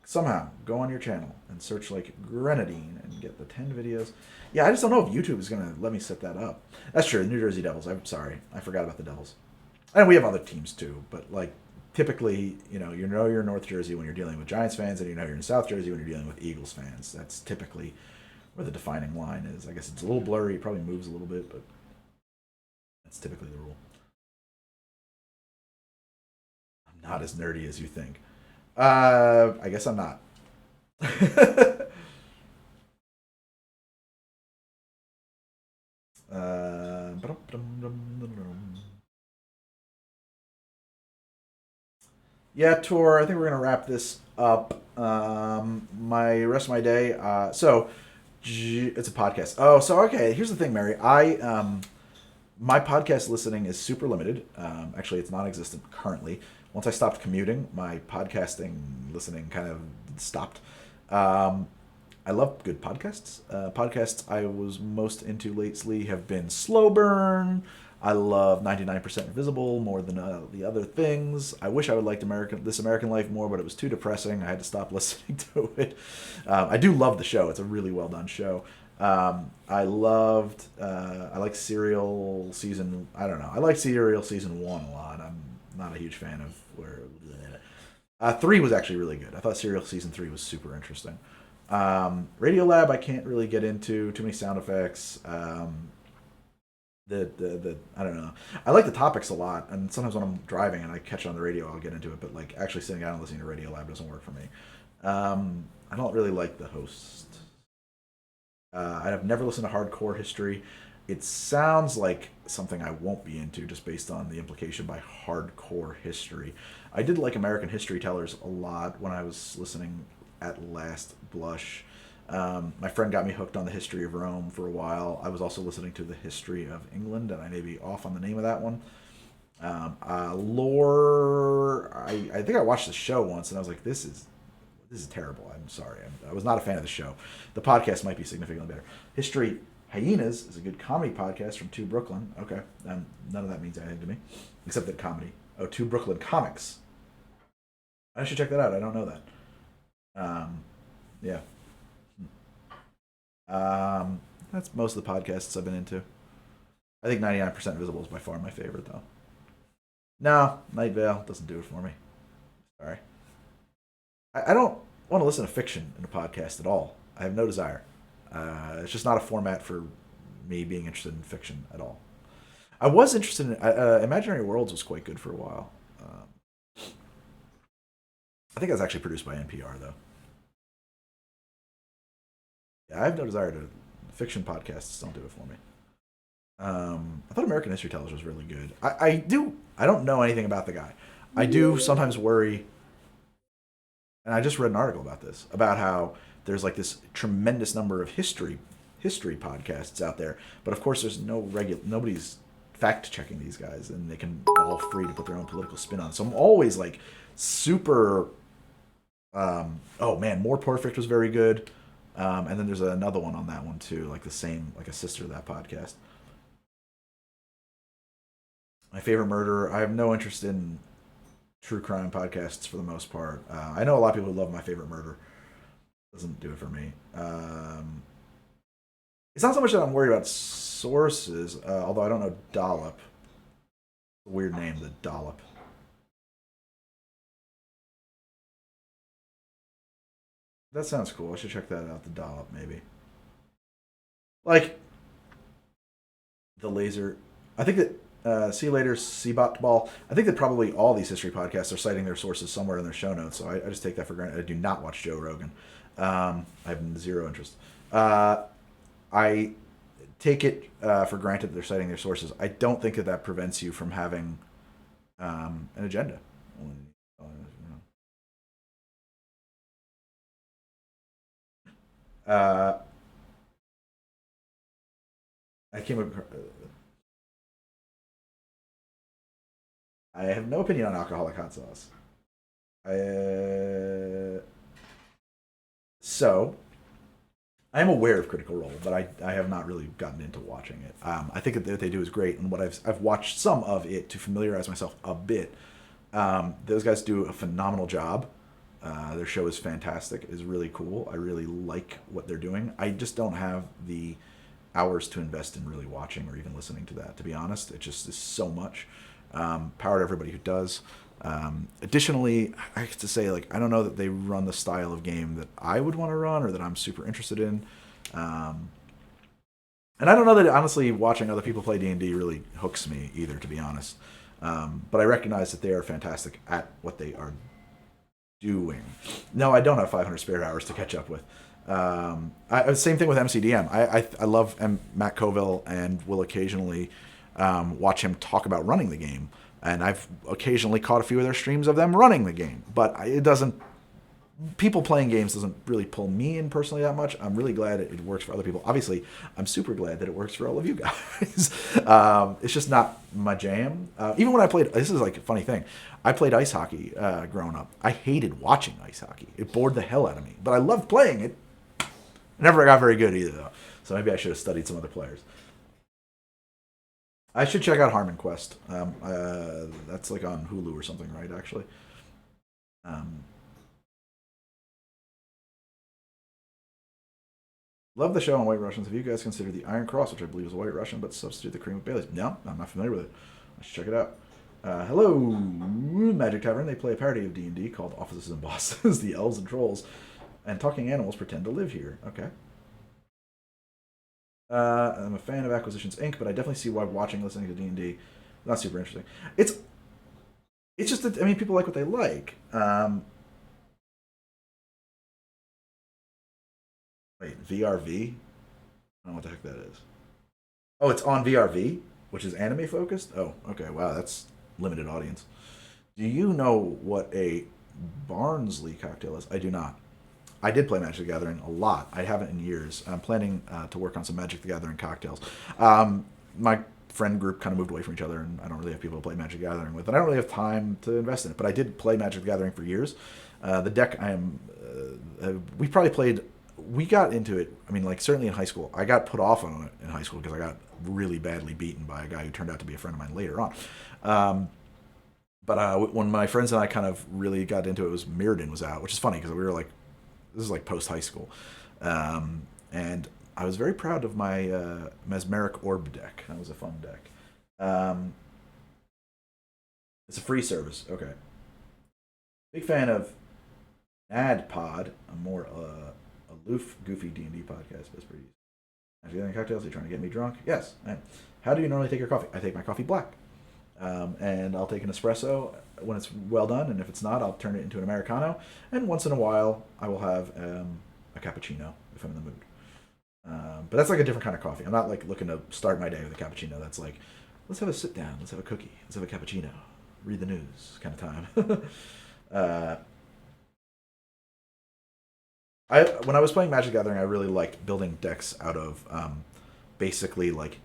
somehow go on your channel and search like grenadine and get the 10 videos. Yeah, I just don't know if YouTube is going to let me set that up. That's true. The New Jersey Devils. I'm sorry. I forgot about the Devils. And we have other teams too, but like typically, you know you're in North Jersey when you're dealing with Giants fans, and you know you're in South Jersey when you're dealing with Eagles fans. That's typically where the defining line is. I guess it's a little blurry. It probably moves a little bit, but that's typically the rule. I'm not as nerdy as you think. I guess I'm not. uh, yeah, tour. I think we're gonna wrap this up. My rest of my day. It's a podcast. Oh, so okay. Here's the thing, Mary. My podcast listening is super limited. Actually, it's non-existent currently. Once I stopped commuting, my podcasting listening kind of stopped. Um, I love good podcasts. Podcasts I was most into lately have been Slow Burn. I love 99% Invisible more than the other things. I wish I would liked This American Life more, but it was too depressing. I had to stop listening to it. I do love the show. It's a really well done show. I like Serial season. I don't know. I like Serial season one a lot. I'm not a huge fan of where. Three was actually really good. I thought Serial season three was super interesting. Radiolab, I can't really get into too many sound effects. The I don't know. I like the topics a lot, and sometimes when I'm driving and I catch it on the radio, I'll get into it. But like actually sitting down and listening to Radiolab doesn't work for me. I don't really like the host. I've never listened to Hardcore History. It sounds like something I won't be into just based on the implication by hardcore history. I did like American History Tellers a lot when I was listening at Last Blush. My friend got me hooked on the history of Rome for a while. I was also listening to the history of England, and I may be off on the name of that one. Lore, I think I watched the show once, and I was like, this is terrible. I'm sorry. I was not a fan of the show. The podcast might be significantly better. History Hyenas is a good comedy podcast from Two Brooklyn. Okay, none of that means anything to me, except that comedy. Oh, Two Brooklyn Comics. I should check that out. I don't know that. Yeah. That's most of the podcasts I've been into. I think 99% Invisible is by far my favorite, though. No, Night Vale doesn't do it for me. Sorry. I don't want to listen to fiction in a podcast at all. I have no desire. It's just not a format for me being interested in fiction at all. I was interested in Imaginary Worlds was quite good for a while. I think that's actually produced by NPR though. Yeah, I have no desire to. Fiction podcasts don't do it for me. I thought American History Tellers was really good. I do. I don't know anything about the guy. I do sometimes worry, and I just read an article about this about how there's like this tremendous number of history podcasts out there, but of course there's nobody's fact checking these guys, and they can all free to put their own political spin on it. So I'm always like super. Oh man, More Perfect was very good. And then there's another one on that one too, like the same, like a sister of that podcast. My favorite murder. I have no interest in true crime podcasts for the most part. I know a lot of people who love My Favorite Murder. Doesn't do it for me. It's not so much that I'm worried about sources, although I don't know Dollop. Weird name, the Dollop. That sounds cool. I should check that out. The dollop, maybe. Like the laser. I think that see you later, Seabot Ball. I think that probably all these history podcasts are citing their sources somewhere in their show notes. So I just take that for granted. I do not watch Joe Rogan. I have zero interest. I take it for granted that they're citing their sources. I don't think that that prevents you from having an agenda. Uh, I came. I have no opinion on alcoholic hot sauce. So I am aware of Critical Role, but I have not really gotten into watching it. I think that what they do is great, and what I've watched some of it to familiarize myself a bit. Those guys do a phenomenal job. Their show is fantastic. It is really cool. I really like what they're doing. I just don't have the hours to invest in really watching or even listening to that. To be honest, it just is so much. Power to everybody who does. Additionally, I have to say, like, I don't know that they run the style of game that I would want to run or that I'm super interested in. Um, and I don't know that honestly watching other people play D&D really hooks me either, to be honest. But I recognize that they are fantastic at what they are doing. No, I don't have 500 spare hours to catch up with. Same thing with MCDM. I love Matt Colville and will occasionally watch him talk about running the game. And I've occasionally caught a few of their streams of them running the game. But it doesn't. People playing games doesn't really pull me in personally that much. I'm really glad it works for other people. Obviously, I'm super glad that it works for all of you guys. It's just not my jam. Even when I played, this is like a funny thing. I played ice hockey growing up. I hated watching ice hockey. It bored the hell out of me. But I loved playing it. I never got very good either, though. So maybe I should have studied some other players. I should check out Harmon Quest. That's like on Hulu or something, right? Actually. Um, Love the show on White Russians. Have you guys considered the Iron Cross, which I believe is a White Russian, but substitute the cream with Bailey's? No, I'm not familiar with it. Let's check it out. Hello, Magic Tavern. They play a parody of D&D called Offices and Bosses. The elves and trolls and talking animals pretend to live here. Okay. I'm a fan of Acquisitions Inc., but I definitely see why watching, listening to D&D not super interesting. It's it's just that I mean people like what they like. Wait, VRV? I don't know what the heck that is. Oh, it's on VRV, which is anime focused. Oh, okay. Wow, that's limited audience. Do you know what a Barnsley cocktail is? I do not. I did play Magic the Gathering a lot. I haven't in years. I'm planning to work on some Magic the Gathering cocktails. My friend group kind of moved away from each other, and I don't really have people to play Magic the Gathering with, and I don't really have time to invest in it. But I did play Magic the Gathering for years. The deck I am, we probably played. We got into it. I mean, like certainly in high school, I got put off on it in high school because I got really badly beaten by a guy who turned out to be a friend of mine later on. Um, but when my friends and I kind of really got into it, was Mirrodin was out, which is funny because we were like, this is like post high school, and I was very proud of my Mesmeric Orb deck. That was a fun deck. Um, it's a free service. Okay. Big fan of NADPod, a more aloof, goofy D&D podcast. That's pretty easy. As you getting cocktails, are you trying to get me drunk? Yes. How do you normally take your coffee? I take my coffee black. And I'll take an espresso when it's well done, and if it's not, I'll turn it into an Americano. And once in a while, I will have a cappuccino if I'm in the mood. But that's like a different kind of coffee. I'm not like looking to start my day with a cappuccino. That's like, let's have a sit down, let's have a cookie, let's have a cappuccino, read the news kind of time. uh, I when I was playing Magic the Gathering, I really liked building decks out of basically like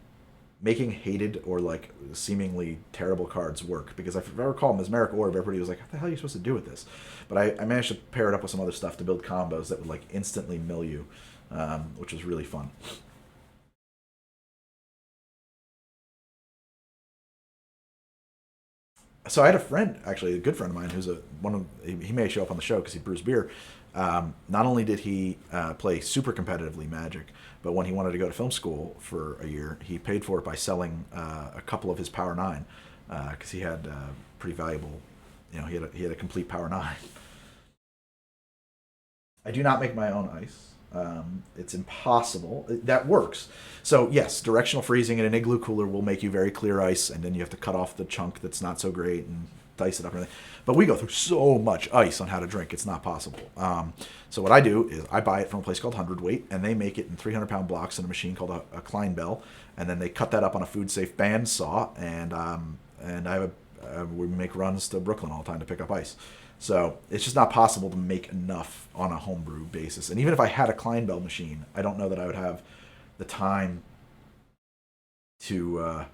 making hated or like seemingly terrible cards work. Because if I recall, Mesmeric Orb, everybody was like, "What the hell are you supposed to do with this?" But I managed to pair it up with some other stuff to build combos that would like instantly mill you, which was really fun. So I had a friend, actually a good friend of mine, who's a one of he may show up on the show because he brews beer. Not only did he play super competitively Magic, but when he wanted to go to film school for a year, he paid for it by selling a couple of his Power Nine because he had pretty valuable, he had a complete Power Nine. I do not make my own ice. It's impossible. That works. So yes, directional freezing in an igloo cooler will make you very clear ice, and then you have to cut off the chunk that's not so great and dice it up and everything. But we go through so much ice on how to drink; it's not possible. So what I do is I buy it from a place called Hundredweight, and they make it in 300-pound blocks in a machine called a Klein Bell, and then they cut that up on a food-safe band saw, and I have we make runs to Brooklyn all the time to pick up ice. So it's just not possible to make enough on a homebrew basis. And even if I had a Klein Bell machine, I don't know that I would have the time to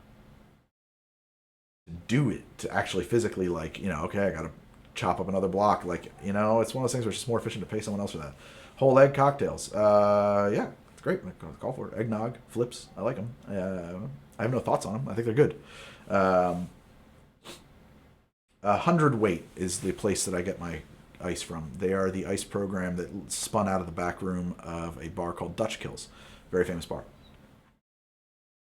do it, to actually physically, like, okay, I got to chop up another block. Like, it's one of those things where it's just more efficient to pay someone else for that. Whole egg cocktails. Yeah, it's great. I call for it. Eggnog, flips. I like them. I have no thoughts on them. I think they're good. 100 Weight is the place that I get my ice from. They are the ice program that spun out of the back room of a bar called Dutch Kills, very famous bar.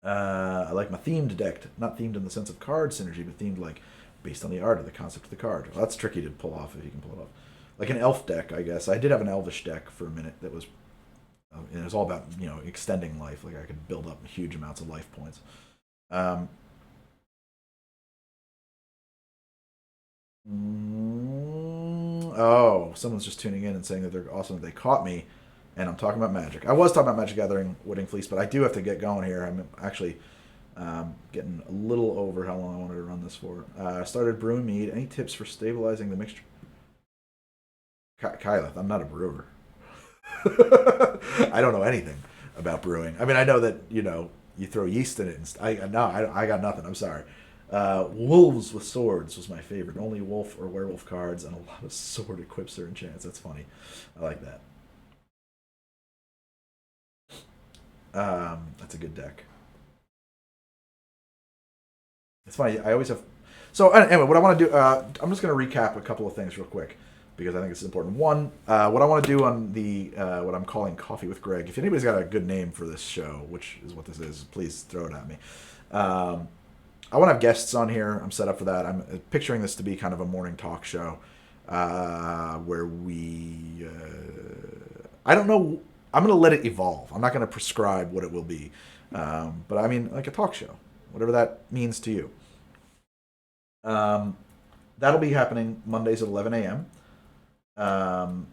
I like my themed deck, not themed in the sense of card synergy, but themed like based on the art of the concept of the card. Well, that's tricky to pull off if you can pull it off. Like an elf deck, I guess. I did have an elvish deck for a minute that was, and it was all about extending life. Like I could build up huge amounts of life points. Um, oh, someone's just tuning in and saying that they're awesome. They caught me, and I'm talking about Magic. I was talking about Magic Gathering, Wooding Fleece, but I do have to get going here. I'm actually getting a little over how long I wanted to run this for. I started brewing mead. Any tips for stabilizing the mixture? Kyleth, I'm not a brewer. I don't know anything about brewing. I mean, I know that you throw yeast in it. I got nothing. I'm sorry. Wolves with Swords was my favorite. Only wolf or werewolf cards and a lot of sword equips or enchants. That's funny. I like that. That's a good deck. It's funny. I always have. So anyway, what I want to do, I'm just going to recap a couple of things real quick because I think it's important. One, what I want to do on the what I'm calling Coffee with Greg. If anybody's got a good name for this show, which is what this is, please throw it at me. I want to have guests on here. I'm set up for that. I'm picturing this to be kind of a morning talk show where we. I don't know. I'm going to let it evolve. I'm not going to prescribe what it will be. But I mean, like a talk show, whatever that means to you. Um, that'll be happening Mondays at 11 a.m. Um,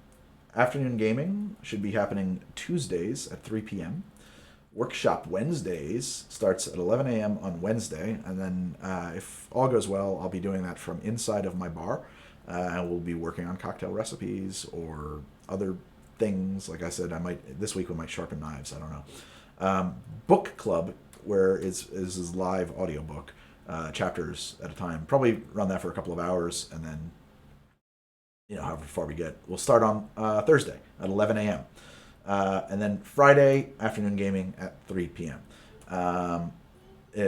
afternoon gaming should be happening Tuesdays at 3 p.m. Workshop Wednesdays starts at 11 a.m. on Wednesday, and then if all goes well, I'll be doing that from inside of my bar, and we'll be working on cocktail recipes or other things. Like I said, I might this week we might sharpen knives. I don't know. Book club, where is his live audiobook, chapters at a time. Probably run that for a couple of hours, and then however far we get, we'll start on Thursday at 11 a.m. And then Friday afternoon gaming at 3 p.m.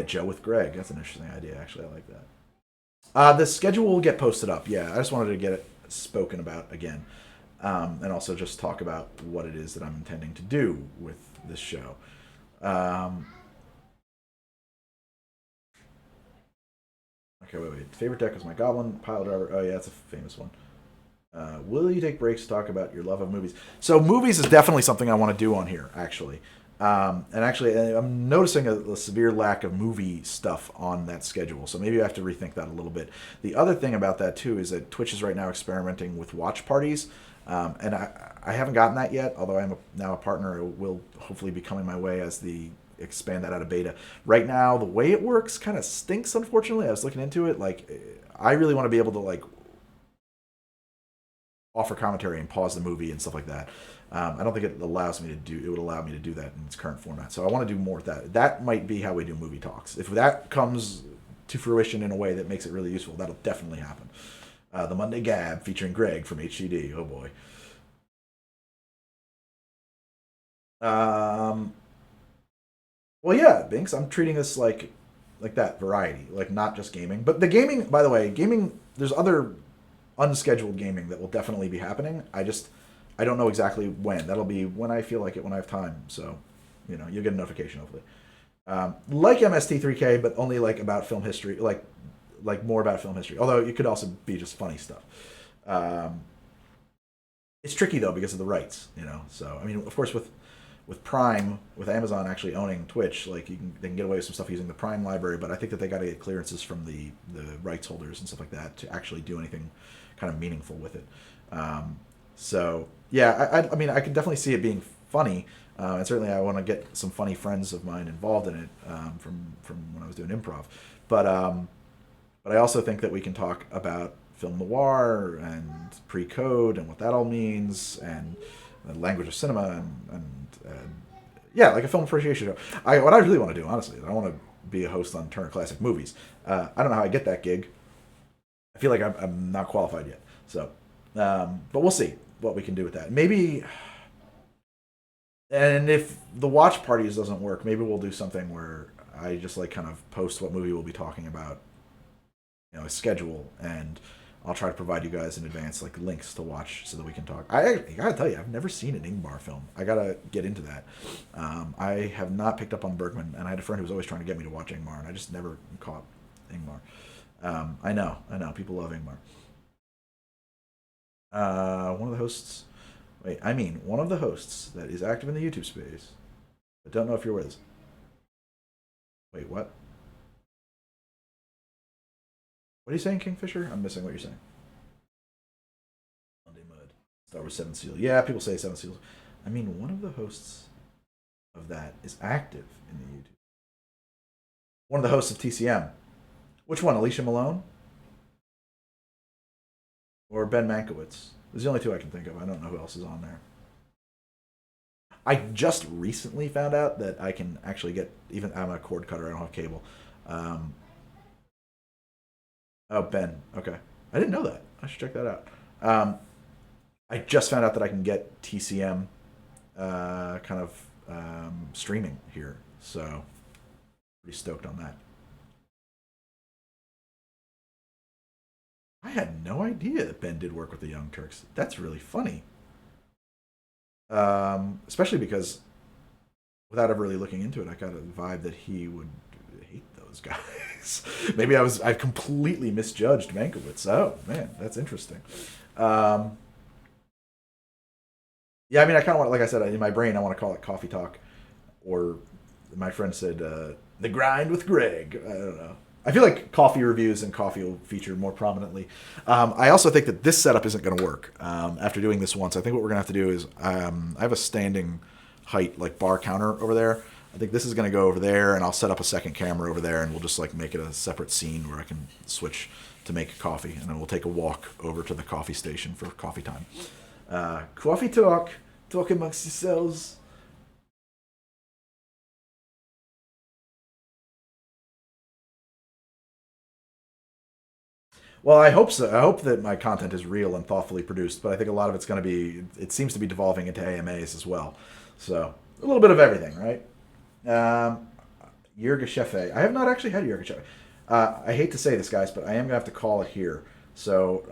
Joe with Greg. That's an interesting idea. Actually, I like that. The schedule will get posted up. Yeah, I just wanted to get it spoken about again, and also just talk about what it is that I'm intending to do with this show. Um, okay, wait. Favorite deck was my Goblin Pile Driver. Oh yeah, that's a famous one. Will you take breaks to talk about your love of movies? So movies is definitely something I want to do on here, actually. And actually, I'm noticing a severe lack of movie stuff on that schedule. So maybe I have to rethink that a little bit. The other thing about that, too, is that Twitch is right now experimenting with watch parties. And I haven't gotten that yet, although I'm now a partner. It will hopefully be coming my way as the expand that out of beta. Right now, the way it works kind of stinks, unfortunately. I was looking into it. Like, I really want to be able to, like, offer commentary and pause the movie and stuff like that. I don't think it allows me to do. It would allow me to do that in its current format. So I want to do more with that. That might be how we do movie talks. If that comes to fruition in a way that makes it really useful, that'll definitely happen. The Monday Gab featuring Greg from HCD. Oh boy. Um, well, yeah, Binks. I'm treating this like that variety, like not just gaming. But the gaming, by the way, gaming. There's other unscheduled gaming that will definitely be happening. I don't know exactly when. That'll be when I feel like it, when I have time. So, you'll get a notification hopefully. Like MST3K, but only like about film history, like more about film history. Although it could also be just funny stuff. Um, It's tricky though because of the rights, So I mean, of course, with Prime, with Amazon actually owning Twitch, like they can get away with some stuff using the Prime library, but I think that they got to get clearances from the rights holders and stuff like that to actually do anything kind of meaningful with it. Um, so yeah, I mean, I can definitely see it being funny, and certainly I want to get some funny friends of mine involved in it from when I was doing improv, but but I also think that we can talk about film noir and pre-code and what that all means and the language of cinema and yeah, like a film appreciation show. What I really want to do, honestly, I want to be a host on Turner Classic Movies. I don't know how I get that gig. I feel like I'm not qualified yet. So, but we'll see what we can do with that. Maybe, and if the watch parties doesn't work, maybe we'll do something where I just like kind of post what movie we'll be talking about, a schedule, and I'll try to provide you guys in advance like links to watch so that we can talk. I gotta tell you, I've never seen an Ingmar film. I gotta get into that. I have not picked up on Bergman, and I had a friend who was always trying to get me to watch Ingmar, and I just never caught Ingmar. I know, people love Ingmar. One of the hosts. Wait, I mean, one of the hosts that is active in the YouTube space. I don't know if you're with us. Wait, what? What are you saying, Kingfisher? I'm missing what you're saying. Monday Mud. Star Wars Seven Seal. Yeah, people say Seven Seals. I mean, one of the hosts of that is active in the YouTube. One of the hosts of TCM. Which one? Alicia Malone or Ben Mankiewicz? Those are the only two I can think of. I don't know who else is on there. I just recently found out that I can actually get even. I'm a cord cutter. I don't have cable. Um, oh, Ben. Okay, I didn't know that. I should check that out. Um, I just found out that I can get TCM kind of streaming here, so pretty stoked on that. I had no idea that Ben did work with the Young Turks. That's really funny, especially because without ever really looking into it, I got a vibe that he would hate those guys. Maybe I completely misjudged Mankiewicz. Oh man, that's interesting. Um, yeah, I mean, I kind of want, like I said, in my brain, I want to call it coffee talk, or my friend said the grind with Greg. I don't know. I feel like coffee reviews and coffee will feature more prominently. I also think that this setup isn't going to work. After doing this once, I think what we're going to have to do is I have a standing height like bar counter over there. I think this is going to go over there, and I'll set up a second camera over there, and we'll just like make it a separate scene where I can switch to make coffee, and then we'll take a walk over to the coffee station for coffee time. Coffee talk, talk amongst yourselves. Well, I hope so. I hope that my content is real and thoughtfully produced, but I think a lot of it's going to be. It seems to be devolving into AMAs as well. So a little bit of everything, right? Um, Yurga Shefe. I have not actually had Yurga Shefe. I hate to say this, guys, but I am gonna have to call it here. So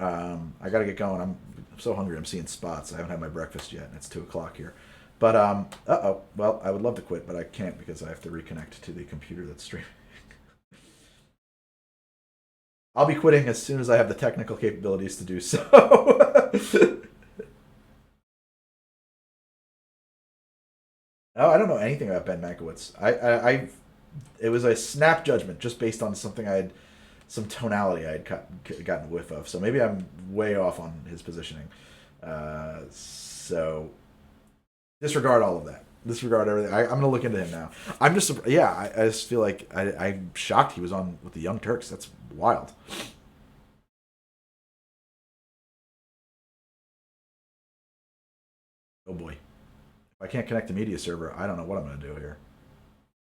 I got to get going. I'm so hungry. I'm seeing spots. I haven't had my breakfast yet, and it's 2 o'clock here. But oh. Well, I would love to quit, but I can't because I have to reconnect to the computer that's streaming. I'll be quitting as soon as I have the technical capabilities to do so. Oh, I don't know anything about Ben Mankiewicz. It was a snap judgment just based on something some tonality I had gotten a whiff of. So maybe I'm way off on his positioning. So disregard all of that. Disregard everything. I'm gonna look into him now. I'm just yeah. I just feel like I'm shocked he was on with the Young Turks. That's wild. Oh boy. If I can't connect to media server, I don't know what I'm gonna do here.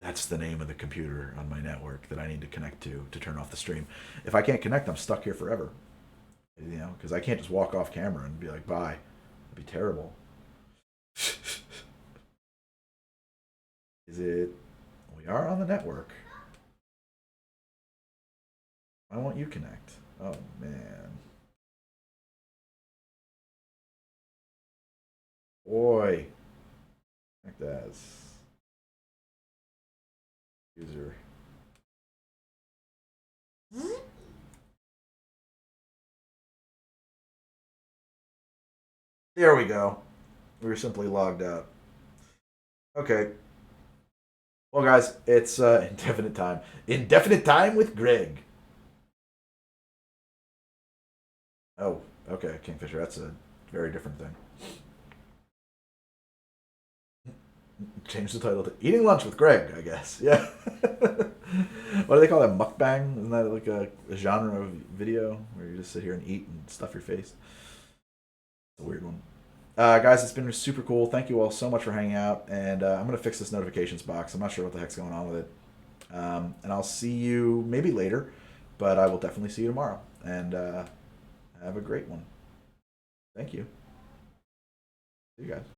That's the name of the computer on my network that I need to connect to turn off the stream. If I can't connect, I'm stuck here forever. Because I can't just walk off camera and be like, bye. That'd be terrible. Is it? We are on the network. Why won't you connect? Oh man, boy, like that user. There we go. We were simply logged out. Okay. Well, guys, it's indefinite time. Indefinite time with Greg. Oh, okay, Kingfisher. That's a very different thing. Change the title to Eating Lunch with Greg, I guess. Yeah. What do they call that? Mukbang? Isn't that like a genre of video where you just sit here and eat and stuff your face? It's a weird one. Guys, it's been super cool. Thank you all so much for hanging out. And I'm going to fix this notifications box. I'm not sure what the heck's going on with it. And I'll see you maybe later, but I will definitely see you tomorrow. And have a great one. Thank you. See you guys.